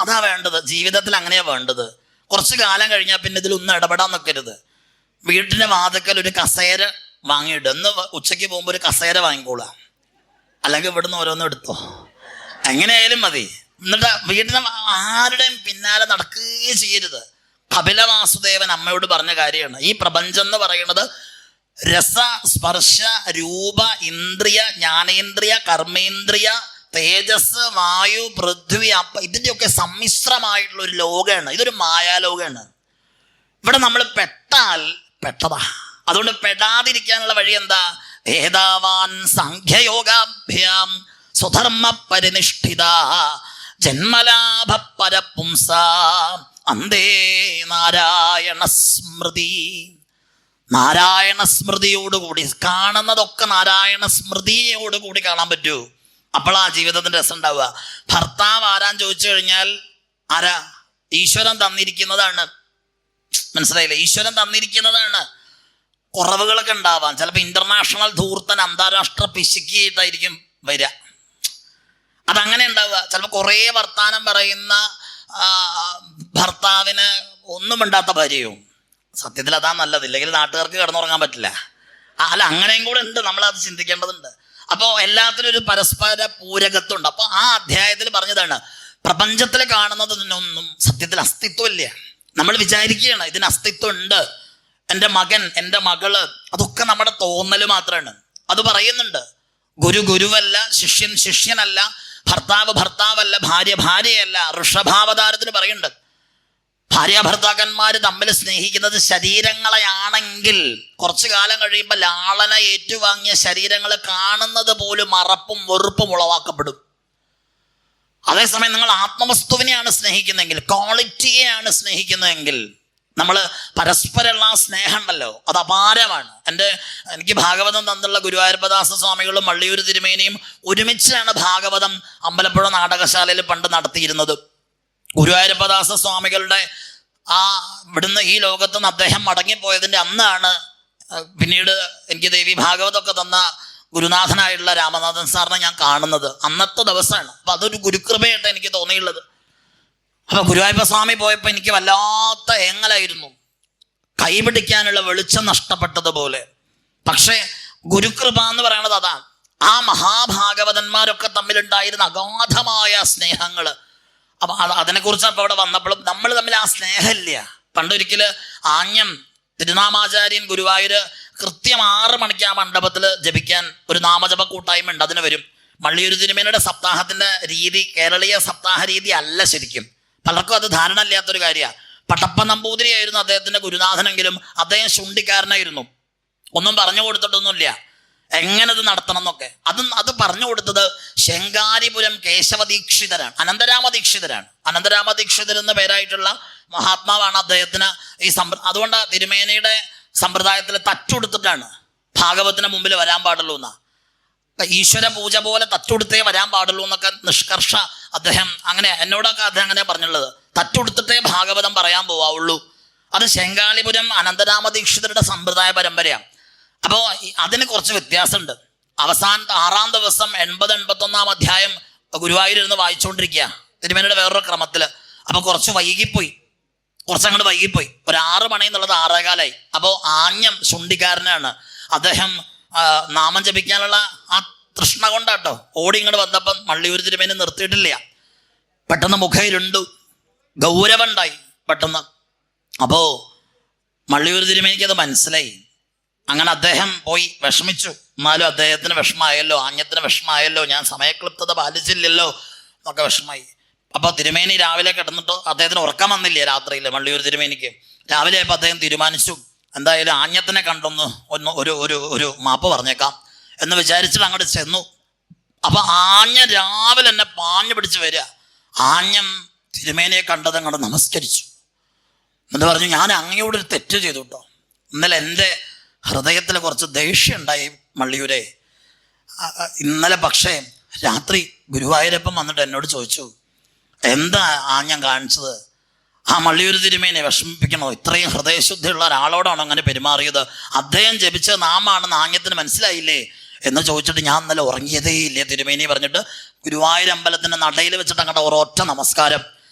അതാ വേണ്ടത്. ജീവിതത്തിൽ അങ്ങനെയാ വേണ്ടത്. കുറച്ച് കാലം കഴിഞ്ഞാൽ പിന്നെ ഇതിലൊന്നും ഇടപെടാൻ നിൽക്കരുത്. വീട്ടിന്റെ വാതിക്കൽ ഒരു കസേര വാങ്ങിയിട്ട് എന്ന് ഉച്ചയ്ക്ക് പോകുമ്പോൾ ഒരു കസേര വാങ്ങിക്കോളാം, അല്ലെങ്കിൽ ഇവിടുന്ന് ഓരോന്നും എടുത്തോ, എങ്ങനെയായാലും മതി. എന്നിട്ട് വീട്ടിന് ആരുടെയും പിന്നാലെ നടക്കുകയും ചെയ്യരുത്. കപില വാസുദേവൻ അമ്മയോട് പറഞ്ഞ കാര്യമാണ്. ഈ പ്രപഞ്ചം എന്ന് പറയുന്നത് രസ, സ്പർശ, രൂപ, ഇന്ദ്രിയ, ജ്ഞാനേന്ദ്രിയ, കർമ്മേന്ദ്രിയ, തേജസ്, വായു, പൃഥ്വി, ഇതിൻ്റെയൊക്കെ സമ്മിശ്രമായിട്ടുള്ള ഒരു ലോകമാണ്. ഇതൊരു മായാലോകമാണ്. ഇവിടെ നമ്മൾ പെട്ടാൽ പെട്ടതാ. അതുകൊണ്ട് പെടാതിരിക്കാനുള്ള വഴി എന്താ? ഏതാവാൻ സാഖ്യയോഗാഭ്യാം സ്വധർമ്മ പരിനിഷ്ഠിത ജന്മലാഭ പരപുംസ അന്തേ നാരായണ സ്മൃതി. നാരായണ സ്മൃതിയോടുകൂടി കാണുന്നതൊക്കെ നാരായണ സ്മൃതിയോടുകൂടി കാണാൻ പറ്റൂ. അപ്പോഴാ ജീവിതത്തിന്റെ രസം ഉണ്ടാവുക. ഭർത്താവ് ആരാൻ ചോദിച്ചു കഴിഞ്ഞാൽ ആരാ? ഈശ്വരൻ തന്നിരിക്കുന്നതാണ്. മനസ്സിലായില്ലേ? ഈശ്വരൻ തന്നിരിക്കുന്നതാണ്. കുറവുകളൊക്കെ ഉണ്ടാവാം. ചിലപ്പോൾ ഇന്റർനാഷണൽ ധൂർത്തൻ, അന്താരാഷ്ട്ര പിശുക്കിയിട്ടായിരിക്കും വരിക. അതങ്ങനെ ഉണ്ടാവുക. ചിലപ്പോൾ കുറേ വർത്താനം പറയുന്ന ഭർത്താവിന് ഒന്നും മിണ്ടാത്ത ഭാര്യയും. സത്യത്തിൽ അതാ നല്ലത്. ഇല്ലെങ്കിൽ നാട്ടുകാർക്ക് കിടന്നുറങ്ങാൻ പറ്റില്ല. അല്ല, അങ്ങനെയും കൂടെ ഉണ്ട്. നമ്മളത് ചിന്തിക്കേണ്ടതുണ്ട്. അപ്പോൾ എല്ലാത്തിനും ഒരു പരസ്പര പൂരകത്വമുണ്ട്. അപ്പോൾ ആ അധ്യായത്തിൽ പറഞ്ഞതാണ്, പ്രപഞ്ചത്തിൽ കാണുന്നതിനൊന്നും സത്യത്തിൽ അസ്തിത്വമില്ല. നമ്മൾ വിചാരിക്കുകയാണ് ഇതിന് അസ്തിത്വം ഉണ്ട്. എൻ്റെ മകൻ, എൻ്റെ മകള്, അതൊക്കെ നമ്മുടെ തോന്നൽ മാത്രമാണ്. അത് പറയുന്നുണ്ട്. ഗുരു ഗുരുവല്ല, ശിഷ്യൻ ശിഷ്യനല്ല, ഭർത്താവ് ഭർത്താവല്ല, ഭാര്യ ഭാര്യയല്ല. ഋഷഭാവതാരത്തിന് പറയുന്നുണ്ട്, ഭാര്യ ഭർത്താക്കന്മാർ തമ്മിൽ സ്നേഹിക്കുന്നത് ശരീരങ്ങളെയാണെങ്കിൽ കുറച്ചു കാലം കഴിയുമ്പോൾ ലാളന ഏറ്റുവാങ്ങിയ ശരീരങ്ങൾ കാണുന്നത് പോലും മറപ്പും വെറുപ്പും ഉളവാക്കപ്പെടും. അതേസമയം നിങ്ങൾ ആത്മവസ്തുവിനെയാണ് സ്നേഹിക്കുന്നതെങ്കിൽ, ക്വാളിറ്റിയെയാണ് സ്നേഹിക്കുന്നതെങ്കിൽ, നമ്മൾ പരസ്പരമുള്ള ആ സ്നേഹം ഉണ്ടല്ലോ, അത് അപാരമാണ്. എനിക്ക് ഭാഗവതം തന്നുള്ള ഗുരുവായൂരപ്പദാസ സ്വാമികളും വള്ളിയൂർ തിരുമേനിയും ഒരുമിച്ചാണ് ഭാഗവതം അമ്പലപ്പുഴ നാടകശാലയിൽ പണ്ട് നടത്തിയിരുന്നത്. ഗുരുവായൂരപ്പദാസ സ്വാമികളുടെ ഇവിടുന്ന് ഈ ലോകത്ത് നിന്ന് അദ്ദേഹം മടങ്ങിപ്പോയതിൻ്റെ അന്നാണ് പിന്നീട് എനിക്ക് ദേവി ഭാഗവതമൊക്കെ തന്ന ഗുരുനാഥനായിട്ടുള്ള രാമനാഥൻ സാറിനെ ഞാൻ കാണുന്നത്. അന്നത്തെ ദിവസമാണ്. അപ്പം അതൊരു ഗുരുകൃപയായിട്ട് എനിക്ക് തോന്നിയുള്ളത്. അപ്പം ഗുരുവായൂരപ്പ സ്വാമി പോയപ്പോൾ എനിക്ക് വല്ലാത്ത ഏങ്ങലായിരുന്നു, കൈപിടിക്കാനുള്ള വെളിച്ചം നഷ്ടപ്പെട്ടതുപോലെ. പക്ഷേ ഗുരുകൃപ എന്ന് പറയുന്നത് അതാണ്. ആ മഹാഭാഗവതന്മാരൊക്കെ തമ്മിലുണ്ടായിരുന്ന അഗാധമായ സ്നേഹങ്ങൾ, അപ്പം അതിനെക്കുറിച്ച് അപ്പോൾ അവിടെ വന്നപ്പോഴും നമ്മൾ തമ്മിൽ ആ സ്നേഹമില്ല. പണ്ടൊരിക്കൽ ആഞ്ഞം തിരുനാമാചാര്യൻ ഗുരുവായൂർ കൃത്യം 6 മണിക്ക് ആ മണ്ഡപത്തിൽ ജപിക്കാൻ ഒരു നാമജപ കൂട്ടായ്മ ഉണ്ട്. അതിന് വരും. വള്ളിയൂർ തിരുമേനിയുടെ സപ്താഹത്തിന്റെ രീതി കേരളീയ സപ്താഹ രീതി അല്ല ശരിക്കും. പലർക്കും അത് ധാരണ ഇല്ലാത്തൊരു കാര്യമാണ്. പട്ടപ്പ നമ്പൂതിരിയായിരുന്നു അദ്ദേഹത്തിന്റെ ഗുരുനാഥനെങ്കിലും അദ്ദേഹം ശുണ്ഠിക്കാരനായിരുന്നു. ഒന്നും പറഞ്ഞു കൊടുത്തിട്ടൊന്നുമില്ല എങ്ങനെ ഇത് നടത്തണം എന്നൊക്കെ. അത് പറഞ്ഞു കൊടുത്തത് ശൃംഗാരിപുരം കേശവദീക്ഷിതരാണ്, അനന്തരാമദീക്ഷിതരാണ്. അനന്തരാമദീക്ഷിതർ എന്ന പേരായിട്ടുള്ള മഹാത്മാവാണ് അദ്ദേഹത്തിന് ഈ അതുകൊണ്ട് തിരുമേനിയുടെ സമ്പ്രദായത്തിൽ തച്ചുകൊടുത്തിട്ടാണ് ഭാഗവത്തിന് മുമ്പിൽ വരാൻ പാടുള്ളൂ എന്നാ. ഈശ്വര പൂജ പോലെ തച്ചുകൊടുത്തേ വരാൻ പാടുള്ളൂ എന്നൊക്കെ നിഷ്കർഷ അദ്ദേഹം അങ്ങനെ എന്നോടൊക്കെ അദ്ദേഹം അങ്ങനെ പറഞ്ഞുള്ളത്. തച്ചുകൊടുത്തിട്ടേ ഭാഗവതം പറയാൻ പോവാവുള്ളൂ. അത് ശൃംഗാരിപുരം അനന്തരാമദീക്ഷിതരുടെ സമ്പ്രദായ പരമ്പരയാണ്. അപ്പോൾ അതിന് കുറച്ച് വ്യത്യാസമുണ്ട്. അവസാനത്തെ 6-ാം ദിവസം 80-81 അധ്യായം ഗുരുവായൂരിരുന്ന് വായിച്ചുകൊണ്ടിരിക്കുക തിരുമേനിയുടെ വേറൊരു ക്രമത്തിൽ. അപ്പോൾ കുറച്ചങ്ങോട്ട് വൈകിപ്പോയി. ഒരു 6 മണി എന്നുള്ളത് 6:15. അപ്പോൾ ആഞ്ഞം ശുണ്ഠിക്കാരനാണ് അദ്ദേഹം. നാമം ജപിക്കാനുള്ള ആ തൃഷ്ണ കൊണ്ടാട്ടോ ഓടി ഇങ്ങോട്ട് വന്നപ്പം വള്ളിയൂർ തിരുമേനി നിർത്തിയിട്ടില്ല. പെട്ടെന്ന് മുഖയിരുണ്ടു, ഗൗരവമുണ്ടായി പെട്ടെന്ന്. അപ്പോൾ വള്ളിയൂർ തിരുമേനിക്ക് അത് മനസ്സിലായി. അങ്ങനെ അദ്ദേഹം പോയി വിഷമിച്ചു. എന്നാലും അദ്ദേഹത്തിന് വിഷമമായല്ലോ, ആഞ്ഞത്തിന് വിഷമമായല്ലോ, ഞാൻ സമയക്ലിപ്തത പാലിച്ചില്ലല്ലോ എന്നൊക്കെ വിഷമമായി. അപ്പോൾ തിരുമേനി രാവിലെ കിടന്നിട്ട് അദ്ദേഹത്തിന് ഉറക്കം വന്നില്ല രാത്രിയിൽ വള്ളിയൂർ തിരുമേനിക്ക്. രാവിലെ ആയപ്പോൾ അദ്ദേഹം തീരുമാനിച്ചു, എന്തായാലും ആഞ്ഞത്തിനെ കണ്ടൊന്ന് ഒരു ഒരു ഒരു മാപ്പ് പറഞ്ഞേക്കാം എന്ന് വിചാരിച്ചിട്ട് അങ്ങോട്ട് ചെന്നു. അപ്പൊ ആഞ്ഞ രാവിലെ എന്നെ പാഞ്ഞു പിടിച്ച് വരിക. ആഞ്ഞം തിരുമേനിയെ കണ്ടത് അങ്ങോട്ട് നമസ്കരിച്ചു. എന്ന് പറഞ്ഞു, ഞാൻ അങ്ങയോട് ഒരു തെറ്റ് ചെയ്തു കേട്ടോ. ഇന്നലെ എൻ്റെ ഹൃദയത്തിൽ കുറച്ച് ദേഷ്യം ഉണ്ടായി മള്ളിയൂരെ. ഇന്നലെ പക്ഷേ രാത്രി ഗുരുവായൂരപ്പൻ വന്നിട്ട് എന്നോട് ചോദിച്ചു, എന്താ ആഞ്ഞം കാണിച്ചത്? ആ മള്ളിയൂർ തിരുമേനെ വിഷമിപ്പിക്കണോ? ഇത്രയും ഹൃദയശുദ്ധിയുള്ള ഒരാളോടാണോ അങ്ങനെ പെരുമാറിയത്? അദ്ദേഹം ജപിച്ച നാമാണെന്ന് ആഞ്ഞത്തിന് മനസ്സിലായില്ലേ എന്ന് ചോദിച്ചിട്ട് ഞാൻ ഇന്നലെ ഉറങ്ങിയതേ ഇല്ലേ തിരുമേനി പറഞ്ഞിട്ട് ഗുരുവായൂർ അമ്പലത്തിൻ്റെ നടയിൽ വെച്ചിട്ട് അങ്ങോട്ട് ഒരൊറ്റ നമസ്കാരം.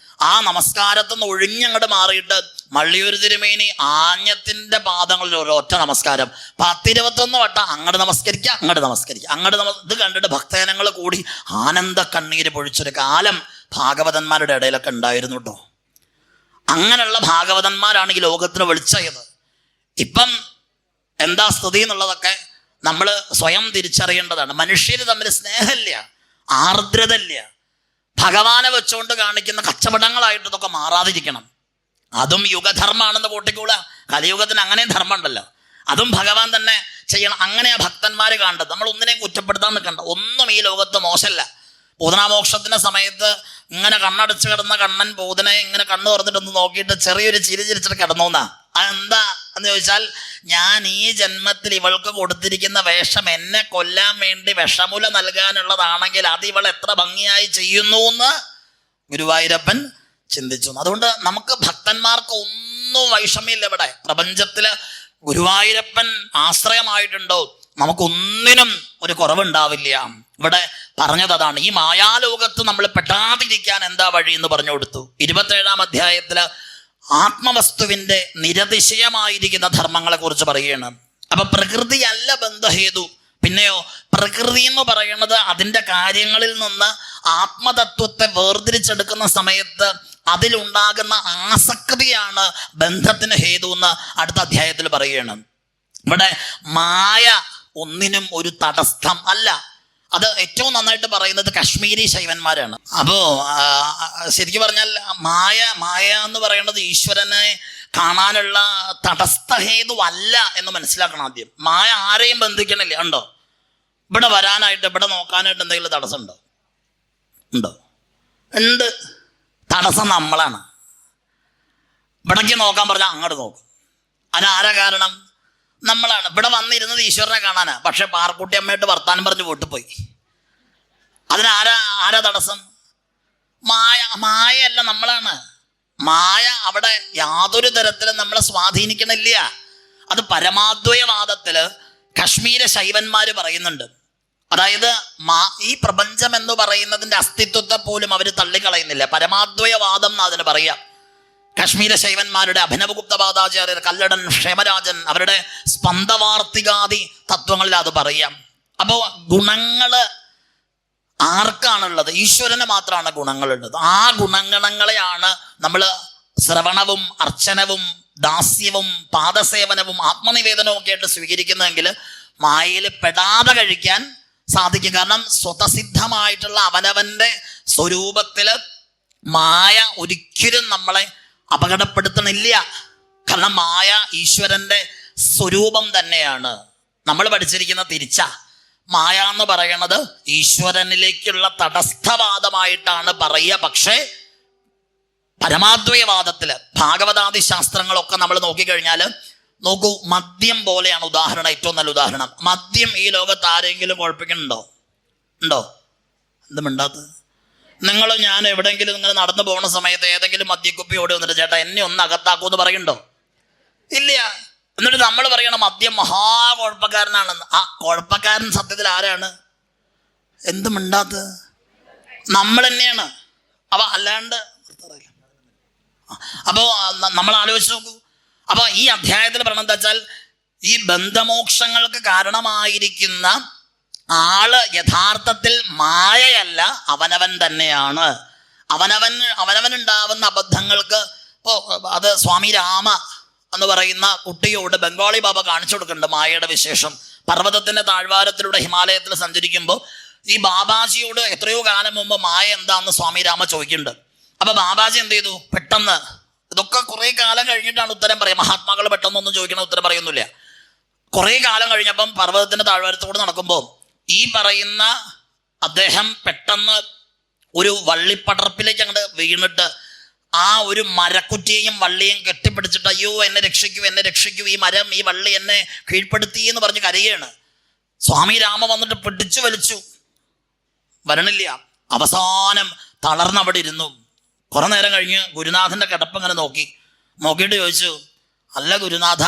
ആ നമസ്കാരത്തിൽ നിന്ന് ഒഴിഞ്ഞങ്ങോട്ട് മാറിയിട്ട് മള്ളിയൂർ തിരുമേനി ആഞ്ഞത്തിൻ്റെ പാദങ്ങളിൽ ഒരൊറ്റ നമസ്കാരം. 10-21 വട്ടം അങ്ങോട്ട് നമസ്കരിക്കുക, അങ്ങോട്ട് നമസ്കരിക്കുക, ഇത് കണ്ടിട്ട് ഭക്തജനങ്ങൾ കൂടി ആനന്ദ കണ്ണീര് പൊഴിച്ചൊരു കാലം ഭാഗവതന്മാരുടെ ഇടയിലൊക്കെ ഉണ്ടായിരുന്നു കേട്ടോ. അങ്ങനെയുള്ള ഭാഗവതന്മാരാണ് ഈ ലോകത്തിന് വിളിച്ചത്. ഇപ്പം എന്താ സ്ഥിതി എന്നുള്ളതൊക്കെ നമ്മൾ സ്വയം തിരിച്ചറിയേണ്ടതാണ്. മനുഷ്യർ തമ്മിൽ സ്നേഹമില്ല, ആർദ്രതയില്ല. ഭഗവാനെ വെച്ചുകൊണ്ട് കാണിക്കുന്ന കച്ചവടങ്ങളായിട്ട് ഇതൊക്കെ മാറാതിരിക്കണം. അതും യുഗധർമ്മമാണെന്ന് കൂട്ടിക്കൂടാ. കലിയുഗത്തിന് അങ്ങനെ ധർമ്മം ഉണ്ടല്ലോ, അതും ഭഗവാൻ തന്നെ ചെയ്യണം. അങ്ങനെയാ ഭക്തന്മാർ കാണേണ്ടത്. നമ്മൾ ഒന്നിനെയും കുറ്റപ്പെടുത്താൻ നിൽക്കണ്ട. ഒന്നും ഈ ലോകത്ത് മോശമല്ല. പൂതനാമോക്ഷത്തിന്റെ സമയത്ത് ഇങ്ങനെ കണ്ണടച്ച് കിടന്ന കണ്ണൻ പൂതനെ ഇങ്ങനെ കണ്ണു തുറന്നിട്ടൊന്ന് നോക്കിയിട്ട് ചെറിയൊരു ചിരി ചിരിച്ചിട്ട് കിടന്നു എന്നാ. അതെന്താ എന്ന് ചോദിച്ചാൽ, ഞാൻ ഈ ജന്മത്തിൽ ഇവൾക്ക് കൊടുത്തിരിക്കുന്ന വേഷം എന്നെ കൊല്ലാൻ വേണ്ടി വിഷമുല നൽകാനുള്ളതാണെങ്കിൽ അത് ഇവൾ എത്ര ഭംഗിയായി ചെയ്യുന്നു എന്ന് ഗുരുവായൂരപ്പൻ ചിന്തിച്ചു. അതുകൊണ്ട് നമുക്ക് ഭക്തന്മാർക്ക് ഒന്നും വൈഷമ്യമില്ല. ഇവിടെ പ്രപഞ്ചത്തില് ഗുരുവായൂരപ്പൻ ആശ്രയമായിട്ടുണ്ടോ നമുക്കൊന്നിനും ഒരു കുറവുണ്ടാവില്ല. ഇവിടെ പറഞ്ഞത് അതാണ്. ഈ മായാലോകത്ത് നമ്മൾ പെട്ടാതിരിക്കാൻ എന്താ വഴി എന്ന് പറഞ്ഞു കൊടുത്തു. 27-ാം അധ്യായത്തില് ആത്മവസ്തുവിന്റെ നിരതിശയമായിരിക്കുന്ന ധർമ്മങ്ങളെ കുറിച്ച് പറയുകയാണ്. അപ്പൊ പ്രകൃതി അല്ല ബന്ധഹേതു. പിന്നെയോ പ്രകൃതി എന്ന് പറയുന്നത് അതിൻ്റെ കാര്യങ്ങളിൽ നിന്ന് ആത്മതത്വത്തെ വേർതിരിച്ചെടുക്കുന്ന സമയത്ത് അതിലുണ്ടാകുന്ന ആസക്തിയാണ് ബന്ധത്തിന് ഹേതു എന്ന് അടുത്ത അധ്യായത്തിൽ പറയുകയാണ്. ഇവിടെ മായ ഒന്നിനും ഒരു തടസ്സം അല്ല. അത് ഏറ്റവും നന്നായിട്ട് പറയുന്നത് കശ്മീരി ശൈവന്മാരാണ്. അപ്പോ ശരിക്കും പറഞ്ഞാൽ മായ എന്ന് പറയുന്നത് ഈശ്വരനെ കാണാനുള്ള തടസ്സഹേതു അല്ല എന്ന് മനസ്സിലാക്കണം ആദ്യം. മായ ആരെയും ബന്ധിക്കണില്ല. ഉണ്ടോ? ഇവിടെ വരാനായിട്ട്, ഇവിടെ നോക്കാനായിട്ട് എന്തെങ്കിലും തടസ്സമുണ്ടോ? ഉണ്ടോ? ഉണ്ട്. തടസ്സം നമ്മളാണ്. ഇവിടേക്ക് നോക്കാൻ പറഞ്ഞാൽ അങ്ങോട്ട് നോക്കും. അതിനാരാ കാരണം? നമ്മളാണ്. ഇവിടെ വന്നിരുന്നത് ഈശ്വരനെ കാണാനാ, പക്ഷെ പാർക്കുട്ടി അമ്മയായിട്ട് വർത്താനം പറഞ്ഞ് വീട്ടിൽ പോയി. ആരാ തടസ്സം? മായയല്ല, നമ്മളാണ്. മായ അവിടെ യാതൊരു തരത്തിലും നമ്മളെ സ്വാധീനിക്കണില്ല. അത് പരമാദ്വയവാദത്തില് കശ്മീര ശൈവന്മാര് പറയുന്നുണ്ട്. അതായത് ഈ പ്രപഞ്ചം എന്ന് പറയുന്നതിന്റെ അസ്തിത്വത്തെ പോലും അവർ തള്ളിക്കളയുന്നില്ല. പരമാദ്വയവാദം എന്ന് അതിന് പറയാം. കശ്മീര ശൈവന്മാരുടെ അഭിനവഗുപ്തപാദാചാര്യർ, കല്ലടൻ, ക്ഷേമരാജൻ, അവരുടെ സ്പന്ദവാർത്തികാദി തത്വങ്ങളിൽ അത് പറയാം. അപ്പോൾ ഗുണങ്ങള് ആർക്കാണുള്ളത്? ഈശ്വരന് മാത്രമാണ് ഗുണങ്ങളുള്ളത്. ആ ഗുണഗണങ്ങളെയാണ് നമ്മൾ ശ്രവണവും അർച്ചനവും ദാസ്യവും പാദസേവനവും ആത്മനിവേദനവും ഒക്കെ ആയിട്ട് സ്വീകരിക്കുന്നതെങ്കിൽ മായയിൽ പെടാതെ കഴിക്കാൻ സാധിക്കും. കാരണം സ്വതസിദ്ധമായിട്ടുള്ള അവനവന്റെ സ്വരൂപത്തില് മായ ഒരിക്കലും നമ്മളെ അപകടപ്പെടുത്തണില്ല. കാരണം മായ ഈശ്വരന്റെ സ്വരൂപം തന്നെയാണ്. നമ്മൾ പഠിച്ചിരിക്കുന്ന തിരിച്ചാ. മായ എന്ന് പറയണത് ഈശ്വരനിലേക്കുള്ള തടസ്ഥവാദമായിട്ടാണ് പറയുക. പക്ഷേ പരമാദ്വയവാദത്തില് ഭാഗവതാദി ശാസ്ത്രങ്ങളൊക്കെ നമ്മൾ നോക്കിക്കഴിഞ്ഞാൽ നോക്കൂ, മദ്യം പോലെയാണ് ഉദാഹരണം. ഏറ്റവും നല്ല ഉദാഹരണം മദ്യം. ഈ ലോകത്ത് ആരെങ്കിലും കുഴപ്പിക്കുന്നുണ്ടോ? ഉണ്ടോ? എന്തും മിണ്ടാത്തത്? നിങ്ങൾ ഞാൻ എവിടെയെങ്കിലും നിങ്ങൾ നടന്നു പോകുന്ന സമയത്ത് ഏതെങ്കിലും മദ്യക്കുപ്പിയോട് വന്നിട്ട് ചേട്ടാ എന്നെ ഒന്ന് അകത്താക്കൂന്ന് പറയുന്നുണ്ടോ? ഇല്ല. എന്നിട്ട് നമ്മൾ പറയണം മദ്യം മഹാ കുഴപ്പക്കാരനാണെന്ന്. ആ കുഴപ്പക്കാരൻ സത്യത്തിൽ ആരാണ്? എന്തും മിണ്ടാത്തത്? നമ്മൾ തന്നെയാണ്. അപ്പൊ അല്ലാണ്ട് അപ്പോൾ നമ്മൾ ആലോചിച്ച് നോക്കൂ. അപ്പൊ ഈ അധ്യായത്തിൽ പറയണത് എന്താ വെച്ചാൽ, ഈ ബന്ധമോക്ഷങ്ങൾക്ക് കാരണമായിരിക്കുന്ന ആള് യഥാർത്ഥത്തിൽ മായയല്ല, അവനവൻ തന്നെയാണ്. അവനവനുണ്ടാവുന്ന അബദ്ധങ്ങൾക്ക് അത് സ്വാമി രാമ എന്ന് പറയുന്ന കുട്ടിയോട് ബംഗാളി ബാബ കാണിച്ചു കൊടുക്കുന്നുണ്ട് മായയുടെ വിശേഷം. പർവ്വതത്തിന്റെ താഴ്വാരത്തിലൂടെ ഹിമാലയത്തിൽ സഞ്ചരിക്കുമ്പോൾ ഈ ബാബാജിയോട് എത്രയോ കാലം മുമ്പ് മായ എന്താന്ന് സ്വാമി രാമ ചോദിക്കുന്നുണ്ട്. അപ്പൊ ബാബാജി എന്ത് ചെയ്തു? പെട്ടെന്ന് ഇതൊക്കെ കുറെ കാലം കഴിഞ്ഞിട്ടാണ് ഉത്തരം പറയുക. മഹാത്മാക്കൾ പെട്ടെന്നൊന്നും ചോദിക്കണ ഉത്തരം പറയുന്നില്ല. കുറെ കാലം കഴിഞ്ഞപ്പം പർവ്വതത്തിന്റെ താഴ്വാരത്തോട് നടക്കുമ്പോൾ ഈ പറയുന്ന അദ്ദേഹം പെട്ടെന്ന് ഒരു വള്ളിപ്പടർപ്പിലേക്ക് അങ്ങോട്ട് വീണിട്ട് ആ ഒരു മരക്കുറ്റിയെയും വള്ളിയും കെട്ടിപ്പിടിച്ചിട്ട് അയ്യോ എന്നെ രക്ഷിക്കൂ, എന്നെ രക്ഷിക്കൂ, ഈ മരം ഈ വള്ളി എന്നെ കീഴ്പ്പെടുത്തി എന്ന് പറഞ്ഞ് കരയാണ്. സ്വാമി രാമ വന്നിട്ട് പിടിച്ചു വലിച്ചു, വരണില്ല. അവസാനം തളർന്നവിടെ ഇരുന്നു. കുറെ നേരം കഴിഞ്ഞ് ഗുരുനാഥന്റെ കിടപ്പ് ഇങ്ങനെ നോക്കിയിട്ട് ചോദിച്ചു, അല്ല ഗുരുനാഥ,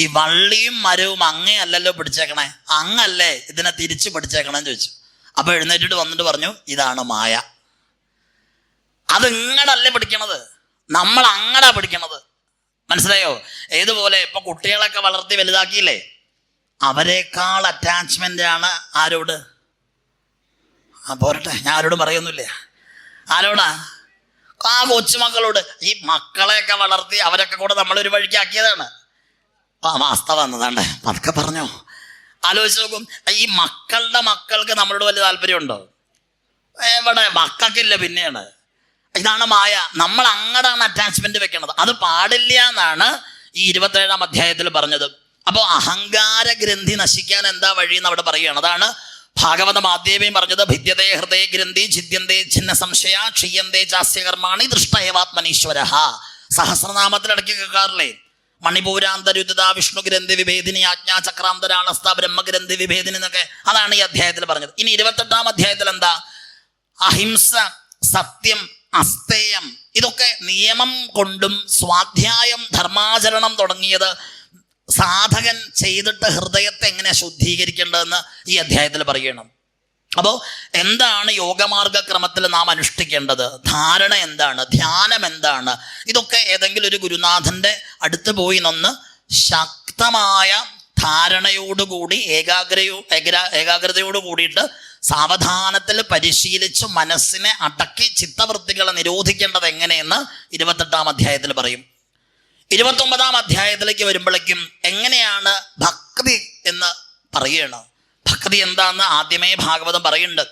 ഈ വള്ളിയും മരവും അങ്ങേ അല്ലല്ലോ പിടിച്ചേക്കണേ, അങ്ങല്ലേ ഇതിനെ തിരിച്ചു പിടിച്ചേക്കണേന്ന് ചോദിച്ചു. അപ്പൊ എഴുന്നേറ്റിട്ട് വന്നിട്ട് പറഞ്ഞു, ഇതാണ് മായ. അത് ഇങ്ങടല്ലേ പിടിക്കണത്, നമ്മൾ അങ്ങടാ പിടിക്കണത്. മനസ്സിലായോ? ഏതുപോലെ ഇപ്പൊ കുട്ടികളൊക്കെ വളർത്തി വലുതാക്കിയില്ലേ, അവരെക്കാൾ അറ്റാച്ച്മെന്റ് ആണ് ആരോട്? പോരട്ടെ, ഞാൻ ആരോടും പറയൊന്നുമില്ല. ആരോടാ? ആ കൊച്ചുമക്കളോട്. ഈ മക്കളെയൊക്കെ വളർത്തി അവരൊക്കെ കൂടെ നമ്മളൊരു വഴിക്കാക്കിയതാണ്. വാസ്തവ വന്നതാണ്ട് പതുക്കെ പറഞ്ഞോ. ആലോചിച്ച് നോക്കും, ഈ മക്കളുടെ മക്കൾക്ക് നമ്മളോട് വലിയ താല്പര്യമുണ്ടോ? എവിടെ? മക്കൾക്കില്ല. പിന്നെയാണ്. ഇതാണ് മായ. നമ്മൾ അങ്ങടാണ് അറ്റാച്ച്മെന്റ് വെക്കണത്. അത് പാടില്ല എന്നാണ് ഈ 27-ാം അധ്യായത്തിൽ പറഞ്ഞത്. അപ്പോൾ അഹങ്കാര ഗ്രന്ഥി നശിക്കാൻ എന്താ വഴി എന്ന് അവിടെ പറയുകയാണ്. അതാണ് ഭാഗവതം ആദ്യമേ പറഞ്ഞത്, ഭിദ്യതേ ഹൃദയ ഗ്രന്ഥി ഛിദ്യന്തേ ഛിന്ന സംശയ ക്ഷീയന്തേ ചാസ്യകർമാണി ദൃഷ്ടയേവാത്മനീശ്വര. സഹസ്രനാമത്തിലിടയ്ക്ക് കേൾക്കാറില്ലേ, മണിപൂരാന്തരുദിത വിഷ്ണു ഗ്രന്ഥി വിഭേദിനി ആജ്ഞാചക്രാന്തരാളസ്ഥ ബ്രഹ്മഗ്രന്ഥി വിഭേദിനി എന്നൊക്കെ. അതാണ് ഈ അധ്യായത്തിൽ പറഞ്ഞത്. ഇനി 28-ാം അധ്യായത്തിൽ എന്താ? അഹിംസ, സത്യം, അസ്തേയം, ഇതൊക്കെ നിയമം കൊണ്ടും സ്വാധ്യായം, ധർമാചരണം തുടങ്ങിയത് സാധകൻ ചെയ്തിട്ട് ഹൃദയത്തെ എങ്ങനെ ശുദ്ധീകരിക്കേണ്ടതെന്ന് ഈ അധ്യായത്തിൽ പറയണം. അപ്പോൾ എന്താണ് യോഗമാർഗക്രമത്തിൽ നാം അനുഷ്ഠിക്കേണ്ടത്, ധാരണ എന്താണ്, ധ്യാനം എന്താണ്, ഇതൊക്കെ ഏതെങ്കിലും ഒരു ഗുരുനാഥന്റെ അടുത്ത് പോയി നിന്ന് ശക്തമായ ധാരണയോടുകൂടി ഏകാഗ്രതയോട് കൂടിയിട്ട് സാവധാനത്തിൽ പരിശീലിച്ച് മനസ്സിനെ അടക്കി ചിത്തവൃത്തികളെ നിരോധിക്കേണ്ടത് എങ്ങനെയെന്ന് 28-ാം അധ്യായത്തിൽ പറയും. 29-ാം അധ്യായത്തിലേക്ക് വരുമ്പോഴേക്കും എങ്ങനെയാണ് ഭക്തി എന്ന് പറയുകയാണ്. ഭക്തി എന്താന്ന് ആദ്യമേ ഭാഗവതം പറയുന്നുണ്ട്.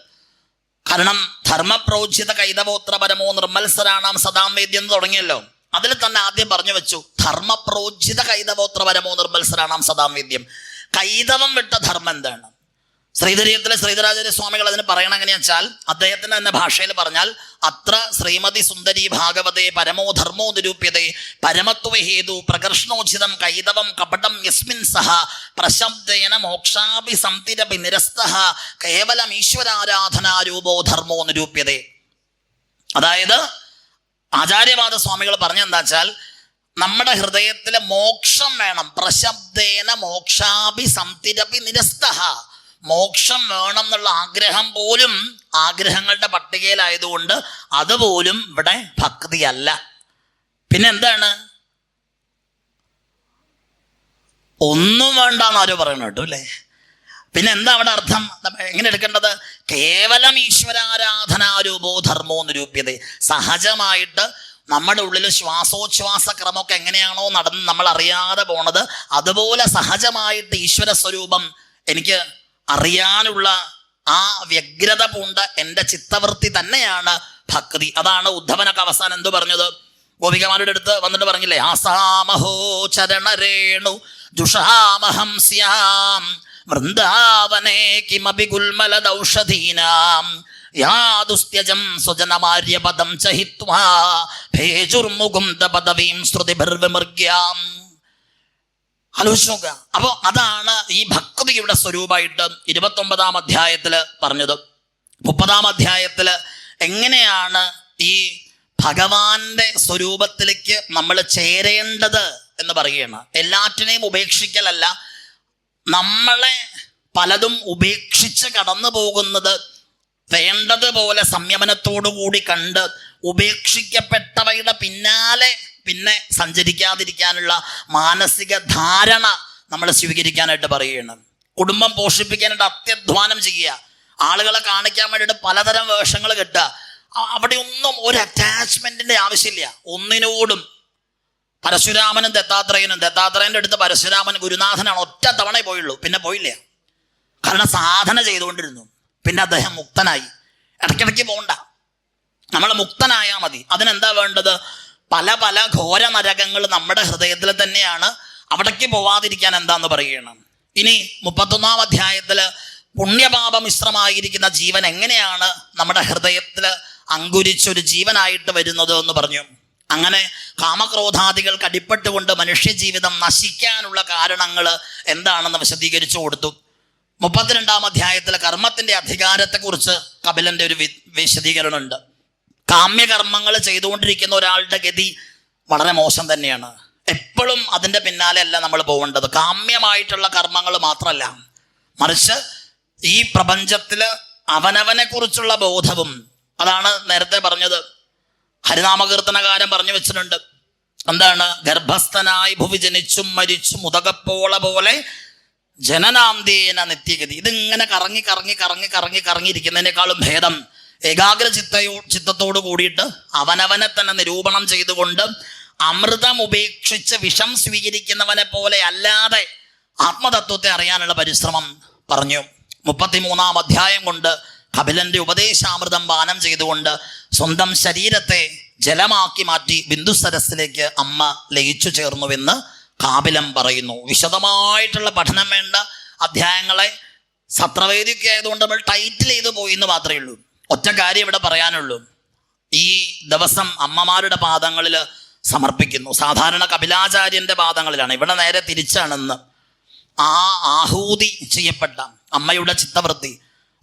കാരണം ധർമ്മപ്രോജ്യത കൈതവോത്ര പരമോ നിർമ്മത്സരാണാം സദാം വേദ്യം എന്ന് തുടങ്ങിയല്ലോ. അതിൽ തന്നെ ആദ്യം പറഞ്ഞു വെച്ചു, ധർമ്മപ്രോജ്യത കൈതവോത്ര പരമോ നിർമ്മത്സരാണാം സദാം വേദ്യം. കൈതവം വിട്ട ധർമ്മം എന്താണ്? ശ്രീധരീയത്തിലെ ശ്രീധരാചാര്യ സ്വാമികൾ അതിന് പറയണ എങ്ങനെയാ വെച്ചാൽ, അദ്ദേഹത്തിന്റെ തന്നെ ഭാഷയിൽ പറഞ്ഞാൽ, അത്ര ശ്രീമതി സുന്ദരി ഭാഗവതേ പരമോ ധർമ്മോ നിരൂപ്യതേ പരമത്വ ഹേതു പ്രകർഷണോചിതം കൈതവം കപടം യസ്മിൻ സഹ പ്രശബ്ദേന മോക്ഷാഭി സംതിരപി നിരസ്തഃ കേവലം ഈശ്വരാരാധനാരൂപോ ധർമ്മോ നിരൂപ്യതേ. അതായത് ആചാര്യവാദ സ്വാമികൾ പറഞ്ഞെന്താ വെച്ചാൽ, നമ്മുടെ ഹൃദയത്തിലെ മോക്ഷം വേണം. പ്രശബ്ദേന മോക്ഷാഭി സംതിരപി നിരസ്തഃ. മോക്ഷം വേണം എന്നുള്ള ആഗ്രഹം പോലും ആഗ്രഹങ്ങളുടെ പട്ടികയിലായതുകൊണ്ട് അതുപോലും ഇവിടെ ഭക്തിയല്ല. പിന്നെ എന്താണ്? ഒന്നും വേണ്ടെന്ന് ആരോ പറയണം കേട്ടോ അല്ലേ. പിന്നെ എന്താ അവിടെ അർത്ഥം? എങ്ങനെ എടുക്കേണ്ടത്? കേവലം ഈശ്വരാരാധനാരൂപോ ധർമ്മോ നിരൂപ്യത. സഹജമായിട്ട് നമ്മുടെ ഉള്ളിൽ ശ്വാസോച്ഛ്വാസ ക്രമമൊക്കെ എങ്ങനെയാണോ നടന്ന് നമ്മൾ അറിയാതെ പോണത്, അതുപോലെ സഹജമായിട്ട് ഈശ്വര സ്വരൂപം എനിക്ക് അറിയാനുള്ള ആ വ്യഗ്രത പൂണ്ട എൻ്റെ ചിത്തവൃത്തി തന്നെയാണ് ഭക്തി. അതാണ് ഉദ്ധവനൊക്കെ അവസാനം എന്തു പറഞ്ഞത്? ഗോപികമാരുടെ അടുത്ത് വന്നിട്ട് പറഞ്ഞില്ലേ, ആസാമഹോ ചരണരേണു ജുഷാമഹംസ്യാം വൃന്ദാവനേ കിമപി ഗുൽമലദൗഷധീനാം യാദുസ്ത്യജം സ്വജനമാര്യപദം ചഹിത്വാ ഭേജുർമുകുന്ദ പദവീം ശ്രുതിഭിർവിമൃഗ്യാം. ആലോചിച്ച് നോക്കുക. അപ്പോൾ അതാണ് ഈ ഭക്തിയുടെ സ്വരൂപമായിട്ട് 29-ാം അധ്യായത്തിൽ പറഞ്ഞത്. 30-ാം അധ്യായത്തിൽ എങ്ങനെയാണ് ഈ ഭഗവാന്റെ സ്വരൂപത്തിലേക്ക് നമ്മൾ ചേരേണ്ടത് എന്ന് പറയുകയാണ്. എല്ലാറ്റിനെയും ഉപേക്ഷിക്കലല്ല, നമ്മളെ പലതും ഉപേക്ഷിച്ച് കടന്നു പോകുന്നത് വേണ്ടതുപോലെ സംയമനത്തോടു കൂടി കണ്ട് ഉപേക്ഷിക്കപ്പെട്ടവയുടെ പിന്നാലെ പിന്നെ സഞ്ചരിക്കാതിരിക്കാനുള്ള മാനസിക ധാരണ നമ്മൾ സ്വീകരിക്കാനായിട്ട് പറയുകയാണ്. കുടുംബം പോഷിപ്പിക്കാനായിട്ട് അത്യധ്വാനം ചെയ്യുക, ആളുകളെ കാണിക്കാൻ വേണ്ടിയിട്ട് പലതരം വേഷങ്ങൾ കെട്ടുക. അവിടെ ഒന്നും ഒരു അറ്റാച്ച്മെന്റിന്റെ ആവശ്യമില്ല ഒന്നിനോടും. പരശുരാമനും ദത്താത്രേയന്റെ അടുത്ത് പരശുരാമൻ ഗുരുനാഥനാണ്, ഒറ്റ തവണ പോയുള്ളൂ, പിന്നെ പോയില്ല. കാരണം സാധന ചെയ്തുകൊണ്ടിരുന്നു. പിന്നെ അദ്ദേഹം മുക്തനായി. ഇടയ്ക്കിടയ്ക്ക് പോകണ്ട, നമ്മൾ മുക്തനായാൽ മതി. അതിനെന്താ വേണ്ടത്? പല പല ഘോര നരകങ്ങൾ നമ്മുടെ ഹൃദയത്തിൽ തന്നെയാണ്. അവിടേക്ക് പോവാതിരിക്കാൻ എന്താന്ന് പറയണം. ഇനി 31-ാം അധ്യായത്തിൽ പുണ്യപാപ മിശ്രമായിരിക്കുന്ന ജീവൻ എങ്ങനെയാണ് നമ്മുടെ ഹൃദയത്തിൽ അങ്കുരിച്ചൊരു ജീവനായിട്ട് വരുന്നത് എന്ന് പറഞ്ഞു. അങ്ങനെ കാമക്രോധാദികൾക്ക് അടിപ്പെട്ടുകൊണ്ട് മനുഷ്യജീവിതം നശിക്കാനുള്ള കാരണങ്ങൾ എന്താണെന്ന് വിശദീകരിച്ചു കൊടുത്തു. 32-ാം അധ്യായത്തിൽ കർമ്മത്തിന്റെ അധികാരത്തെക്കുറിച്ച് കപിലന്റെ ഒരു വിശദീകരണമുണ്ട്. കാമ്യകർമ്മങ്ങൾ ചെയ്തുകൊണ്ടിരിക്കുന്ന ഒരാളുടെ ഗതി വളരെ മോശം തന്നെയാണ്. എപ്പോഴും അതിൻ്റെ പിന്നാലെ അല്ല നമ്മൾ പോകേണ്ടത്. കാമ്യമായിട്ടുള്ള കർമ്മങ്ങൾ മാത്രമല്ല, മറിച്ച് ഈ പ്രപഞ്ചത്തിൽ അവനവനെ കുറിച്ചുള്ള ബോധവും, അതാണ് നേരത്തെ പറഞ്ഞത്. ഹരിനാമകീർത്തനകാരൻ പറഞ്ഞു വെച്ചിട്ടുണ്ട്. എന്താണ്? ഗർഭസ്ഥനായി ഭുവി ജനിച്ചും മരിച്ചും ഉദകപ്പോള പോലെ ജനനാന്തേന നിത്യഗതി. ഇതിങ്ങനെ കറങ്ങി കറങ്ങി കറങ്ങി കറങ്ങി കറങ്ങിയിരിക്കുന്നതിനേക്കാളും ഭേദം ഏകാഗ്ര ചിത്തത്തോട് കൂടിയിട്ട് അവനവനെ തന്നെ നിരൂപണം ചെയ്തുകൊണ്ട് അമൃതം ഉപേക്ഷിച്ച് വിഷം സ്വീകരിക്കുന്നവനെ പോലെ അല്ലാതെ ആത്മതത്വത്തെ അറിയാനുള്ള പരിശ്രമം പറഞ്ഞു. 33-ാം അധ്യായം കൊണ്ട് കപിലന്റെ ഉപദേശാമൃതം പാനം ചെയ്തുകൊണ്ട് സ്വന്തം ശരീരത്തെ ജലമാക്കി മാറ്റി ബിന്ദുസരസിലേക്ക് അമ്മ ലയിച്ചു ചേർന്നുവെന്ന് കാപിലം പറയുന്നു. വിശദമായിട്ടുള്ള പഠനം വേണ്ട അധ്യായങ്ങളെ സത്രവേദിയൊക്കെ ആയതുകൊണ്ട് നമ്മൾ ടൈറ്റിൽ ചെയ്ത് പോയി എന്ന് മാത്രമേ ഉള്ളൂ. ഒറ്റ കാര്യം ഇവിടെ പറയാനുള്ളൂ. ഈ ദിവസം അമ്മമാരുടെ പാദങ്ങളിൽ സമർപ്പിക്കുന്നു. സാധാരണ കപിലാചാര്യന്റെ പാദങ്ങളിലാണ്, ഇവിടെ നേരെ തിരിച്ചാണെന്ന്. ആ ആഹൂതി ചെയ്യപ്പെട്ട അമ്മയുടെ ചിത്തവൃത്തി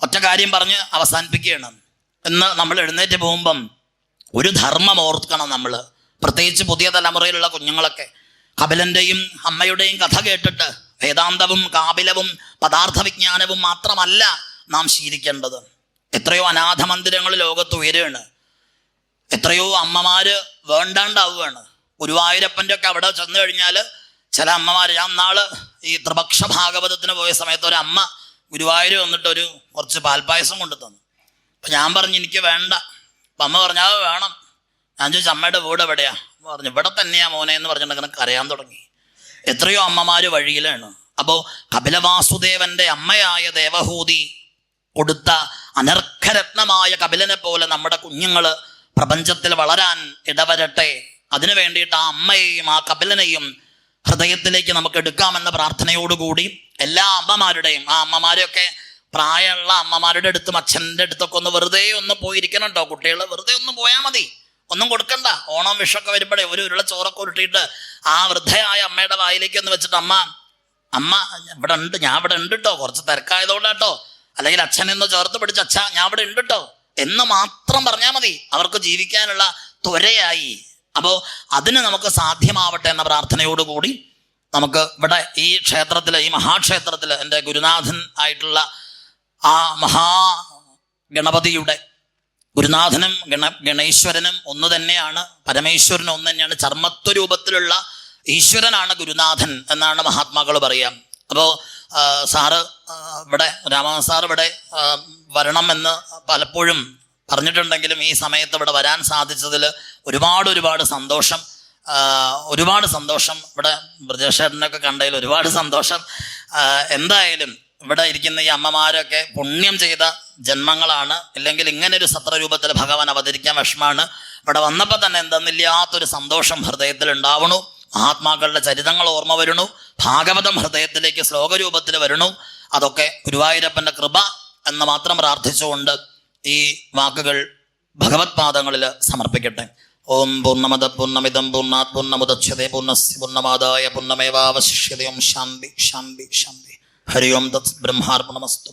ഒറ്റ കാര്യം പറഞ്ഞ് അവസാനിപ്പിക്കുകയാണ്. എന്ന് നമ്മൾ എഴുന്നേറ്റ് പോകുമ്പം ഒരു ധർമ്മം ഓർക്കണം നമ്മൾ, പ്രത്യേകിച്ച് പുതിയ തലമുറയിലുള്ള കുഞ്ഞുങ്ങളൊക്കെ. കപിലന്റെയും അമ്മയുടെയും കഥ കേട്ടിട്ട് വേദാന്തവും കാപിലവും പദാർത്ഥ വിജ്ഞാനവും മാത്രമല്ല നാം ശീലിക്കേണ്ടത്. എത്രയോ അനാഥ മന്ദിരങ്ങൾ ലോകത്ത് ഉയരുകയാണ്. എത്രയോ അമ്മമാര് വേണ്ടാണ്ടാവുകയാണ്. ഗുരുവായൂരപ്പൻ്റെ ഒക്കെ അവിടെ ചെന്ന് കഴിഞ്ഞാൽ ചില അമ്മമാർ, ഞാൻ നാള് ഈ ത്രിപക്ഷ ഭാഗവതത്തിന് പോയ സമയത്ത് ഒരു അമ്മ ഗുരുവായൂർ വന്നിട്ട് കുറച്ച് പാൽപ്പായസം കൊണ്ടു തന്നു. അപ്പം ഞാൻ പറഞ്ഞു എനിക്ക് വേണ്ട. അപ്പം അമ്മ പറഞ്ഞാൽ അത് വേണം. ഞാൻ ചോദിച്ചു അമ്മയുടെ വീട് എവിടെയാ? പറഞ്ഞു ഇവിടെ തന്നെയാ മോനെ എന്ന് പറഞ്ഞിട്ട് കരയാൻ തുടങ്ങി. എത്രയോ അമ്മമാര് വഴിയിലാണ്. അപ്പോൾ കപിലവാസുദേവന്റെ അമ്മയായ ദേവഹൂതി കൊടുത്ത അനർഘരത്നമായ കപിലനെ പോലെ നമ്മുടെ കുഞ്ഞുങ്ങൾ പ്രപഞ്ചത്തിൽ വളരാൻ ഇടവരട്ടെ. അതിനു വേണ്ടിയിട്ട് ആ അമ്മയെയും ആ കപിലനെയും ഹൃദയത്തിലേക്ക് നമുക്ക് എടുക്കാമെന്ന പ്രാർത്ഥനയോടുകൂടി എല്ലാ അമ്മമാരുടെയും, ആ അമ്മമാരെയൊക്കെ പ്രായമുള്ള അമ്മമാരുടെ അടുത്തും അച്ഛൻ്റെ അടുത്തൊക്കെ ഒന്ന് വെറുതെ ഒന്ന് പോയിരിക്കണം കേട്ടോ. കുട്ടികൾ വെറുതെ ഒന്ന് പോയാൽ മതി, ഒന്നും കൊടുക്കണ്ട. ഓണം വിഷൊക്കെ വരുമ്പോഴേ ഒരു ഉരുള ചോറൊക്കെ ഉരുട്ടിയിട്ട് ആ വൃദ്ധയായ അമ്മയുടെ വായിലേക്ക് ഒന്ന് വെച്ചിട്ട് അമ്മ ഇവിടെ ഉണ്ട്, ഞാൻ ഇവിടെ ഉണ്ട് കേട്ടോ, കുറച്ച് തിരക്കായതുകൊണ്ടാട്ടോ, അല്ലെങ്കിൽ അച്ഛനെന്ന് ചേർത്ത് പിടിച്ച് അച്ഛാ ഞാൻ ഇവിടെ ഉണ്ട് കേട്ടോ എന്ന് മാത്രം പറഞ്ഞാൽ മതി. അവർക്ക് ജീവിക്കാനുള്ള ത്വരയായി. അപ്പോൾ അതിന് നമുക്ക് സാധ്യമാവട്ടെ എന്ന പ്രാർത്ഥനയോടുകൂടി നമുക്ക് ഇവിടെ ഈ ക്ഷേത്രത്തിൽ, ഈ മഹാക്ഷേത്രത്തിൽ എൻ്റെ ഗുരുനാഥൻ ആയിട്ടുള്ള ആ മഹാഗണപതിയുടെ, ഗുരുനാഥനും ഗണേശ്വരനും ഒന്ന് തന്നെയാണ്, പരമേശ്വരനും ഒന്ന് തന്നെയാണ്. ചർമ്മത്വരൂപത്തിലുള്ള ഈശ്വരനാണ് ഗുരുനാഥൻ എന്നാണ് മഹാത്മാക്കൾ പറയാം. അപ്പോൾ സാറ് ഇവിടെ, രാമനാഥൻ സാർ ഇവിടെ വരണമെന്ന് പലപ്പോഴും പറഞ്ഞിട്ടുണ്ടെങ്കിലും ഈ സമയത്ത് ഇവിടെ വരാൻ സാധിച്ചതിൽ ഒരുപാട് സന്തോഷം. ഒരുപാട് സന്തോഷം. ഇവിടെ ബ്രജേഷേട്ടനൊക്കെ കണ്ടതിൽ ഒരുപാട് സന്തോഷം. എന്തായാലും ഇവിടെ ഇരിക്കുന്ന ഈ അമ്മമാരൊക്കെ പുണ്യം ചെയ്ത ജന്മങ്ങളാണ്. ഇല്ലെങ്കിൽ ഇങ്ങനെ ഒരു സത്രരൂപത്തിൽ ഭഗവാൻ അവതരിക്കാൻ വിഷമാണ്. ഇവിടെ വന്നപ്പോൾ തന്നെ എന്തെന്നില്ലാത്തൊരു സന്തോഷം ഹൃദയത്തിൽ ഉണ്ടാവണു. മഹാത്മാക്കളുടെ ചരിതങ്ങൾ ഓർമ്മ വരണു. ഭാഗവതം ഹൃദയത്തിലേക്ക് ശ്ലോകരൂപത്തിൽ വരണു. അതൊക്കെ ഗുരുവായൂരപ്പൻ്റെ കൃപ എന്ന് മാത്രം പ്രാർത്ഥിച്ചുകൊണ്ട് ഈ വാക്കുകൾ ഭഗവത് പാദങ്ങളിൽ സമർപ്പിക്കട്ടെ. ഓം പൂർണ്ണമദ പൂർണ്ണമിദം പൂർണ്ണാത് പൂർണ്ണമുദച്യതേ പൂർണ്ണസ്യ പൂർണ്ണമാദായ പൂർണ്ണമേവാവശിഷ്യതേ. ഓം ശാന്തി ശാന്തി ശാന്തി. ഹരി ഓം തത് ബ്രഹ്മാർപ്പണമസ്തു.